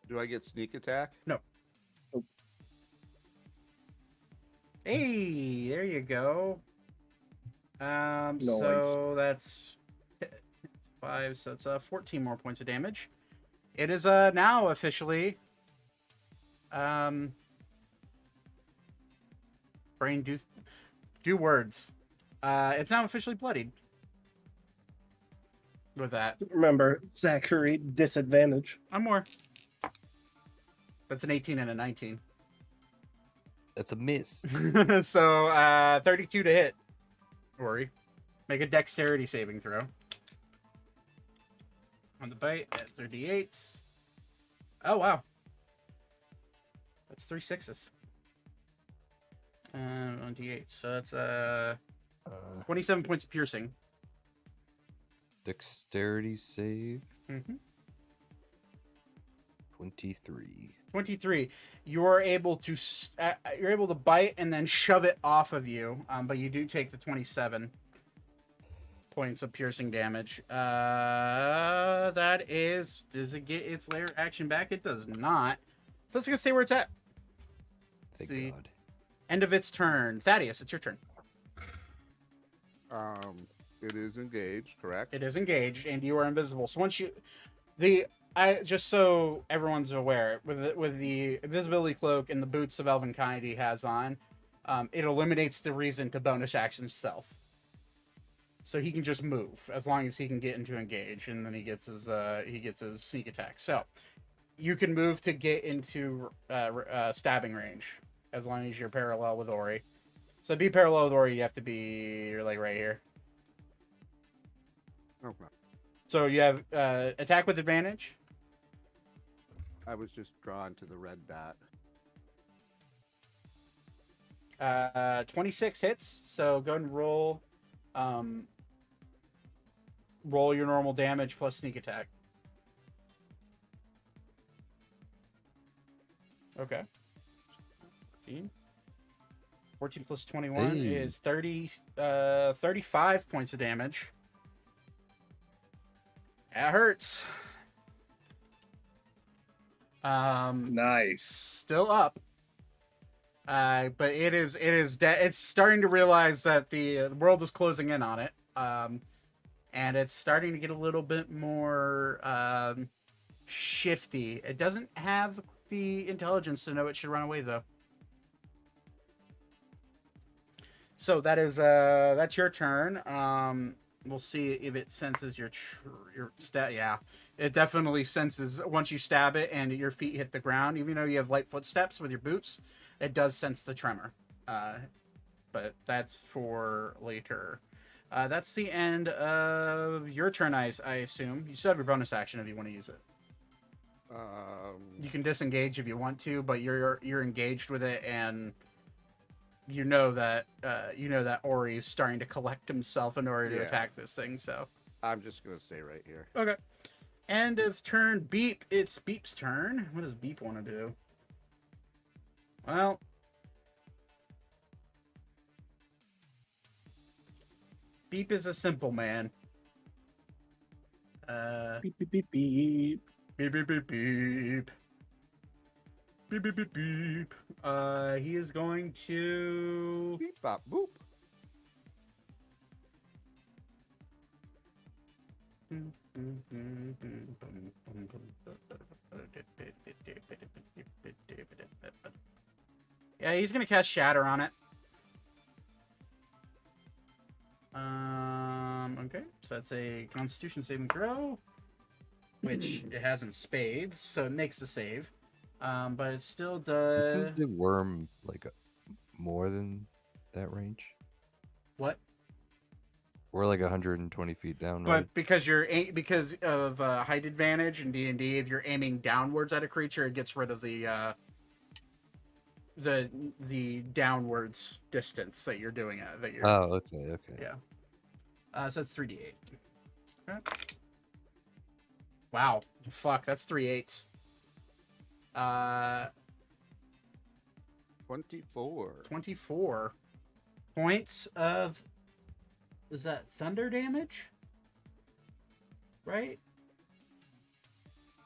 Do I get sneak attack? Hey, there you go. So Nice. that's 5. So it's 14 more points of damage. It is now officially brain do words. It's now officially bloodied. With that, Remember, Zachary, disadvantage. I'm more. That's an 18 and a 19. That's a miss. So 32 to hit. Ori, make a dexterity saving throw. On the bite, that's their d8s. Oh wow, that's 3 6s. On d8, so that's 27 points of piercing. Dexterity save. Mm-hmm. 23. 23. You're able to bite and then shove it off of you, but you do take the 27 points of piercing damage. That is, does it get its layer action back? It does not. So it's gonna stay where it's at. Thank See. God. End of its turn. Thaddeus, it's your turn. It is engaged, correct? It is engaged, and you are invisible. So once just so everyone's aware, with the invisibility cloak and the boots of Elvenkind he has on, it eliminates the reason to bonus action stealth. So he can just move as long as he can get into engage, and then he gets his sneak attack. So you can move to get into stabbing range as long as you're parallel with Ori. So to be parallel with Ori, you have to be like right here. Okay. So you have attack with advantage. I was just drawn to the red dot. 26 hits. So go ahead and roll. Roll your normal damage plus sneak attack. Okay. 14 plus 21 Hey. is 35 points of damage. That hurts. Nice. Still up. But it's starting to realize that the world is closing in on it. And it's starting to get a little bit more shifty. It doesn't have the intelligence to know it should run away, though. So that's your turn. We'll see if it senses your stat. Yeah, it definitely senses once you stab it and your feet hit the ground. Even though you have light footsteps with your boots, it does sense the tremor. But that's for later. That's the end of your turn, I assume. You still have your bonus action if you want to use it. You can disengage if you want to, but you're engaged with it, and you know that Ori is starting to collect himself in order to attack this thing. So I'm just gonna stay right here. okay. End of turn. Beep. It's Beep's turn. What does Beep want to do? Well, Beep is a simple man. Beep beep beep beep. Beep beep beep beep. Beep beep beep beep. He is going to. Beep bop boop. Yeah, he's gonna cast Shatter on it. Okay, so that's a Constitution saving throw, which it has in spades, so it makes the save. But it still does. Isn't the worm like more than that range? What? We're like 120 feet down, But right? because of height advantage in D&D, if you're aiming downwards at a creature, it gets rid of the downwards distance that you're doing at. That you're. Oh, okay. Yeah. So it's 3d8. Okay. Wow. Fuck, that's 3 8s. 24. 24 points of. Is that thunder damage? Right?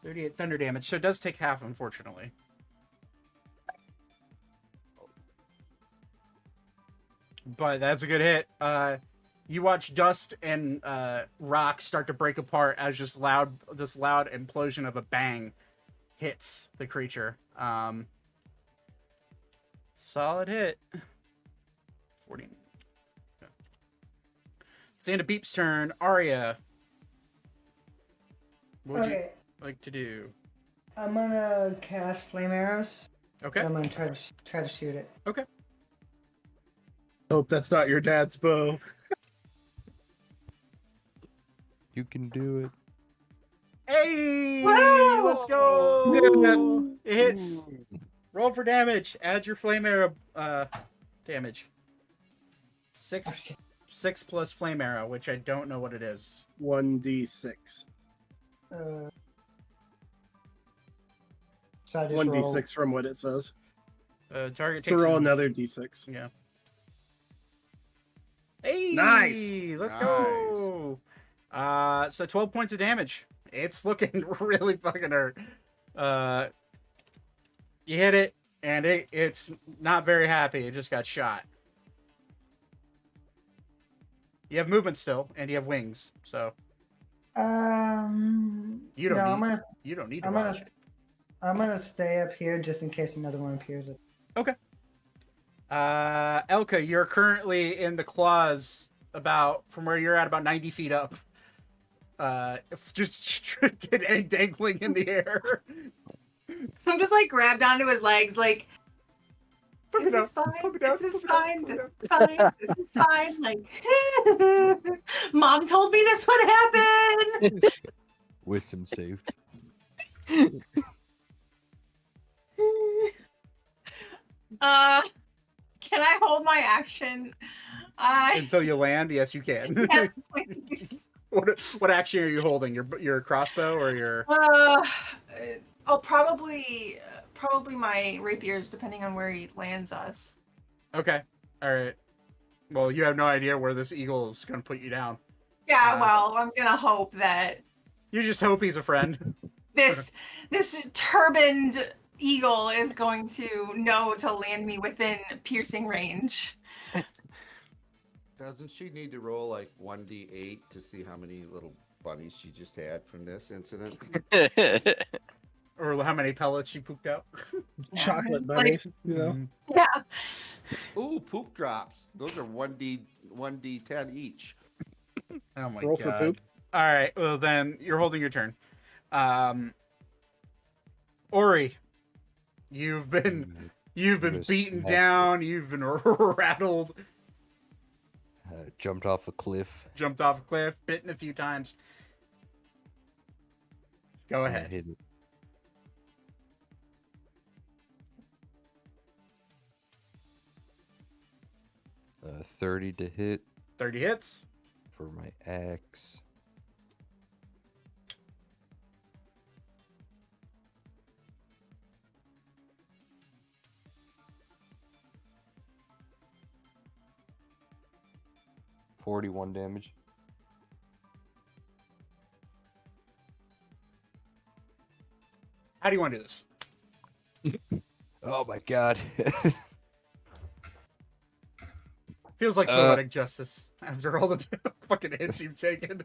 38 thunder damage. So it does take half, unfortunately. But that's a good hit. You watch dust and rocks start to break apart as this loud implosion of a bang hits the creature. Solid hit. 40. Okay. It's the end of Beep's turn. Arya, what would you like to do? I'm gonna cast flame arrows. Okay. I'm gonna try to shoot it. Okay. Hope that's not your dad's bow. You can do it. Hey! Wow! Let's go! Yeah. It hits. Roll for damage. Add your flame arrow damage. Oh, shit. 6 plus flame arrow, which I don't know what it is. 1d6. So I just 1d6 from what it says. Target So takes roll an- another d6. Yeah. Hey! Nice! Let's go! So 12 points of damage. It's looking really fucking hurt. You hit it, and it's not very happy. It just got shot. You have movement still, and you have wings, so you don't no, need. You don't need to I'm rush. gonna stay up here just in case another one appears. Okay. Elka, you're currently in the claws about from where you're at, about 90 feet up. Just dangling in the air. I'm just like grabbed onto his legs, like, Put this me is down, fine. put me down, This is put me down, fine. put me This down. is fine. This is fine. Like, Mom told me this would happen. Wisdom save. Can I hold my action? Until you land, yes, you can. Yes, please. What action are you holding? Your crossbow or your? I'll probably my rapiers, depending on where he lands us. Okay, all right. Well, you have no idea where this eagle is going to put you down. Yeah, well, I'm gonna hope that You just hope he's a friend. this turbaned eagle is going to know to land me within piercing range. Doesn't she need to roll like 1d8 to see how many little bunnies she just had from this incident? Or how many pellets she pooped out. Chocolate It's like- bunnies, you know. Yeah. Ooh, poop drops. Those are 1d10 each. Oh my Roll god. for poop. All right, well then you're holding your turn. Ori, you've been Just beaten smack down, you've been rattled, Jumped off a cliff. jumped off a cliff, bitten a few times. Go and ahead. hit it. Uh, 30 to hit 30 hits. for my axe. $41 damage. How do you want to do this? Oh my god. Feels like poetic justice after all the fucking hits you've taken.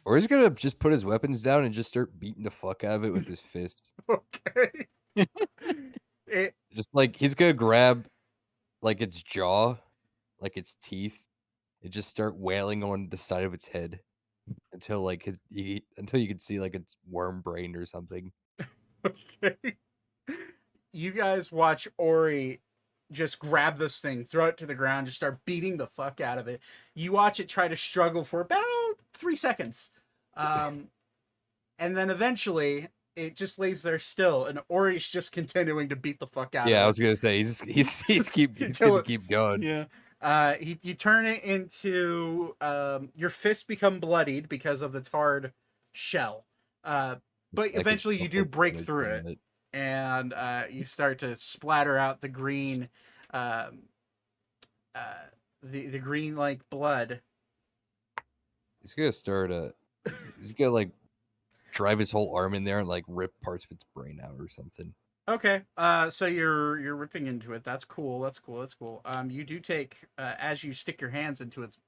Or he's gonna just put his weapons down and just start beating the fuck out of it with his fists. Okay. Just like he's gonna grab like its jaw, like its teeth, and just start wailing on the side of its head until like until you can see like its worm brain or something. Okay. You guys watch Ori just grab this thing, throw it to the ground, just start beating the fuck out of it. You watch it try to struggle for about 3 seconds. And then eventually it just lays there still, and Ori's just continuing to beat the fuck out of it. Yeah, I was gonna say he's Until gonna it- keep going. Yeah. You turn it into your fists become bloodied because of the tarred shell. But Like it's eventually you do something break damage through from it, and you start to splatter out the green, the green like blood. He's gonna start he's gonna like drive his whole arm in there and like rip parts of its brain out or something. Okay, so you're ripping into it. That's cool. That's cool. You do take as you stick your hands into its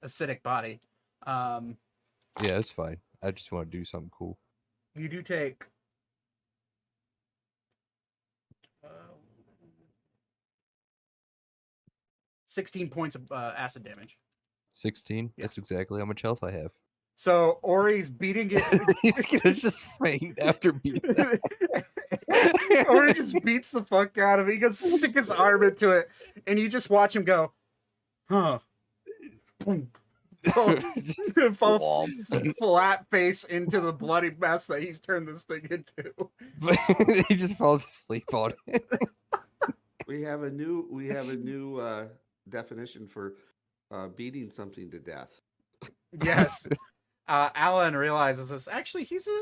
acidic body. Yeah, that's fine. I just want to do something cool. You do take 16 points of acid damage. 16. Yeah. That's exactly how much health I have. So Ori's beating it. He's gonna just faint after beating it. Ori just beats the fuck out of it. He goes to stick his arm into it, and you just watch him go, huh? Boom. Fall flat face into the bloody mess that he's turned this thing into. But he just falls asleep on it. We have a new definition for beating something to death. Yes. Alan realizes this. Actually, he's a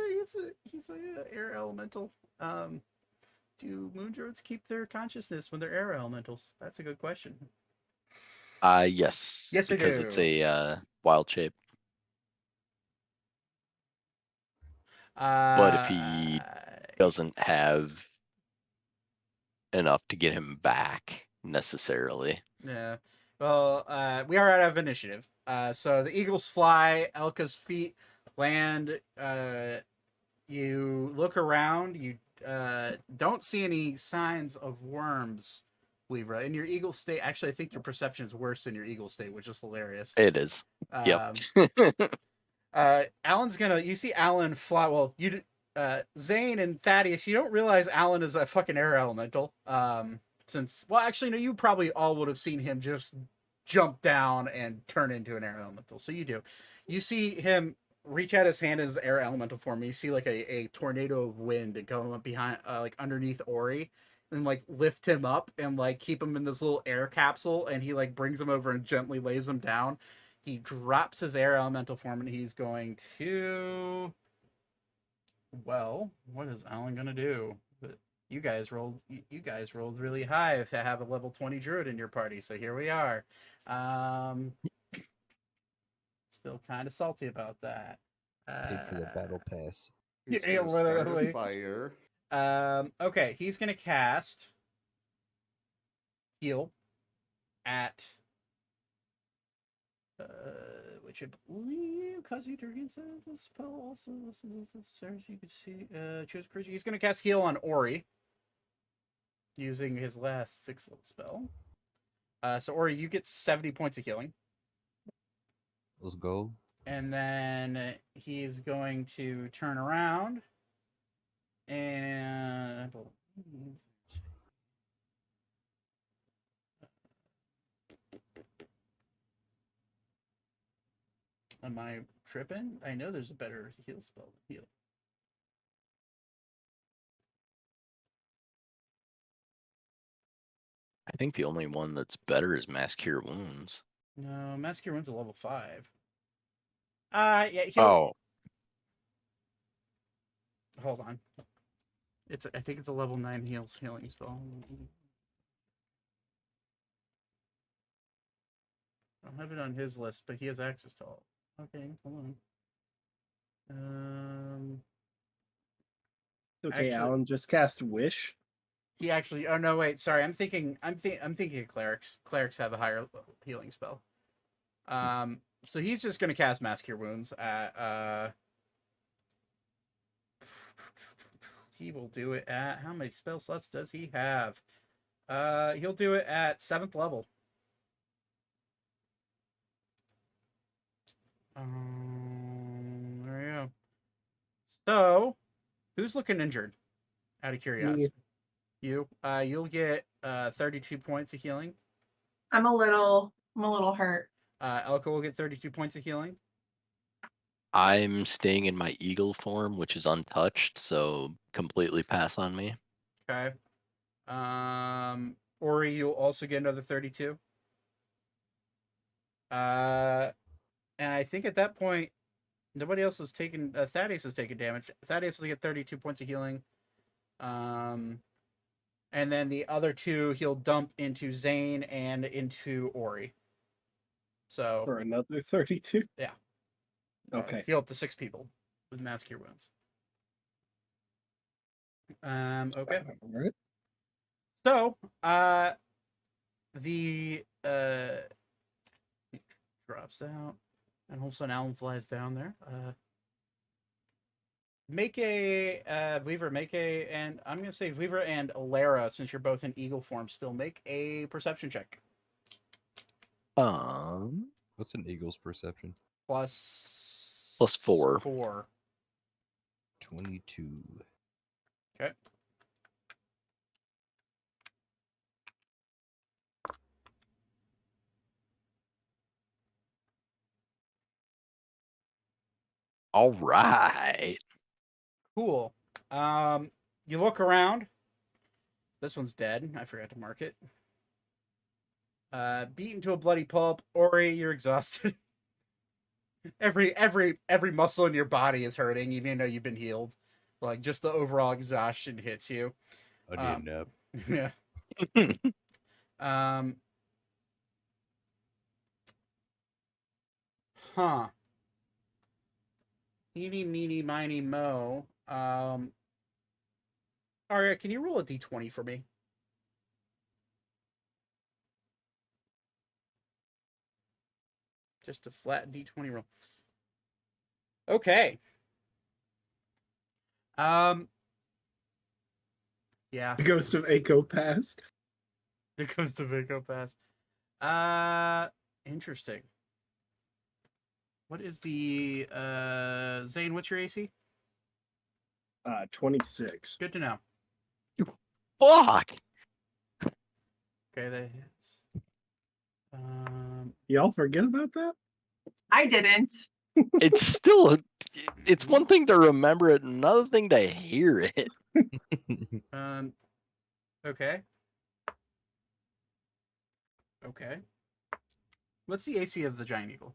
air elemental. Do moon druids keep their consciousness when they're air elementals? That's a good question. Yes. Yes, they because it's do. a wild shape. But if he doesn't have enough to get him back necessarily. Yeah. Well, we are out of initiative. So the eagles fly, Elka's feet land. You look around. You don't see any signs of worms Weaver. In your eagle state, actually, I think your perception is worse than your eagle state, which is hilarious. It is. Um, Alan's gonna. You see Alan fly. Well, Zane and Thaddeus. You don't realize Alan is a fucking air elemental. Since actually, no, you probably all would have seen him just jump down and turn into an air elemental. So you do. You see him reach out his hand as air elemental form. You see like a tornado of wind come up behind, like underneath Ori, and like lift him up and like keep him in this little air capsule. And he like brings him over and gently lays him down. He drops his air elemental form and he's going to. Well, what is Alan gonna do? You guys rolled really high if I have a level 20 druid in your party. So here we are. Still kind of salty about that. Paid for the battle pass. He's Yeah, gonna start a literally. fire. Okay, he's gonna cast heal at which I believe Kazi Durgan says the spell also as you can see choose creature. He's gonna cast heal on Ori using his last 6th level spell. So Ori, you get 70 points of healing. Let's go. And then he's going to turn around and am I tripping? I know there's a better heal spell than heal. I think the only one that's better is Mass Cure Wounds. No, Mass Cure Wounds a level 5. Yeah, heal. Oh, Hold on. I think it's a level 9 healing spell. I don't have it on his list, but he has access to all. Okay, hold on. Okay, Actually- Alan, just cast Wish. He actually. Oh no, wait. Sorry, I'm thinking of clerics. Clerics have a higher healing spell. So he's just gonna cast Mass Cure Wounds at. He will do it at how many spell slots does he have? He'll do it at 7th level. There you go. So, who's looking injured? Out of curiosity. You. You'll get 32 points of healing. I'm a little hurt. Elka will get 32 points of healing. I'm staying in my eagle form, which is untouched, so completely pass on me. Okay. Ori, you'll also get another 32. And I think at that point, nobody else has taken. Thaddeus has taken damage. Thaddeus will get 32 points of healing. And then the other 2 he'll dump into Zane and into Ori. So For another 32? Yeah. Okay. Heal up to 6 people with Mass Cure Wounds. Okay. Alright. So, the drops out, and all of a sudden Alan flies down there. Make a Weaver, and I'm gonna say Weaver and Alara, since you're both in eagle form, still make a perception check. What's an eagle's perception? Plus 4. 4. 22. Okay. All right. Cool. You look around. This one's dead. I forgot to mark it. Beaten to a bloody pulp. Ori, you're exhausted. every muscle in your body is hurting, even though you've been healed. Like, just the overall exhaustion hits you. I need a nap. Yeah. Huh. Eeny, meeny, miny, mo. Arya, can you roll a d20 for me? Just a flat d20 roll. Okay. Yeah. The ghost of Echo passed. There goes the Vico pass. Interesting. What is the Zane? What's your AC? 26. Good to know. Fuck. Okay, that hits. Y'all forget about that? I didn't. It's still it's one thing to remember it, another thing to hear it. Okay. Okay. What's the AC of the giant eagle?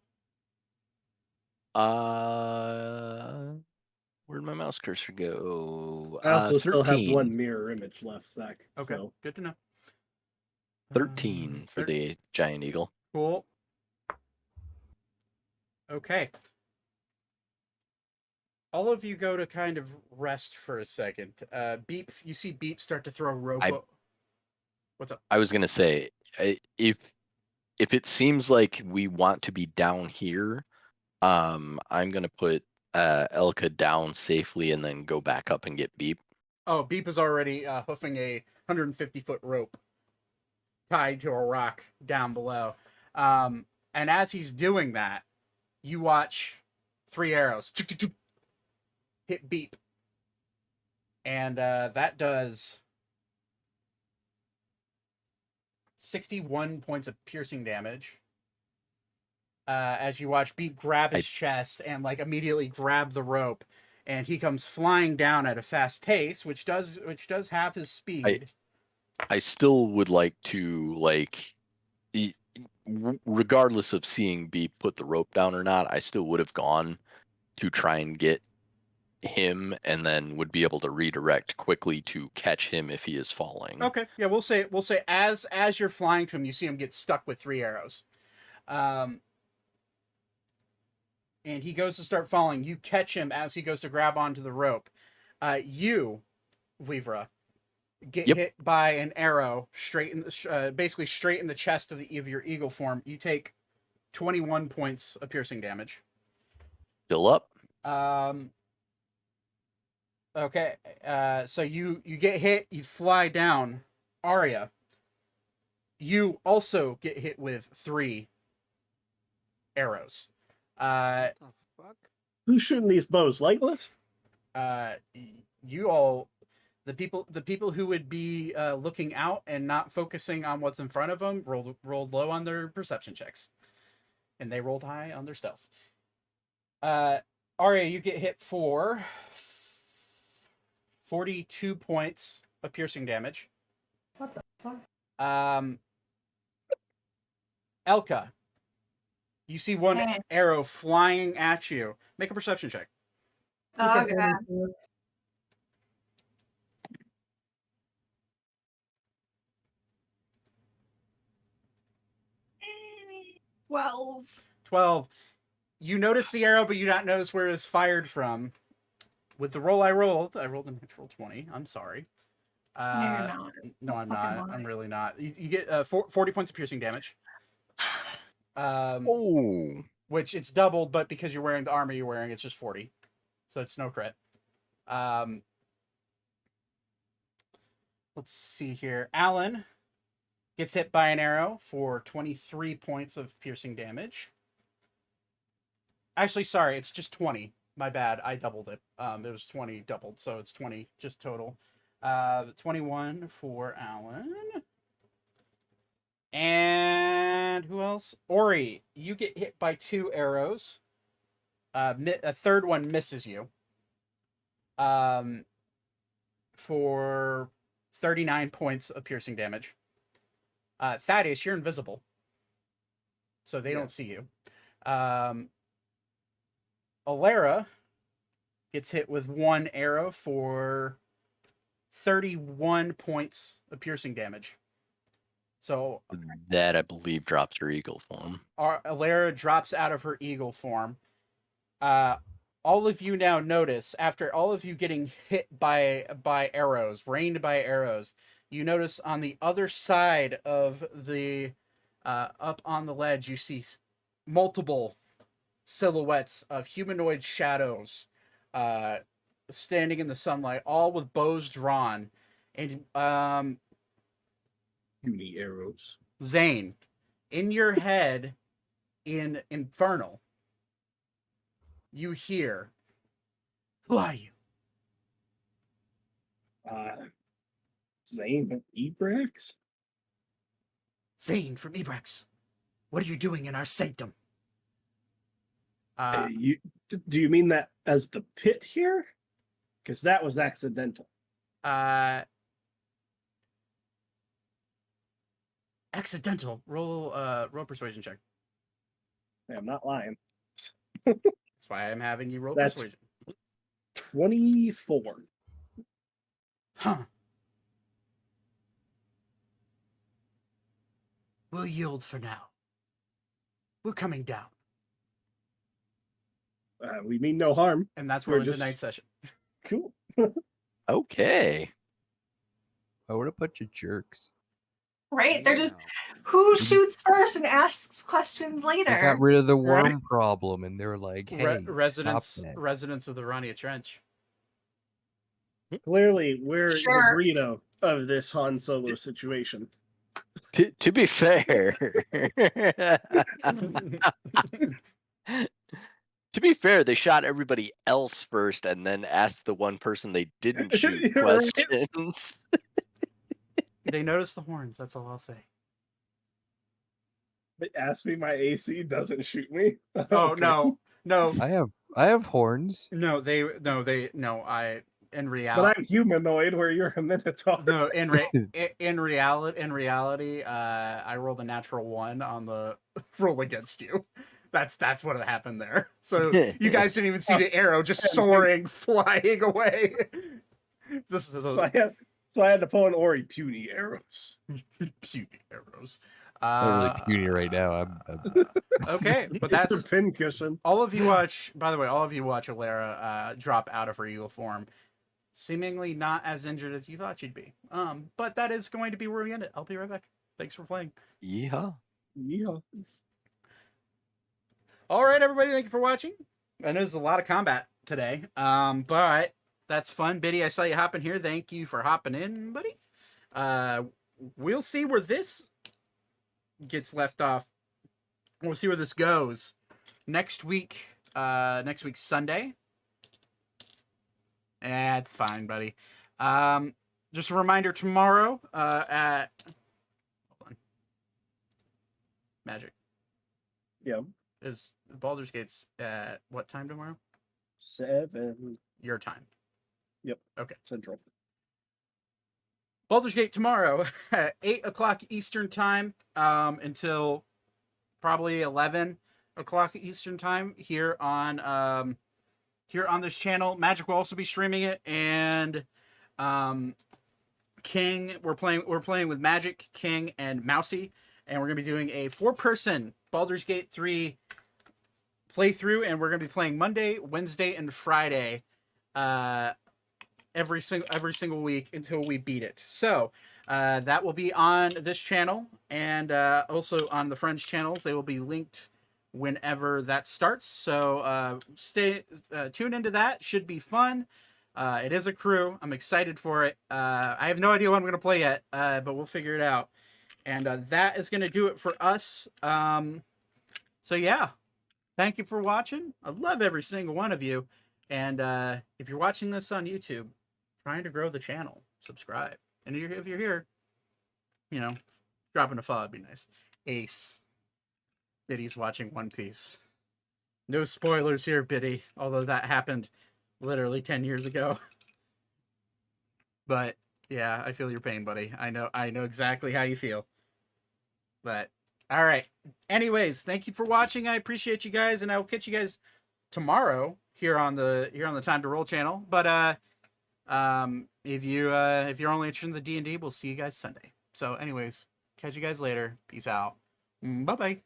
Where'd my mouse cursor go? I also still have 13. one mirror image left, Zach. Okay, So good to know. 13 for the giant eagle. Cool. Okay. All of you go to kind of rest for a second. Beep, you see Beep start to throw a rope. What's up? I was gonna say, if it seems like we want to be down here, I'm gonna put Elka down safely and then go back up and get Beep. Oh, Beep is already hoofing a 150-foot rope tied to a rock down below. And as he's doing that, you watch 3 arrows hit Beep. And that does 61 points of piercing damage. As you watch Beep grab his chest and like immediately grab the rope, and he comes flying down at a fast pace, which does have his speed. I still would like to regardless of seeing Beep put the rope down or not, I still would have gone to try and get him, and then would be able to redirect quickly to catch him if he is falling. Okay, yeah, we'll say as you're flying to him, you see him get stuck with 3 arrows. And he goes to start falling. You catch him as he goes to grab onto the rope. You, Vivra, get hit by an arrow basically straight in the chest of your eagle form. You take 21 points of piercing damage. Still up. Okay. So you get hit. You fly down. Arya, you also get hit with 3 arrows. What the fuck? who's shooting these bows? Lightless? You all, the people who would be looking out and not focusing on what's in front of them rolled low on their perception checks, and they rolled high on their stealth. Arya, you get hit for 42 points of piercing damage. What the fuck? Elka, you see one arrow flying at you. Make a perception check. Oh, God. 12. You notice the arrow, but you don't notice where it's fired from. With the roll I rolled a natural 20. I'm sorry. No, you're not. No, I'm Fucking not. lie. I'm really not. You get 40 points of piercing damage. Oh. Which it's doubled, but because you're wearing the armor you're wearing, it's just 40. So it's no crit. Let's see here. Alan gets hit by an arrow for 23 points of piercing damage. Actually, sorry, it's just 20. My bad. I doubled it. It was 20 doubled, so it's 20 just total. 21 for Alan. And who else? Ori, you get hit by 2 arrows. A third one misses you. For 39 points of piercing damage. Thaddeus, you're invisible, so they don't see you. Alara gets hit with 1 arrow for 31 points of piercing damage. So That, I believe, drops her eagle form. Alara drops out of her eagle form. All of you now notice, after all of you getting hit by arrows, rained by arrows, you notice on the other side of the up on the ledge, you see multiple silhouettes of humanoid shadows standing in the sunlight, all with bows drawn. And Puny arrows. Zane, in your head, in Infernal, you hear, "Who are you?" Zane of Ebrax? Zane from Ebrax. What are you doing in our sanctum? Do you mean that as the pit here? Because that was accidental. Accidental. Roll persuasion check. I'm not lying. That's why I'm having you roll That's persuasion. 24. Huh. We'll yield for now. We're coming down. We mean no harm. And that's We're where we're just- tonight's session. Cool. Okay. Oh, what a bunch of jerks. Right? They're just who shoots first and asks questions They got later. rid of the worm Right. problem, and they're like, "Hey, residents stop that." residents of the Rannia Trench. Clearly, we're Sure. the Greedo of this Han Solo situation. To be fair, to be fair, they shot everybody else first and then asked the one person they didn't shoot You're right. questions. They noticed the horns. That's all I'll say. They asked me my AC doesn't shoot me. Oh Okay. no. I have horns. No, I in But reality I'm humanoid where you're a minotaur. no, in reality, I rolled a natural 1 on the roll against you. That's what happened there. So you guys didn't even see the arrow just soaring, flying away. This is So I had to pull an Ori puny arrows. puny arrows. I'm really puny right now. I'm Okay, but It's that's a pin cushion. all of you watch. By the way, all of you watch Alara drop out of her evil form, seemingly not as injured as you thought she'd be. But that is going to be where we end it. I'll be right back. Thanks for playing. Yeah. Yeah. All right, everybody, thank you for watching. I know there's a lot of combat today, but that's fun. Biddy, I saw you hopping here. Thank you for hopping in, buddy. We'll see where this gets left off. We'll see where this goes next week. Next week Sunday. It's fine, buddy. Just a reminder tomorrow at hold on. Magic. Yeah. Is Baldur's Gate's at what time tomorrow? 7. Your time. Yep. Okay. Central. Baldur's Gate tomorrow at 8 o'clock Eastern time until probably 11 o'clock Eastern time here on this channel. Magic will also be streaming it, and King, we're playing with Magic, King, and Mousy, and we're gonna be doing a 4-person Baldur's Gate 3 playthrough, and we're gonna be playing Monday, Wednesday, and Friday, every single week until we beat it. So that will be on this channel and also on the Friends channels. They will be linked whenever that starts. So stay tune into that. Should be fun. It is a crew. I'm excited for it. I have no idea what I'm gonna play yet, but we'll figure it out. And that is gonna do it for us. So yeah, thank you for watching. I love every single one of you. And if you're watching this on YouTube, trying to grow the channel, subscribe. And if you're here, you know, dropping a follow would be nice. Ace. Biddy's watching One Piece. No spoilers here, Biddy, although that happened literally 10 years ago. But yeah, I feel your pain, buddy. I know exactly how you feel. But all right. Anyways, thank you for watching. I appreciate you guys, and I will catch you guys tomorrow here on the Time to Roll channel. But if you're only interested in the D&D, we'll see you guys Sunday. So anyways, catch you guys later. Peace out. Bye bye.